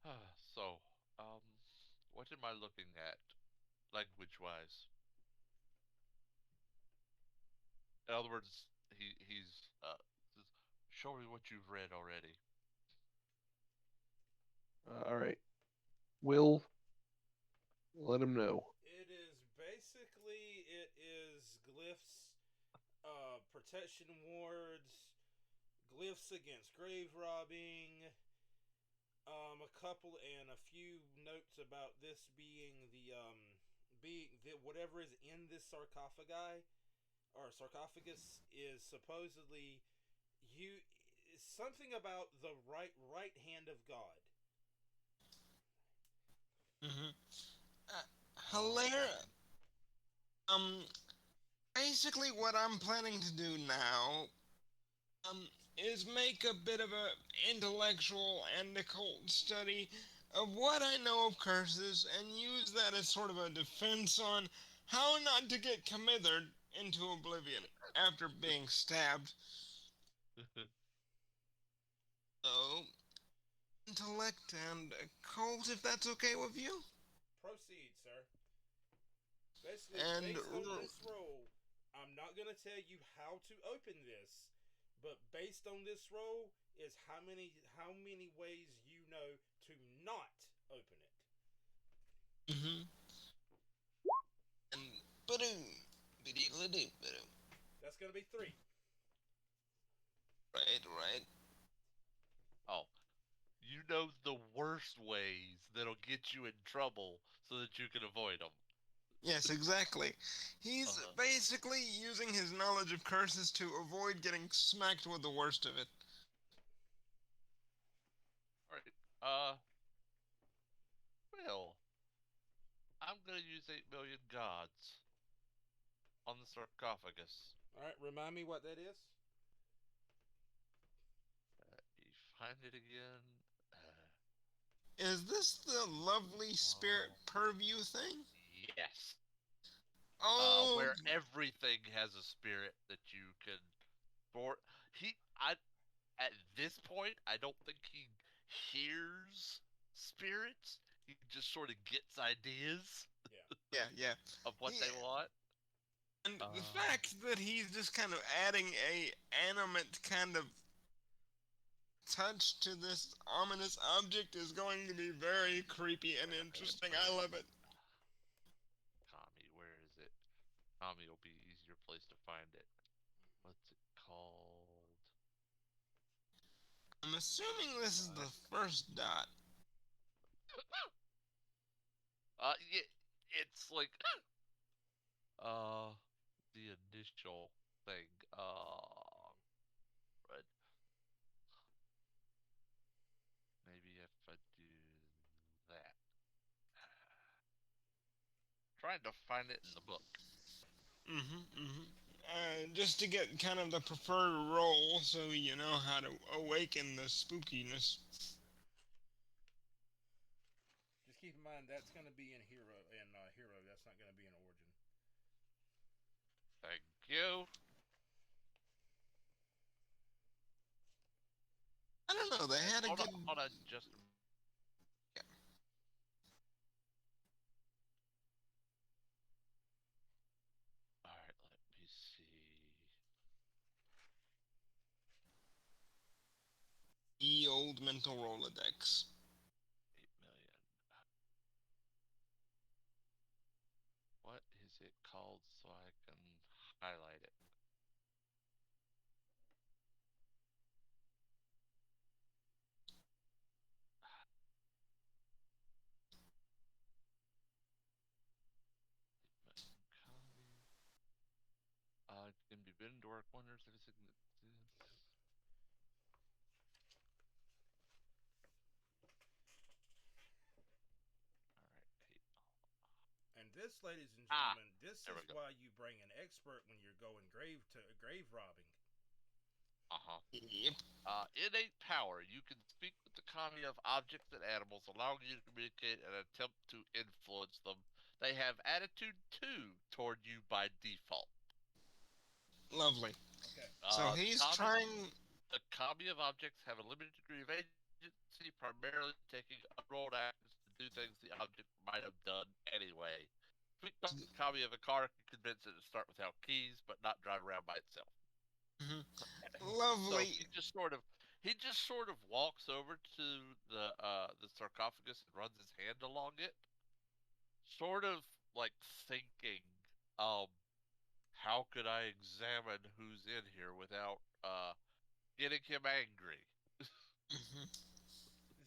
Hmm. So, um, what am I looking at, language-wise? In other words, he's says, show me what you've read already.
All right, Will, let him know.
It is basically, it is glyphs, protection wards, glyphs against grave robbing, a couple and a few notes about this being being the whatever is in this sarcophagi or sarcophagus is supposedly you something about the right hand of God.
Hmm.
Okay.
Hilarious. Um, Basically, what I'm planning to do now, um, is make a bit of a intellectual and occult study of what I know of curses and use that as sort of a defense on how not to get commithered into oblivion after being stabbed. So, intellect and occult, if that's okay with you.
Proceed, sir. Basically,
And
based on this roll, I'm not gonna tell you how to open this, but based on this roll is how many ways you know to not open it.
mhm. And ba-doom, biddy-la-doo, ba-doom.
That's gonna be 3.
Right, right.
Oh, you know the worst ways that'll get you in trouble so that you can avoid them.
Yes, exactly. He's
Uh-huh.
basically using his knowledge of curses to avoid getting smacked with the worst of it.
All right. Well, I'm gonna use 8 million gods on the sarcophagus.
All right, remind me what that is.
You find it again.
Is this the lovely spirit
Oh,
purview thing?
yes.
Oh,
Where everything has a spirit that you can. For I at this point, I don't think he hears spirits. He just sort of gets ideas
Yeah.
yeah, yeah.
of what
He,
they want.
and the
Uh,
fact that he's just kind of adding a animate kind of touch to this ominous object is going to be very creepy and interesting. I
where
love it.
Tommy? Where is it? Tommy will be easier place to find it. What's it called?
I'm assuming this is the first dot.
Yeah, it's like uh the initial thing. But maybe if I do that, trying to find it in the book.
Mm-hmm, mm-hmm. Just to get kind of the preferred role so you know how to awaken the spookiness.
Just keep in mind that's gonna be in hero. That's not gonna be in origin.
Thank you.
I don't know. They
And
had a good.
hold on, just a
Yeah.
Alright, let me see.
The old mental Rolodex.
8 million. What is it called so I can highlight it? It can be bidden to work wonders if it's Alright, 8.
And this, ladies and
Ah,
gentlemen, this
there we
is
go.
why you bring an expert when you're going grave robbing.
Uh-huh.
Yep.
Innate power. You can speak with the kami of objects and animals, allowing you to communicate and attempt to influence them. They have attitude too toward you by default.
Lovely.
Okay.
So
The
he's
kami,
trying.
the kami of objects have a limited degree of agency, primarily taking unrolled actions to do things the object might have done anyway. Speak to the kami of a car can convince it to start without keys, but not drive around by itself.
Mhm.
So
Lovely.
he just sort of walks over to the sarcophagus and runs his hand along it, sort of like thinking, um, how could I examine who's in here without getting him angry?
Mhm.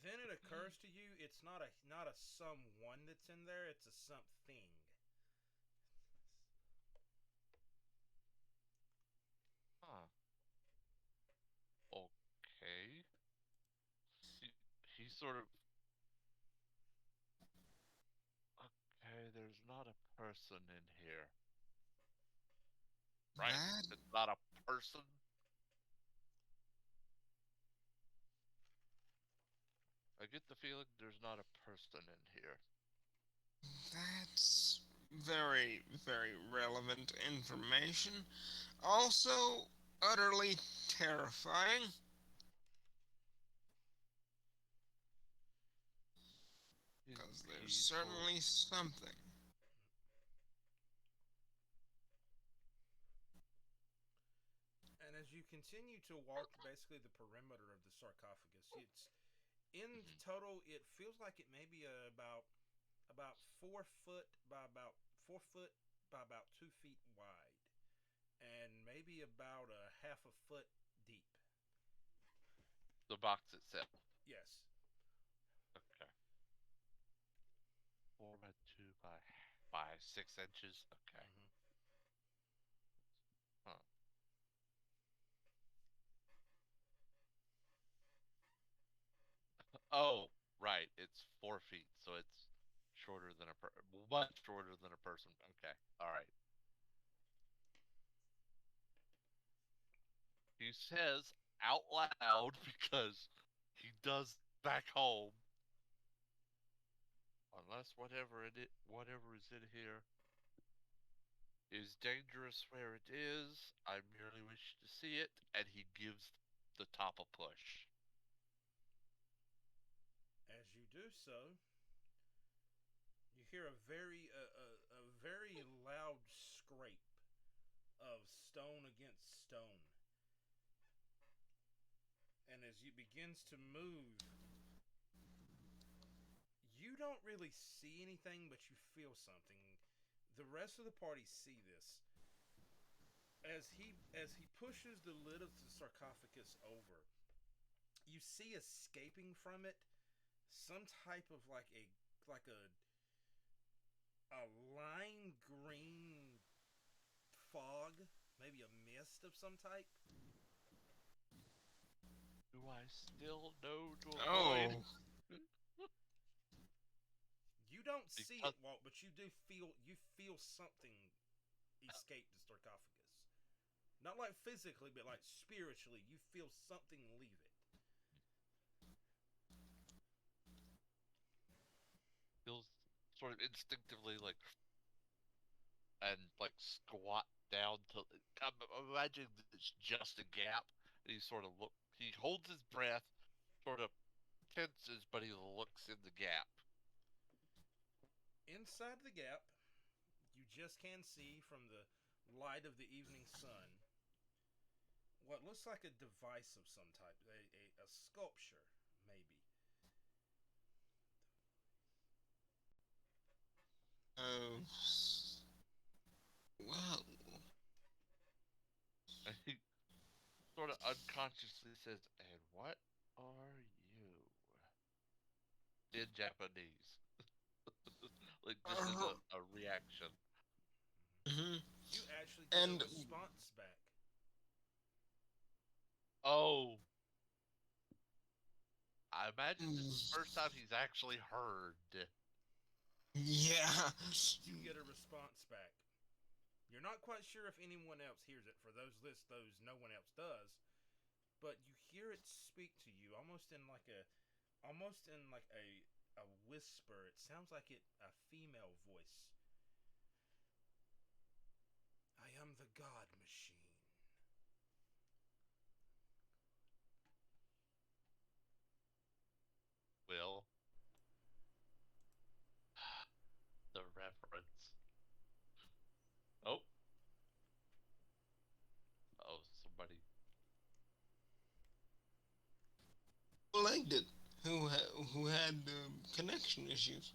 Then it occurs to you it's not a someone that's in there, it's a something.
Huh. Okay. He, he sort of okay. There's not a person in here, right?
That
It's not a person. I get the feeling there's not a person in here.
that's very, very relevant information. Also, utterly terrifying. Because there's
He sort
certainly something.
And as you continue to walk basically the perimeter of the sarcophagus, it's in
mhm.
total it feels like it may be about 4 foot by about 4 foot by about 2 feet wide, and maybe about a half a foot deep.
The box itself.
Yes.
Okay. 4 by 2 by 6 inches. Okay.
Hmm.
Huh. Oh, right. It's 4 feet, so it's shorter than much shorter than a person. Okay. All right. He says out loud because he does back home. Unless whatever is in here is dangerous where it is, I merely wish to see it, and he gives the top a push.
As you do so, you hear a very loud scrape of stone against stone. And as it begins to move, you don't really see anything, but you feel something. The rest of the party see this. As he pushes the lid of the sarcophagus over, you see escaping from it some type of like a lime green fog, maybe a mist of some type.
Do I still know to avoid?
Oh,
You don't see
Because
it walk, but you feel something escape the sarcophagus. Not like physically, but like spiritually, you feel something leave it.
feels sort of instinctively like and like squat down to. I'm imagining that it's just a gap, and he sort of look. He holds his breath, sort of tenses, but he looks in the gap.
Inside the gap, you just can see from the light of the evening sun what looks like a device of some type, a sculpture, maybe.
Oh, well,
And he sort of unconsciously says, "And what are you?" In Japanese, like just as
uh,
a reaction.
mhm.
You actually get a
And
response back.
Oh, I imagine this is the first time he's actually heard.
yeah,
You get a response back. You're not quite sure if anyone else hears it. For those lists, those no one else does. But you hear it speak to you, almost in like a whisper. It sounds like a female voice. I am the God Machine.
Will, the reference. Oh, oh, somebody.
liked it. Who had connection issues?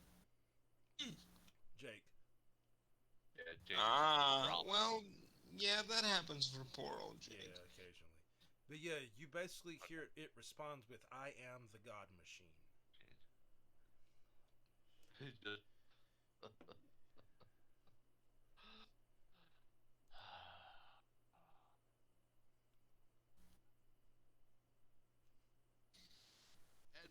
Jake.
Yeah, Jake
Ah,
dropped.
well, yeah, that happens for poor old Jake.
Yeah, occasionally. But yeah, you basically hear it responds with I am the God Machine.
He just. And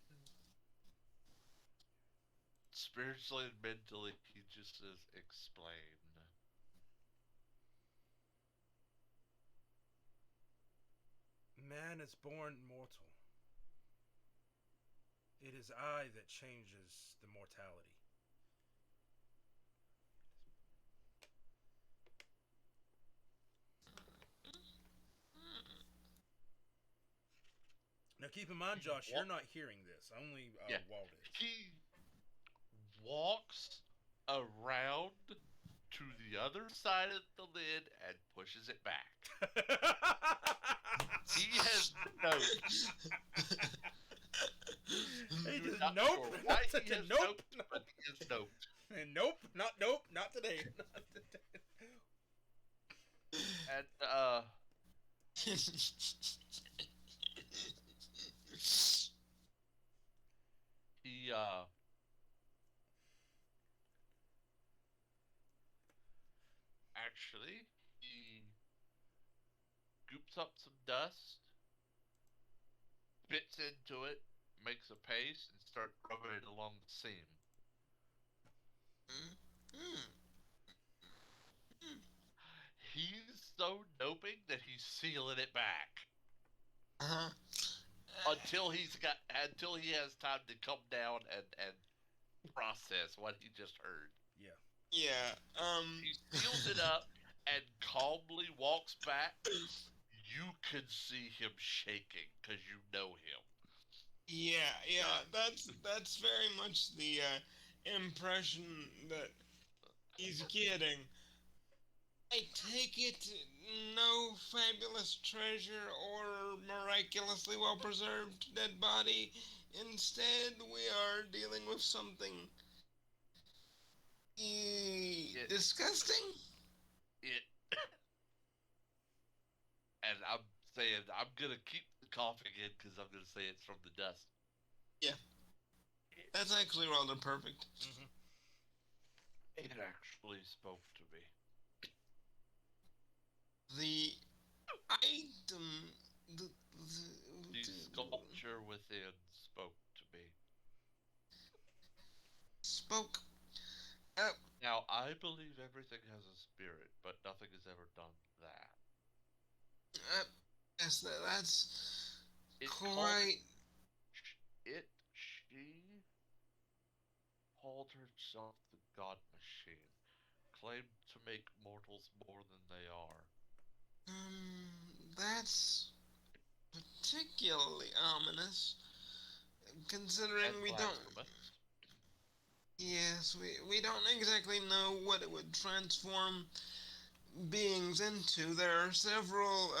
spiritually and mentally, he just says, "Explain."
Man is born mortal. It is I that changes the mortality. Now keep in mind,
He
Josh, you're
wa-
not hearing this. Only
yeah,
Walt is.
he walks around to the other side of the lid and pushes it back. He has notes.
He
You're
just
not
nope,
sure
not
why he
today,
has
nope,
notes, but
nope,
he has notes.
and nope, not today, not today.
And he actually he scoops up some dust, spits into it, makes a paste, and starts rubbing it along the seam. He's so doping that he's sealing it back
Uh-huh.
until he has time to come down and process what he just heard.
Yeah.
Yeah.
He seals it up and calmly walks back. You can see him shaking because you know him.
Yeah.
Uh,
That's very much the impression that he's getting. I take it no fabulous treasure or miraculously well preserved dead body. Instead, we are dealing with something
it
disgusting.
it and I'm saying I'm gonna keep the coughing in because I'm gonna say it's from the dust.
Yeah,
It,
that's actually rather perfect.
Mm-hmm.
it actually spoke to me.
The item,
The sculpture within spoke to me.
spoke. Uh,
Now I believe everything has a spirit, but nothing has ever done that.
uh, yes, that's
It called
quite.
she called herself the God Machine. claim to make mortals more than they are.
That's particularly ominous, considering
And
we don't.
blasphemous.
Yes, we don't exactly know what it would transform beings into. There are several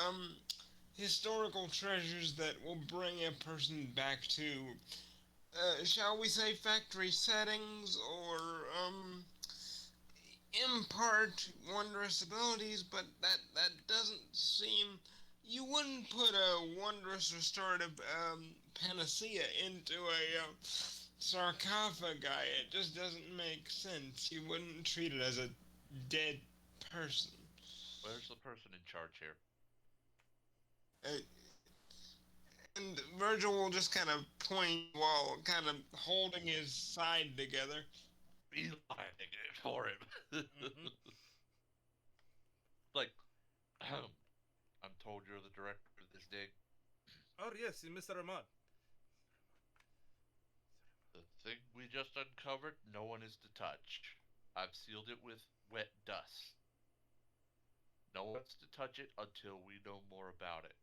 historical treasures that will bring a person back to, shall we say, factory settings or impart wondrous abilities, but that doesn't seem. You wouldn't put a wondrous restorative panacea into a sarcophagi. It just doesn't make sense. You wouldn't treat it as a dead person.
Where's the person in charge here?
Uh, and Virgil will just kind of point while kind of holding his side together.
Beelining it for him.
Mm-hmm.
Like, I'm told you're the director of this dig.
Oh yes, Mr. Ahmad.
The thing we just uncovered, no one is to touch. I've sealed it with wet dust. No one's to touch it until we know more about it.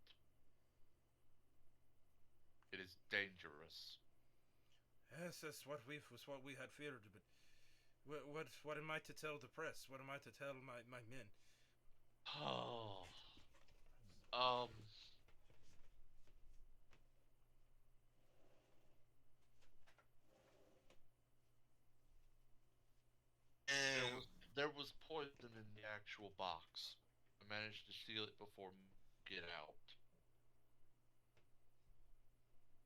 It is dangerous.
Yes, that's what we had feared. But what am I to tell the press? What am I to tell my men?
Oh, um, there
And
was there was poison in the actual box. I managed to seal it before get out.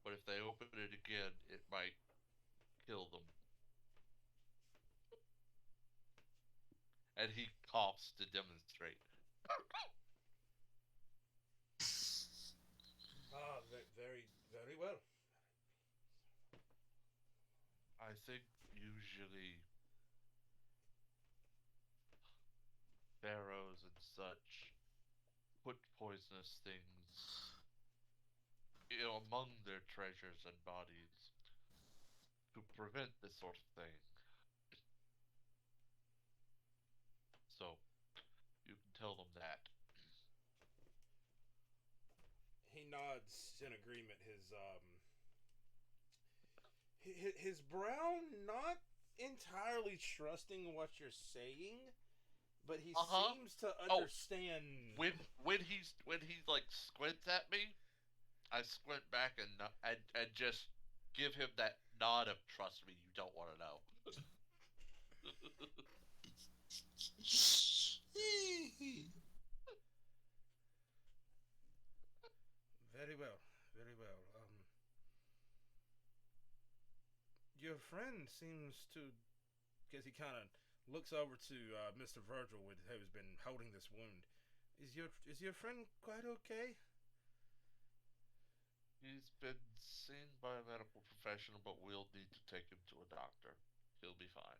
But if they open it again, it might kill them. And he coughs to demonstrate.
Ah, very well.
I think usually pharaohs and such put poisonous things, among their treasures and bodies to prevent this sort of thing. So you can tell them that.
He nods in agreement. His brow not entirely trusting what you're saying, but he
Uh huh.
seems to
Oh,
understand.
when he like squints at me, I squint back and just give him that nod of trust me, you don't want to know.
Very well, very well. Your friend seems to, because he kind of looks over to Mr. Virgil, who's been holding this wound. Is your friend quite okay?
He's been seen by a medical professional, but we'll need to take him to a doctor. He'll be fine.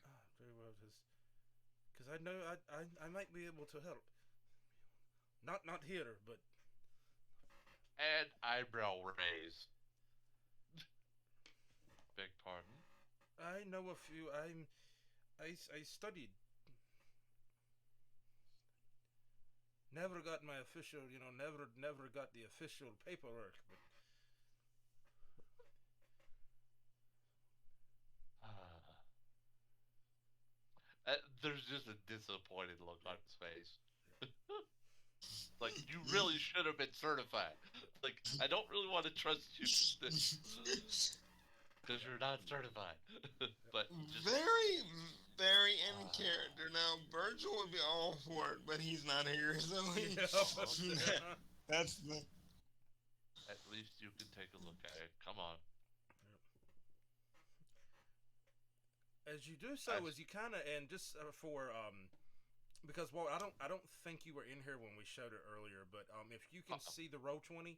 Ah, very well, because I know I might be able to help. Not here, but
And eyebrow raise. Beg pardon?
I know a few. I studied. Never got my official, never got the official paperwork. But
There's just a disappointed look on his face. Like, you really should have been certified. Like, I don't really want to trust you because you're not certified. But just.
very, very in character. Now, Virgil would be all for it, but he's not here, so that's the.
At least you can take a look at it. Come on.
as you do so, as you kind of, and just for because I don't think you were in here when we showed it earlier, but if you can see the roll 20,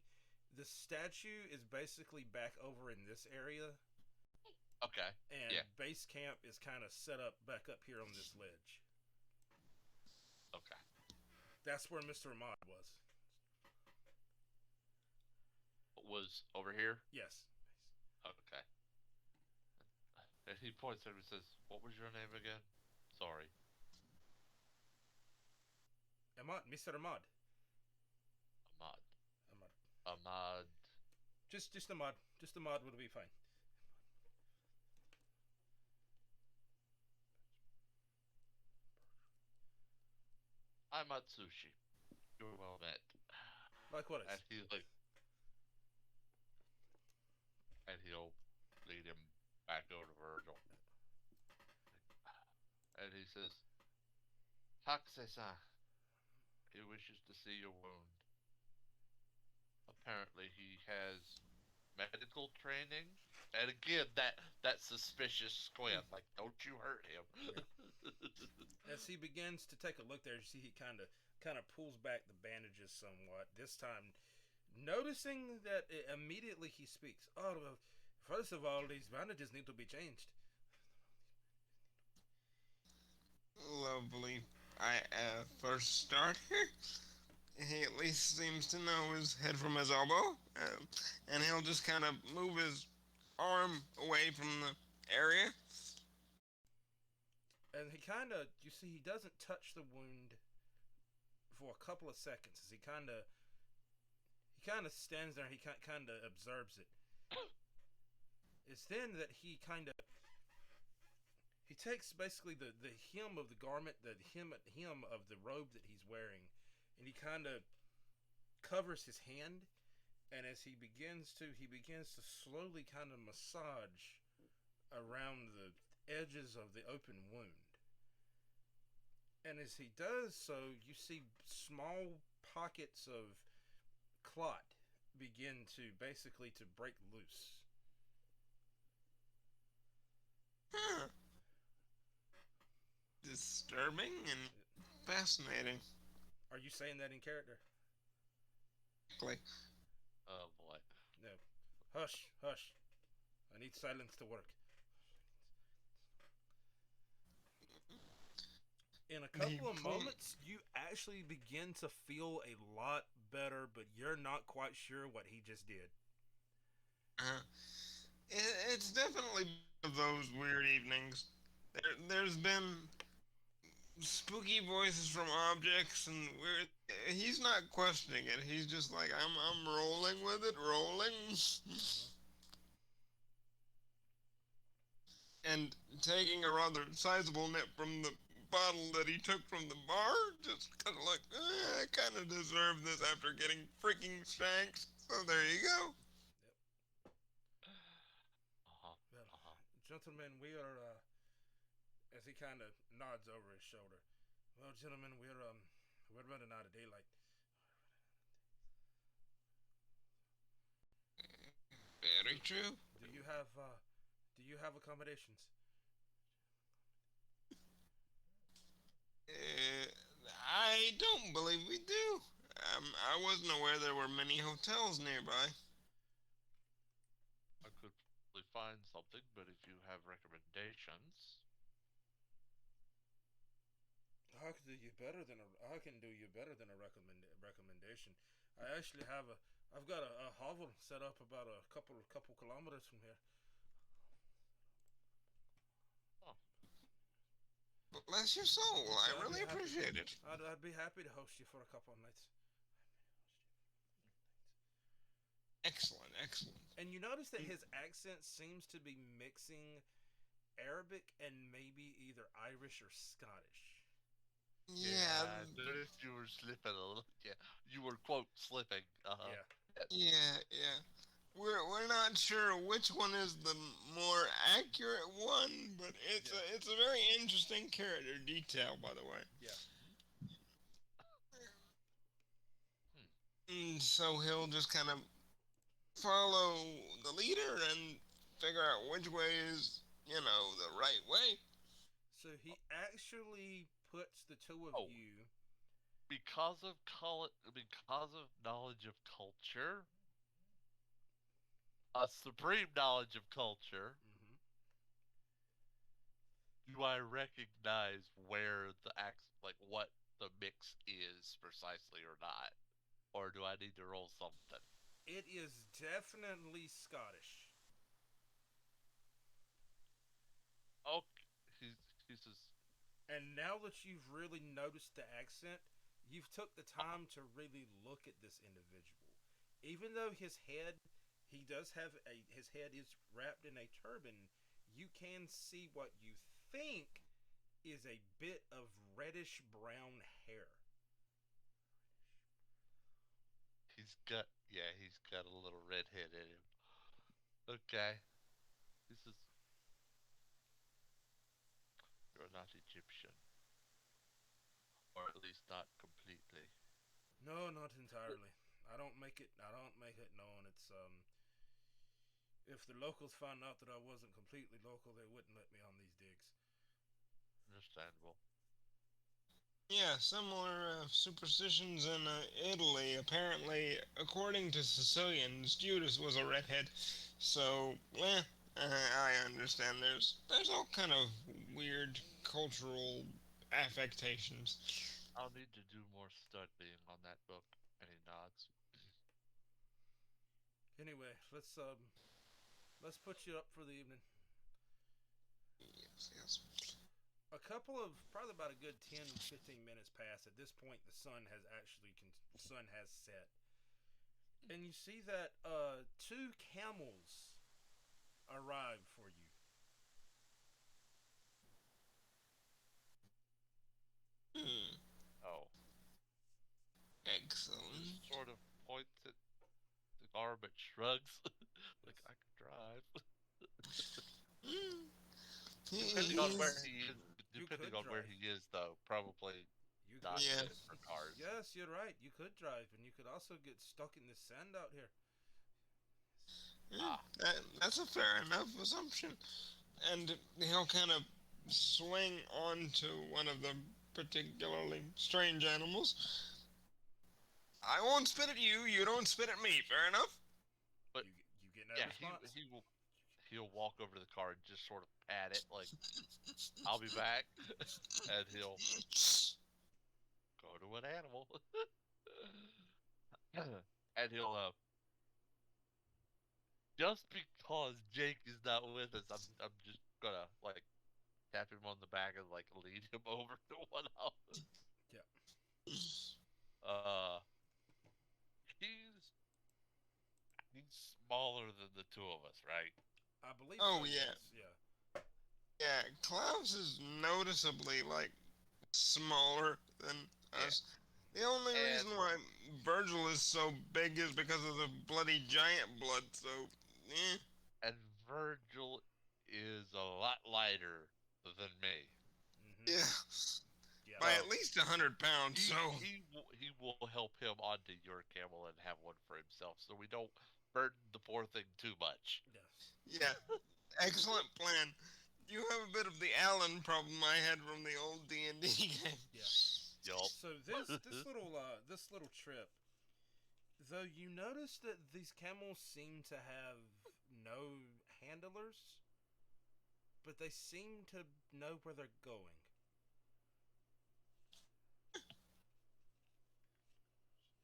the statue is basically back over in this area.
Okay.
And
Yeah.
base camp is kind of set up back up here on this ledge.
Okay.
That's where Mr. Ahmad was.
Was over here?
Yes.
Okay. And he points at him and says, "What was your name again?" Sorry.
Ahmad, Mr. Ahmad.
Ahmad.
Ahmad.
Ahmad.
Just Ahmad. Just Ahmad would be fine.
I'm Atsushi. You're well met.
Likewise.
And he's like, and he'll lead him back over to Virgil. And he says, Takase-san, he wishes to see your wound. Apparently he has medical training. And again, that suspicious squint, like, don't you hurt him.
Yeah. As he begins to take a look there, you see he kind of pulls back the bandages somewhat. This time, noticing that immediately he speaks. Oh, well, first of all, these bandages need to be changed.
Lovely. First starter. He at least seems to know his head from his elbow, and he'll just kind of move his arm away from the area.
And you see, he doesn't touch the wound for a couple of seconds as he kind of stands there and he kind of observes it. It's then that he takes basically the hem of the garment, the hem of the robe that he's wearing, and he kind of covers his hand. And as he begins to slowly kind of massage around the edges of the open wound. And as he does so, you see small pockets of clot begin to basically to break loose.
Huh. Disturbing and fascinating.
Are you saying that in character?
Like,
Oh boy.
No. Hush, hush. I need silence to work. In a couple of moments, you actually begin to feel a lot better, but you're not quite sure what he just did.
it's definitely one of those weird evenings. There's been spooky voices from objects and weird. He's not questioning it. He's just like, I'm rolling with it, rolling. And taking a rather sizable nip from the bottle that he took from the bar, just kind of like, I kind of deserve this after getting freaking shanked. So there you go.
Yep.
Uh-huh.
Well,
Uh-huh.
gentlemen, we are. As he kind of nods over his shoulder. Well, gentlemen, we're running out of daylight.
Very true.
Do you have accommodations?
Uh, I don't believe we do. I wasn't aware there were many hotels nearby.
I could probably find something, but if you have recommendations.
I can do you better than a recommendation. I've got a hovel set up about a couple kilometers from here.
Oh,
Bless your soul.
So
I
I'd be
really
happy.
appreciate it.
I'd be happy to host you for a couple of nights.
Excellent, excellent.
And you notice that his accent seems to be mixing Arabic and maybe either Irish or Scottish.
Yeah,
I noticed you were slipping a little. Yeah, you were quote slipping.
Yeah.
yeah. We're not sure which one is the more accurate one, but it's a very interesting character detail, by the way.
Yeah.
And so he'll just kind of follow the leader and figure out which way is, the right way.
So he actually puts the two of
Oh.
you.
Because of knowledge of culture, a supreme knowledge of culture.
Mhm.
Do I recognize where like what the mix is precisely or not, or do I need to roll something?
It is definitely Scottish.
Okay, he says,
And now that you've really noticed the accent, you've took the time to really look at this individual. Even though he does have his head is wrapped in a turban, you can see what you think is a bit of reddish brown hair.
He's got a little redhead in him. Okay, this is you're not Egyptian, or at least not completely.
No, not entirely. I don't make it known. It's if the locals found out that I wasn't completely local, they wouldn't let me on these digs.
Understandable.
Yeah, similar superstitions in Italy. Apparently, according to Sicilians, Judas was a redhead. So, I understand. There's all kind of weird cultural affectations.
I'll need to do more studying on that book. And he nods.
Anyway, let's put you up for the evening.
Yes, yes.
A couple of probably about a good 10-15 minutes pass. At this point, the sun has set, and you see that two camels arrive for you.
Hmm,
Oh, he
excellent.
sort of points at the car but shrugs. Like
Yes.
I could drive.
Hmm,
Depending on where
he's
he is,
You
depending
could
on where
drive.
he is, though, probably
You could.
not
yeah.
good for cars.
Yes, you're right. You could drive, and you could also get stuck in the sand out here.
Yeah,
Ah,
that's a fair enough assumption. And he'll kind of swing onto one of the particularly strange animals. I won't spit at you, you don't spit at me, fair enough?
but
You get no
yeah,
response.
he'll walk over to the car and just sort of pat it, like I'll be back, and he'll go to an animal, and he'll just because Jake is not with us, I'm just gonna like tap him on the back and like lead him over to one house.
Yeah,
Uh, he's he's smaller than the two of us, right?
I believe so.
Oh, yeah.
Yes, yeah.
Yeah, Klaus is noticeably, like, smaller than
Yeah,
us. The only
and
reason why Virgil is so big is because of the bloody giant blood, so, eh.
and Virgil is a lot lighter than me.
Mm-hmm.
Yeah,
Yeah.
by
So
at least 100 pounds, so,
he will help him onto your camel and have one for himself, so we don't burden the poor thing too much.
Yes.
yeah, excellent plan. You have a bit of the Allen problem I had from the old D&D game.
Yeah.
Yup.
So this little trip, though, you notice that these camels seem to have no handlers, but they seem to know where they're going.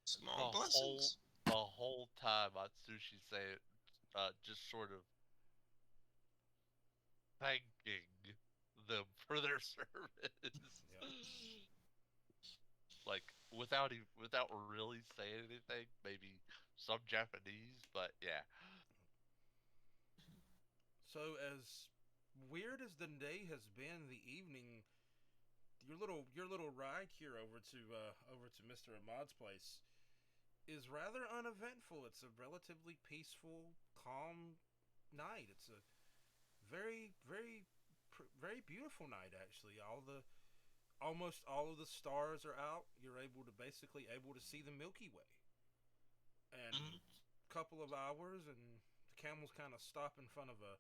Small
the whole
blessings.
the whole time Atsushi say just sort of thanking them for their service.
Yeah.
Like without really saying anything, maybe some Japanese, but yeah.
So as weird as the day has been, the evening, your little ride here over to Mr. Ahmad's place is rather uneventful. It's a relatively peaceful, calm night. It's a very, very, very beautiful night. Actually, almost all of the stars are out. You're able to see the Milky Way. And
Mhm.
a couple of hours, and the camels kind of stop in front of a.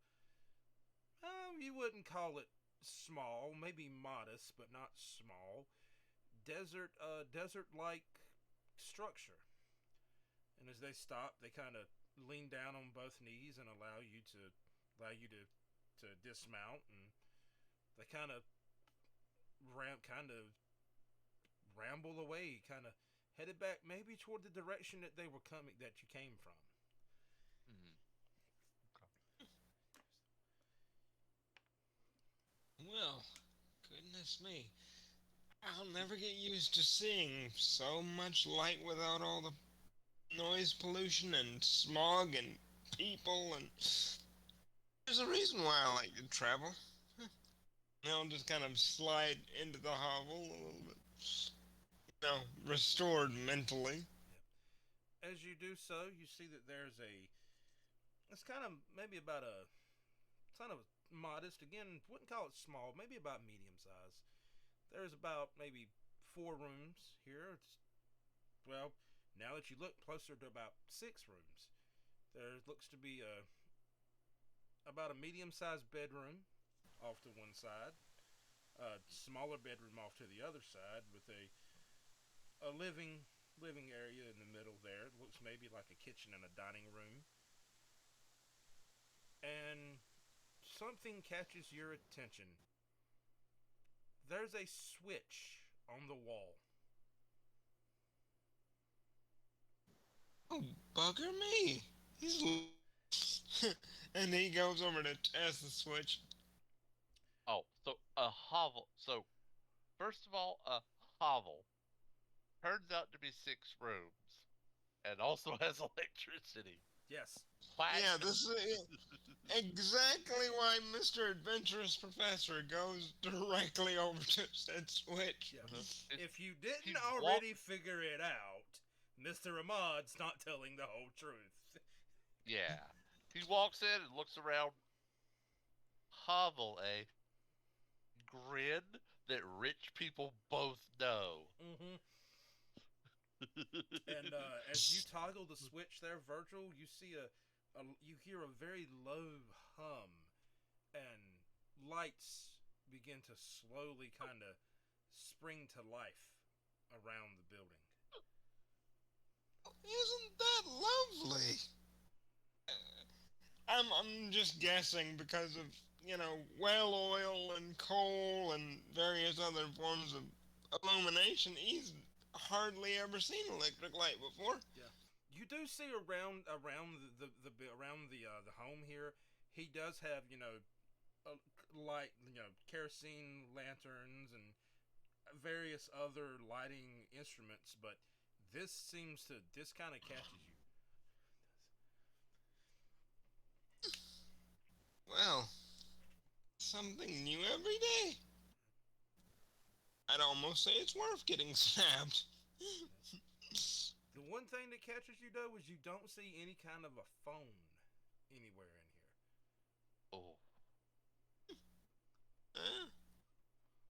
You wouldn't call it small, maybe modest, but not small. Desert-like structure. And as they stop, they kind of lean down on both knees and allow you to dismount, and they kind of ramble away, kind of headed back maybe toward the direction that you came from.
Mhm. Okay.
Well, goodness me. I'll never get used to seeing so much light without all the noise pollution and smog and people, and there's a reason why I like to travel. I'll just kind of slide into the hovel a little bit, restored mentally.
As you do so, you see that there's a. It's kind of maybe about a kind of modest. Again, wouldn't call it small. Maybe about medium size. There's about maybe 4 rooms here. Well, now that you look closer to about 6 rooms, there looks to be about a medium-sized bedroom off to one side, a smaller bedroom off to the other side, with a living area in the middle there. It looks maybe like a kitchen and a dining room. And something catches your attention. There's a switch on the wall.
Oh, bugger me! He's and he goes over to test the switch.
Oh, so a hovel. So first of all, a hovel turns out to be 6 rooms and also has electricity.
Yes.
What?
Yeah, this is exactly why Mr. Adventurous Professor goes directly over to said switch.
Yeah.
Uh-huh.
If you
He
didn't already figure it out, Mr. Ahmad's not telling the whole truth.
Yeah. He walks in and looks around. Hovel, a grin that rich people both know.
Mm-hmm. And as you toggle the switch there, Virgil, you see you hear a very low hum, and lights begin to slowly kind of spring to life around the building.
Isn't that lovely? I'm just guessing because of, whale oil and coal and various other forms of illumination. He's hardly ever seen electric light before.
Yeah, you do see around the around the home here. He does have light kerosene lanterns and various other lighting instruments, but this kind of catches you.
Well, something new every day. I'd almost say it's worth getting stabbed.
The one thing that catches you though is you don't see any kind of a phone anywhere in here.
Oh.
Eh?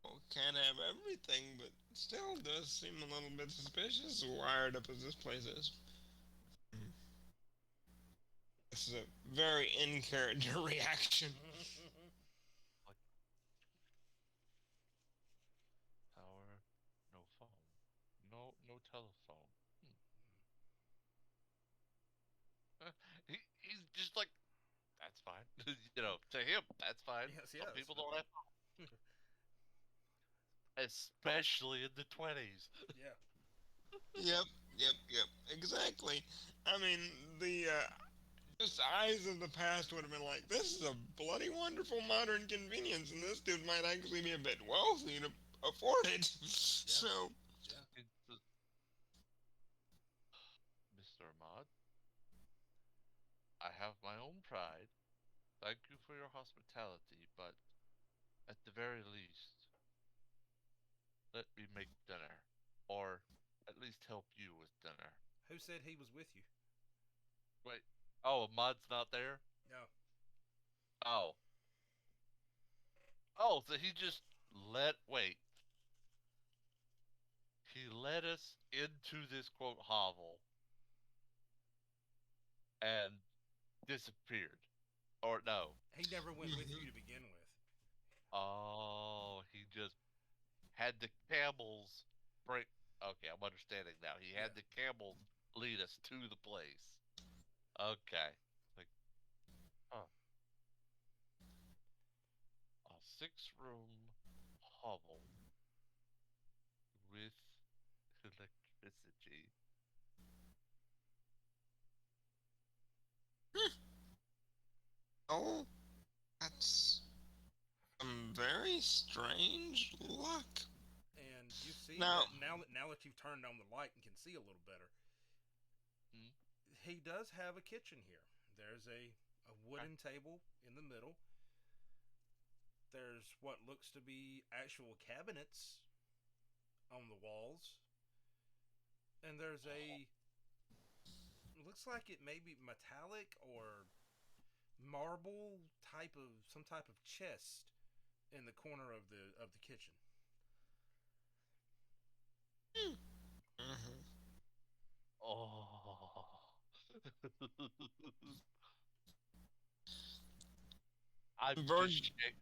Well, can't have everything, but still does seem a little bit suspicious, wired up as this place is. This is a very in character reaction.
Like power, no phone. No telephone. He's just like, that's fine. To him, that's fine.
Yes,
Some
yes.
people don't have, especially in the 20s.
Yeah.
Yep, yep, exactly. I mean, the just eyes of the past would have been like, this is a bloody wonderful modern convenience, and this dude might actually be a bit wealthy to afford it. So,
Yeah.
Mr. Ahmad, I have my own pride. Thank you for your hospitality, but at the very least, let me make dinner. Or at least help you with dinner.
Who said he was with you?
Wait. Oh, Ahmad's not there?
No.
Oh. Oh, so he just wait. He led us into this quote hovel and disappeared. Or no.
He never went with you to begin with.
Oh, he just had the camels bring. Okay, I'm understanding now. He had the camels lead us to the place. Okay. Like, huh. A 6-room hovel with electricity.
oh, that's some very strange luck.
You see
Now,
that now that you've turned on the light and can see a little better,
Hmm?
he does have a kitchen here. There's a wooden table in the middle. There's what looks to be actual cabinets on the walls, and there's a looks like it may be metallic or marble type of some type of chest in the corner of the kitchen.
mhm.
Oh. I'm just
Virg,
shaking.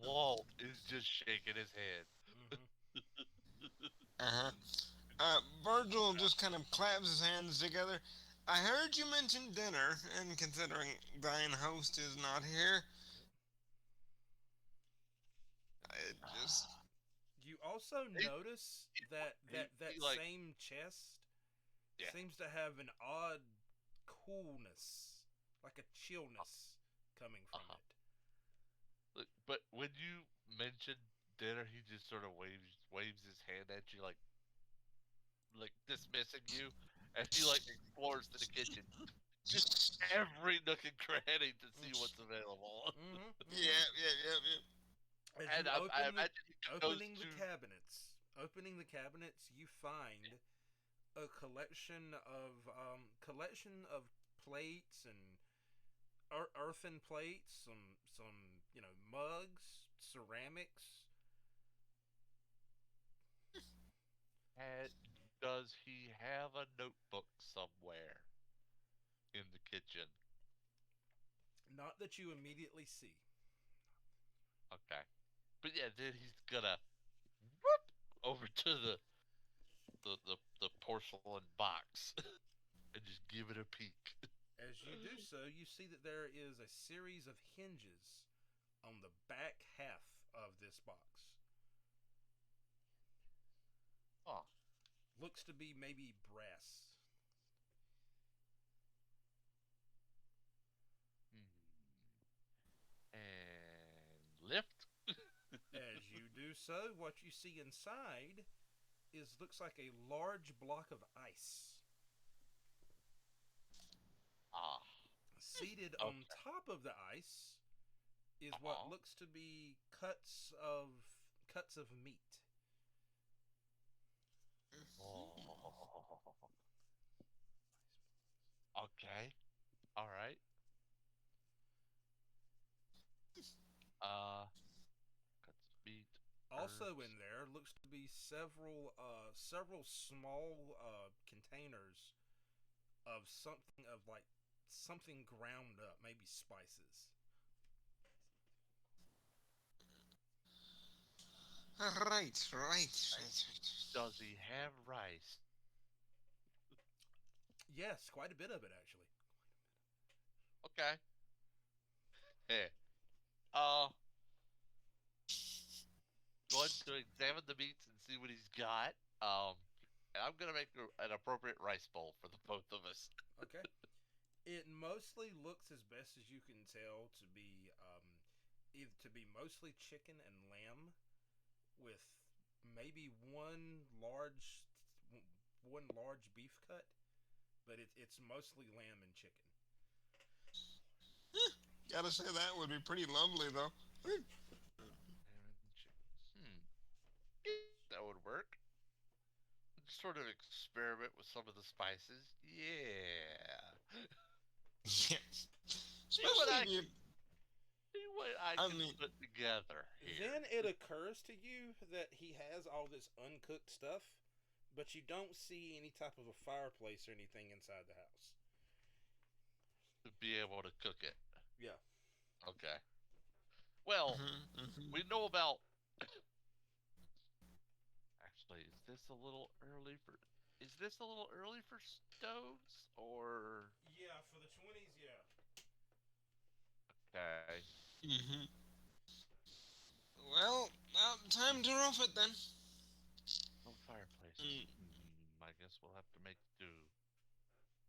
Walt is just shaking his head.
Mm-hmm.
uh-huh. Virgil just kind of claps his hands together. I heard you mention dinner, and considering thine host is not here, it just
You also
He,
notice that
he,
that
he like,
same chest
yeah.
seems to have an odd coolness, like a chillness coming from
Uh-huh.
it.
But when you mention dinner, he just sort of waves his hand at you, like dismissing you, and he like explores the kitchen, just every nook and cranny to see what's available.
Mm-hmm,
yeah,
mm-hmm.
yeah, yeah, yeah.
As
And
you
I imagine he goes to
opening the cabinets, you find a collection of plates and earthen plates, some mugs, ceramics.
and does he have a notebook somewhere in the kitchen?
Not that you immediately see.
Okay. But yeah, then he's gonna whoop over to the porcelain box and just give it a peek.
As you do so, you see that there is a series of hinges on the back half of this box.
Oh.
Looks to be maybe brass.
Hmm. And lift.
As you do so, what you see inside is looks like a large block of ice.
Ah.
Seated on
Okay.
top of the ice is what
Uh-huh.
looks to be cuts of meat.
Oh. Okay. All right. Uh, got some meat,
Also
herbs.
in there looks to be several small containers of something ground up, maybe spices.
Right, right,
Right.
right.
Does he have rice?
Yes, quite a bit of it actually.
Okay. Hey. Uh, going to examine the meats and see what he's got. And I'm gonna make an appropriate rice bowl for the both of us.
Okay. It mostly looks, as best as you can tell, to be mostly chicken and lamb, with maybe one large beef cut, but it's mostly lamb and chicken.
Gotta say that would be pretty lovely, though.
And chicken. Hmm. That would work. Sort of experiment with some of the spices. Yeah.
Yeah.
See what
Especially
I
if you.
can see what I
I
can
mean,
put together here.
Then it occurs to you that he has all this uncooked stuff, but you don't see any type of a fireplace or anything inside the house.
To be able to cook it.
Yeah.
Okay. Well,
mhm.
we know about. Actually, is this a little early for? Is this a little early for stoves or?
Yeah, for the 20s, yeah.
Okay.
Mhm. Well, time to rough it then.
No fireplaces.
Mm,
I guess we'll have to make do.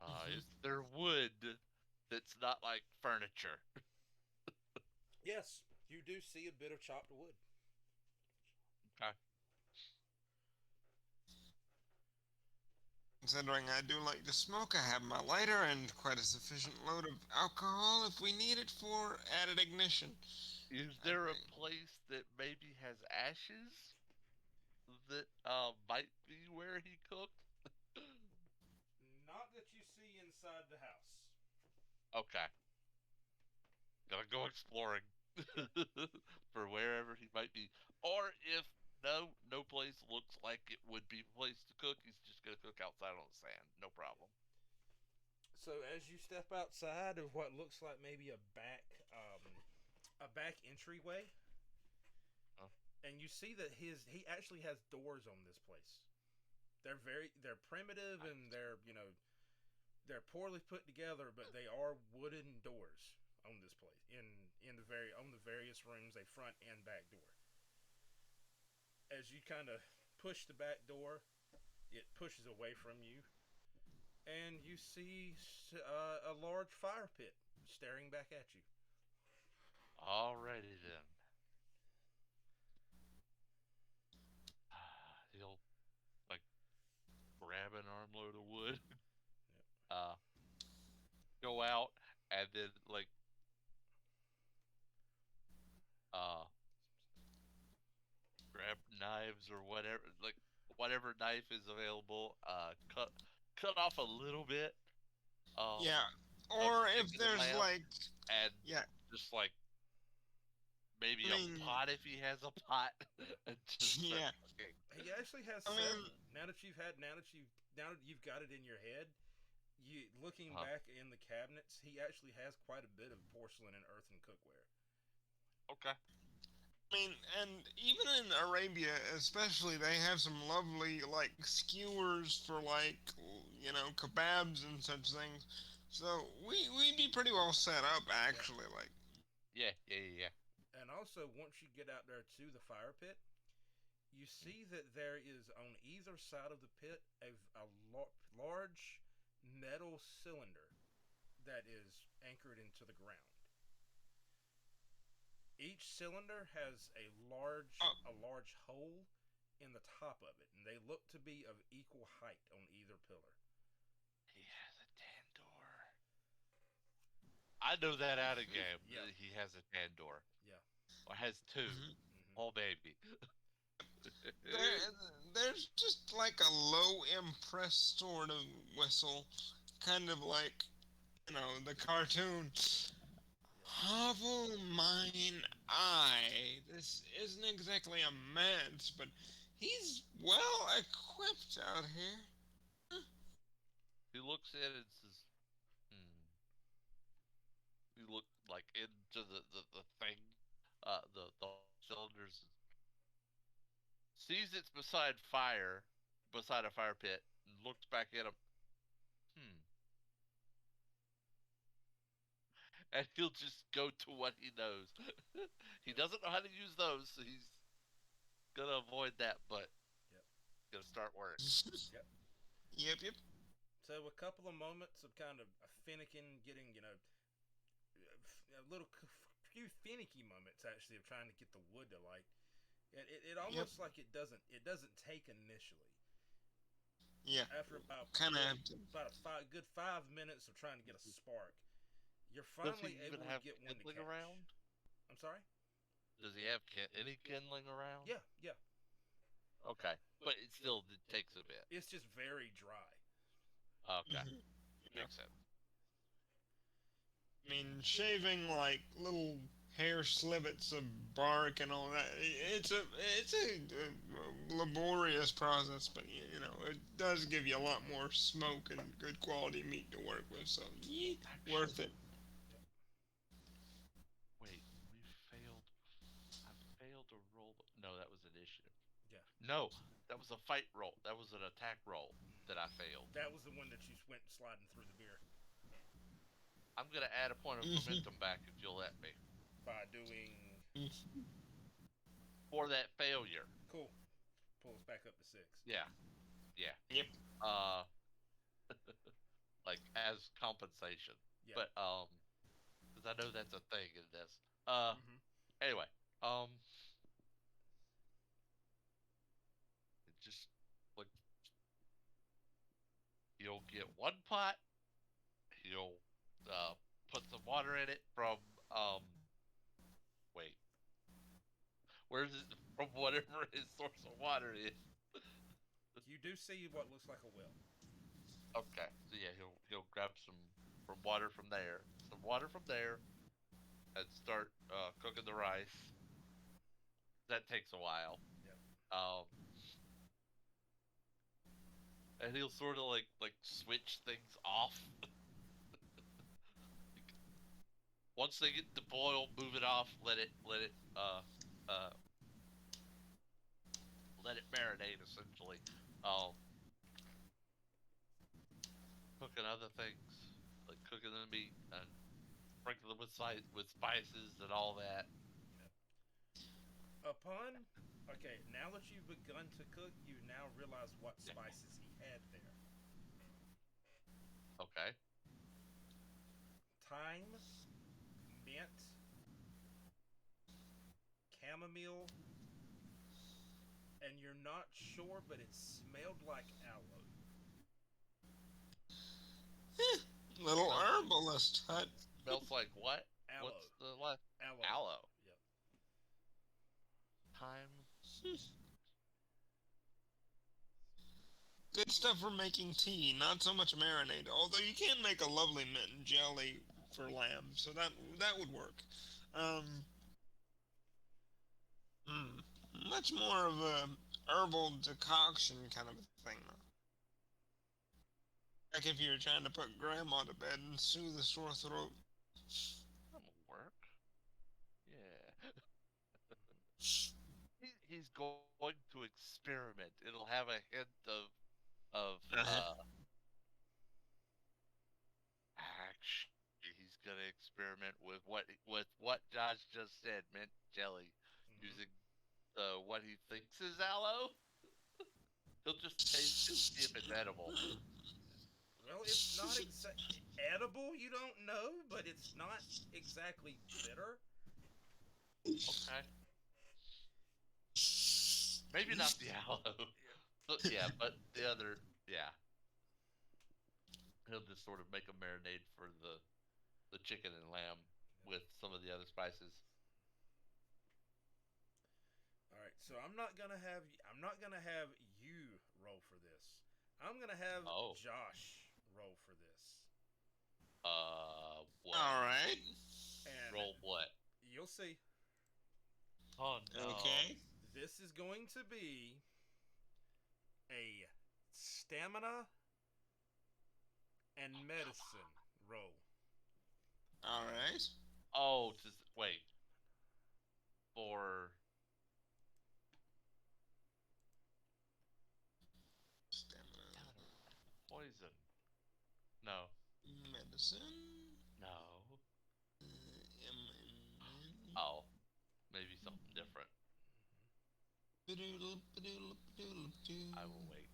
mhm.
Is there wood that's not like furniture?
Yes, you do see a bit of chopped wood.
Okay.
Considering I do like to smoke, I have my lighter and quite a sufficient load of alcohol if we need it for added ignition.
Is
I
there a
think.
place that maybe has ashes that might be where he cooked?
Not that you see inside the house.
Okay, gonna go exploring
Yeah.
for wherever he might be. Or if no place looks like it would be a place to cook, he's just gonna cook outside on the sand. No problem.
So as you step outside of what looks like maybe a back entryway,
Uh,
and you see that he actually has doors on this place. They're primitive and
nice.
they're poorly put together, but they are wooden doors on this place in the very on the various rooms, a front and back door. As you kind of push the back door, it pushes away from you, and you see a large fire pit staring back at you.
Alrighty then. He'll like grab an armload of wood,
Yep.
uh, go out, and then like uh grab knives or whatever, like whatever knife is available. Cut off a little bit um
Yeah.
of
Or if
chicken and
there's
lamb,
like,
and
yeah,
just like
I
maybe a
mean,
pot if he has a pot, and just start
yeah,
cooking.
He actually has
I mean,
several. Now that you've got it in your head, you looking
Uh-huh.
back in the cabinets, he actually has quite a bit of porcelain and earthen cookware.
Okay.
and even in Arabia, especially, they have some lovely like skewers for like kebabs and such things. So we'd be pretty well set up
Yeah.
actually. Like,
Yeah.
And also, once you get out there to the fire pit, you see that there is on either side of the pit large metal cylinder that is anchored into the ground. Each cylinder has
oh,
a large hole in the top of it, and they look to be of equal height on either pillar.
He has a tandoor. I know that out of game.
Yeah,
He has a tandoor,
yeah.
or has two.
mhm.
Hmm.
Oh baby.
there there's just like a low impressed sort of whistle, kind of like the cartoon.
Yeah.
Hovel mine eye. This isn't exactly a man's, but he's well equipped out here.
He looks in and says, "Hmm." He look like into the thing, the cylinders. Sees it's beside a fire pit, and looks back at him. Hmm. And he'll just go to what he knows. He
Yep.
doesn't know how to use those, so he's gonna avoid that, but
Yep.
gonna start work.
Yep.
Yep.
So a couple of moments of kind of finicking, getting a little few finicky moments actually of trying to get the wood to light. It
Yep.
almost like it doesn't take initially.
Yeah.
After about
Kind of
maybe
have to.
about a good 5 minutes of trying to get a spark, you're
Does he
finally
even
able to
have
get one to
kindling
catch.
around?
I'm sorry.
Does he have any kindling around?
Yeah, yeah.
Okay, but it still takes a bit.
It's just very dry.
Okay,
Mhm. Yeah.
makes sense.
Shaving like little hair slivets of bark and all that. It's a laborious process, but it does give you a lot more smoke and good quality meat to work with. So, yeah, worth it.
Actually, wait, we failed. I failed to roll. No, that was initiative.
Yeah,
No, that was a fight roll. That was an attack roll that I failed.
that was the one that you went sliding through the beer
I'm gonna add a point of
Mhm.
momentum back if you'll let me
by doing.
for that failure.
Cool. Pull us back up to 6.
Yeah, yeah.
Yep.
Uh, like as compensation.
Yeah.
But because I know that's a thing in this. Uh,
Mm-hmm.
anyway, um, it just like get one pot. He'll put some water in it from wait, where's it from? Whatever his source of water is.
You do see what looks like a well.
Okay, so yeah, he'll grab some water from there, and start cooking the rice. That takes a while.
Yep.
Um, and he'll sort of like switch things off. Once they get to boil, move it off. Uh let it marinate essentially. Um, Cooking other things like cooking the meat and sprinkle them with spices and all that.
Upon, okay, now that you've begun to cook, you now realize what
Yeah.
spices he had there.
Okay.
Thyme, mint, chamomile, and you're not sure, but it smelled like aloe.
Little
Smells,
herbalist hut.
smells like what?
Aloe.
What's the last?
Aloe.
Aloe.
Yep.
Thyme.
Good stuff for making tea, not so much marinade. Although you can make a lovely mint jelly for lamb, so that would work. Um, mm, Much more of a herbal decoction kind of thing. Like if you're trying to put grandma to bed and soothe the sore throat.
That'll work. Yeah. He's going to experiment. It'll have a hint of
Uh-huh.
actually he's gonna experiment with what Josh just said, mint jelly,
Mm-hmm.
using what he thinks is aloe. He'll just taste it, see if it's edible.
Well, it's not edible, you don't know, but it's not exactly bitter.
Okay. Maybe not the aloe. But yeah, but the other, yeah. He'll just sort of make a marinade for the chicken and lamb with some of the other spices.
All right, so I'm not gonna have you roll for this. I'm gonna have
Oh.
Josh roll for this,
What?
All right.
and
Roll what?
you'll see.
Oh no.
Okay.
This is going to be a stamina and medicine roll.
All right.
Oh, just wait. For
Stamina,
poison. No.
medicine.
No.
M-
Oh. Maybe something different. I will wait.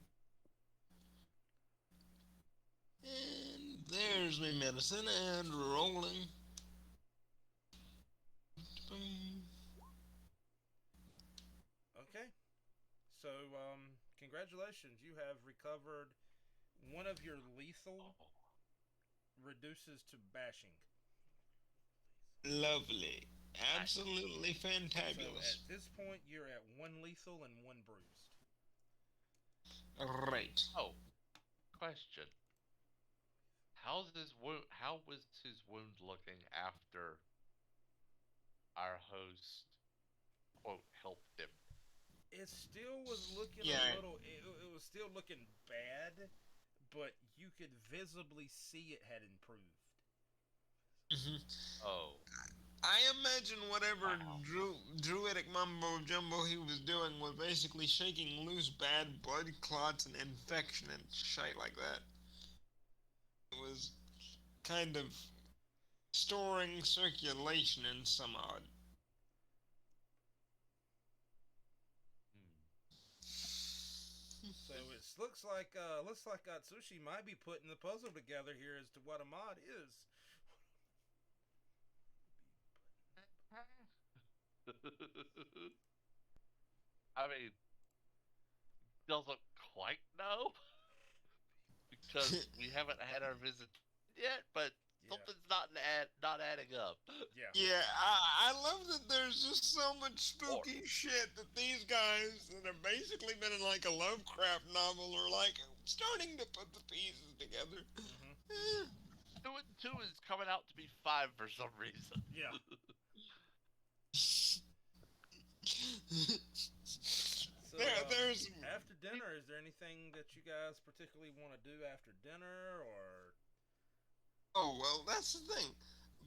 And there's my medicine and rolling.
Okay. So, congratulations. You have recovered one of your lethal
Oh.
reduces to bashing.
Lovely. Absolutely
So
fantabulous.
at this point, you're at one lethal and one bruised.
Right.
Oh. Question. How was his wound looking after our host quote helped him?
It still was looking
Yeah.
a little. It was still looking bad, but you could visibly see it had improved.
Oh.
I imagine whatever
Wow.
druidic mumbo jumbo he was doing was basically shaking loose bad blood clots and infection and shit like that. It was kind of storing circulation in some odd.
So it looks like Atsushi might be putting the puzzle together here as to what a mod is.
I mean, doesn't quite know. because we haven't had our visit yet, but
Yeah.
something's not adding up.
Yeah.
Yeah, I love that there's just so much spooky shit that these guys that have basically been in like a Lovecraft novel are like starting to put the pieces together.
Mm-hmm.
Eh.
2 and 2 is coming out to be 5 for some reason.
Yeah. So,
There's
after dinner, is there anything that you guys particularly want to do after dinner, or?
oh well, that's the thing.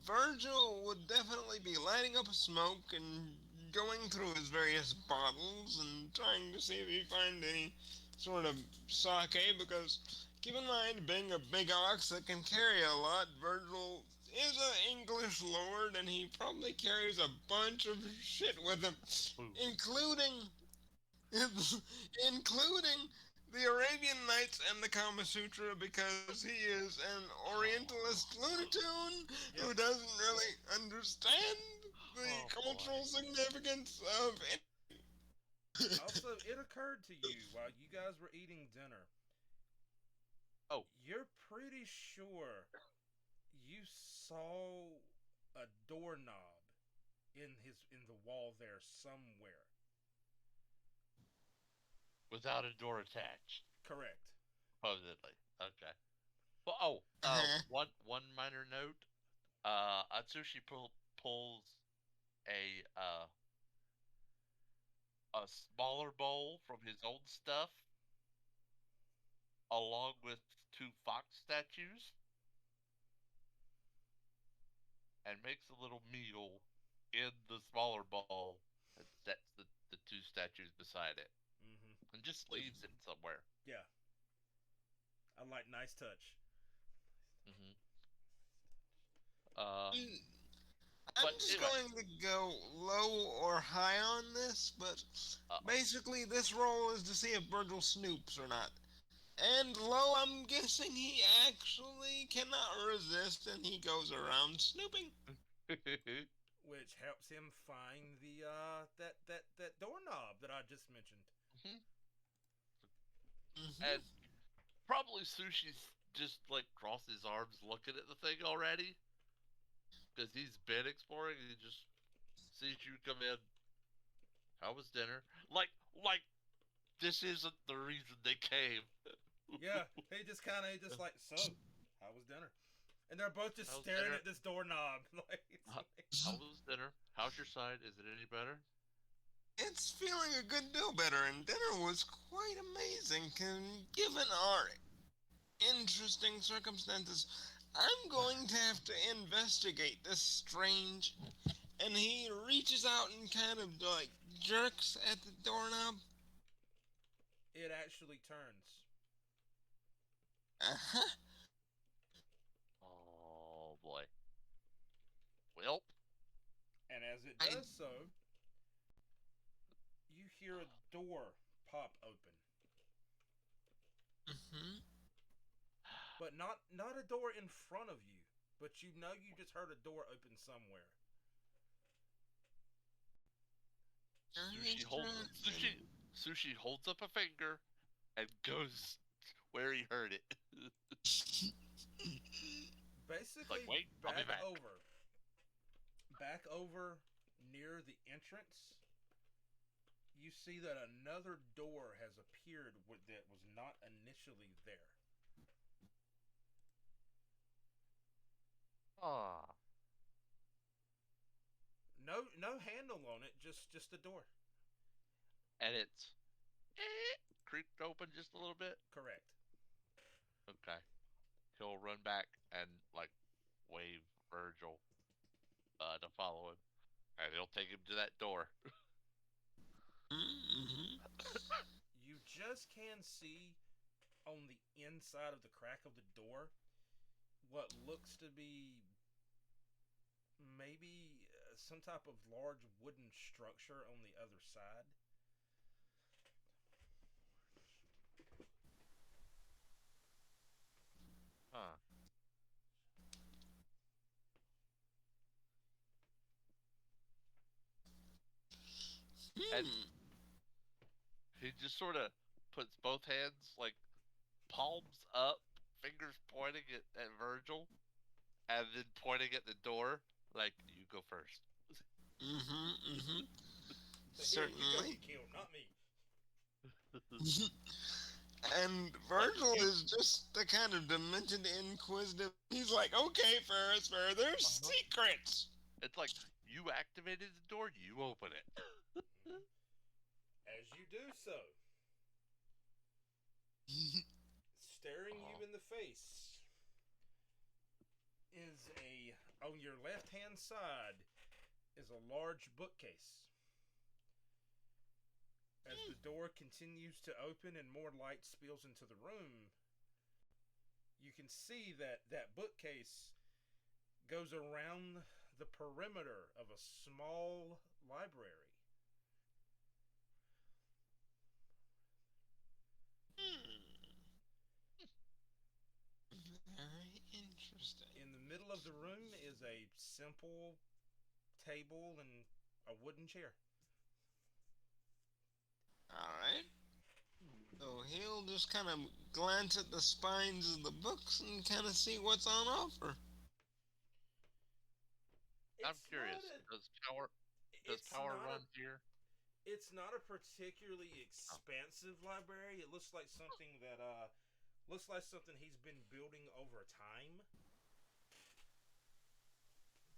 Virgil would definitely be lighting up a smoke and going through his various bottles and trying to see if he find any sort of sake because keep in mind being a big ox that can carry a lot, Virgil is an English lord and he probably carries a bunch of shit with him,
Boom.
including including the Arabian Nights and the Kama Sutra because he is an Orientalist Looney Tune who
Yep.
doesn't really understand the
Oh
cultural
boy.
significance of it.
Also, it occurred to you while you guys were eating dinner.
Oh,
You're pretty sure you saw a doorknob in the wall there somewhere.
without a door attached,
Correct.
supposedly. Okay. Well, oh,
Uh-huh.
one minor note. Atsushi pulls a uh a smaller bowl from his own stuff, along with 2 fox statues, and makes a little meal in the smaller bowl and sets the 2 statues beside it,
Mm-hmm.
and just leaves it somewhere.
Yeah. I like nice touch.
hmm Uh,
I'm
but
just
anyway,
going to go low or high on this, but
uh-oh.
basically this role is to see if Virgil snoops or not. And low, I'm guessing he actually cannot resist and he goes around snooping.
Which helps him find the that doorknob that I just mentioned.
Hmm.
And probably Sushi's just like crossed his arms looking at the thing already, because he's been exploring and he just sees you come in. How was dinner? Like this isn't the reason they came.
Yeah, he just like, so, how was dinner? And they're both just
How's
staring
dinner?
at this doorknob. Like, it's like,
How was dinner? How's your side? Is it any better?
It's feeling a good deal better, and dinner was quite amazing. Given our interesting circumstances, I'm going to have to investigate this strange. And he reaches out and kind of like jerks at the doorknob.
it actually turns.
Uh huh.
Oh boy. Well,
And as it
I.
does so, you hear a door pop open.
Hmm.
But not a door in front of you, but you know you just heard a door open somewhere.
Sushi holds Sushi holds up a finger and goes where he heard it. It's like,
Basically,
wait, I'll be back.
back over near the entrance, you see that another door has appeared that was not initially there.
Ah.
No handle on it, just a door.
And it's creaked open just a little bit.
Correct.
Okay. He'll run back and like wave Virgil to follow him, and he'll take him to that door.
Hmm.
You just can see on the inside of the crack of the door what looks to be maybe some type of large wooden structure on the other side.
Huh. And
Hmm.
he just sort of puts both hands like palms up, fingers pointing at Virgil, and then pointing at the door, like, you go first.
So here, you go
Certainly.
get killed, not me.
And Virgil is just the kind of demented inquisitive. He's like, okay, Ferris, there's secrets.
It's like, you activated the door, you open it.
As you do so, staring you in the face is on your left hand side is a large bookcase. As the door continues to open and more light spills into the room, you can see that bookcase goes around the perimeter of a small library.
Very interesting.
In the middle of the room is a simple table and a wooden chair.
Alright. So he'll just kind of glance at the spines of the books and kind of see what's on offer.
I'm
It's
curious.
not a-
Does power
it's
power
not
run
a-
here?
It's not a particularly expansive library. It looks like something he's been building over time.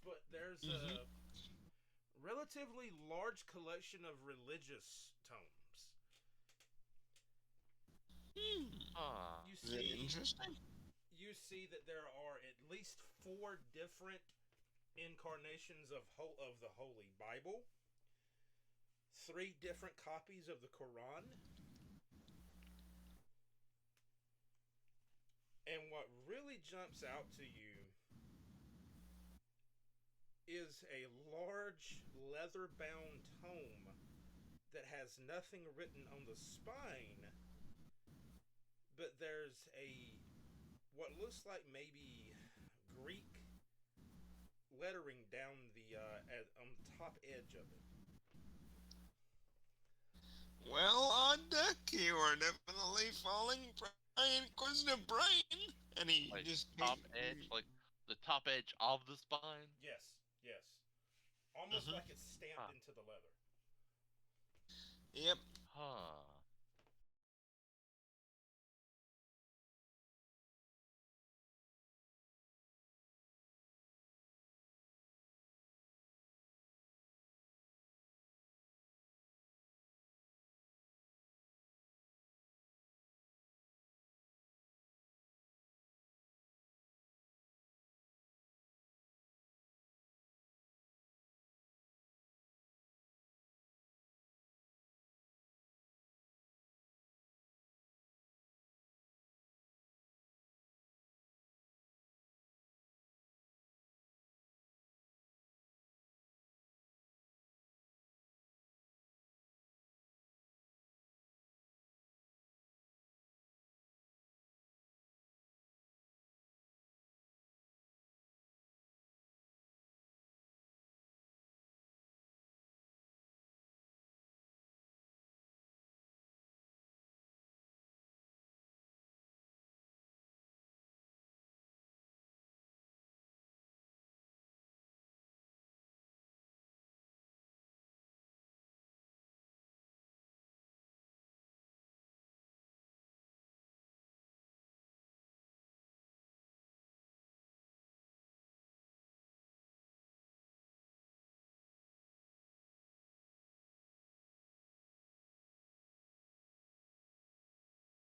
But there's a relatively large collection of religious tomes. You
Is it
see,
interesting?
you see that there are at least 4 different incarnations of the Holy Bible, 3 different copies of the Quran, and what really jumps out to you is a large leather-bound tome that has nothing written on the spine, but there's what looks like maybe Greek lettering down on the top edge of it.
Well, on deck, you are definitely falling for my inquisitive brain. And he
Like
just
top edge, like the top edge of the spine?
Yes, almost like it's stamped
Huh.
into the leather.
Yep,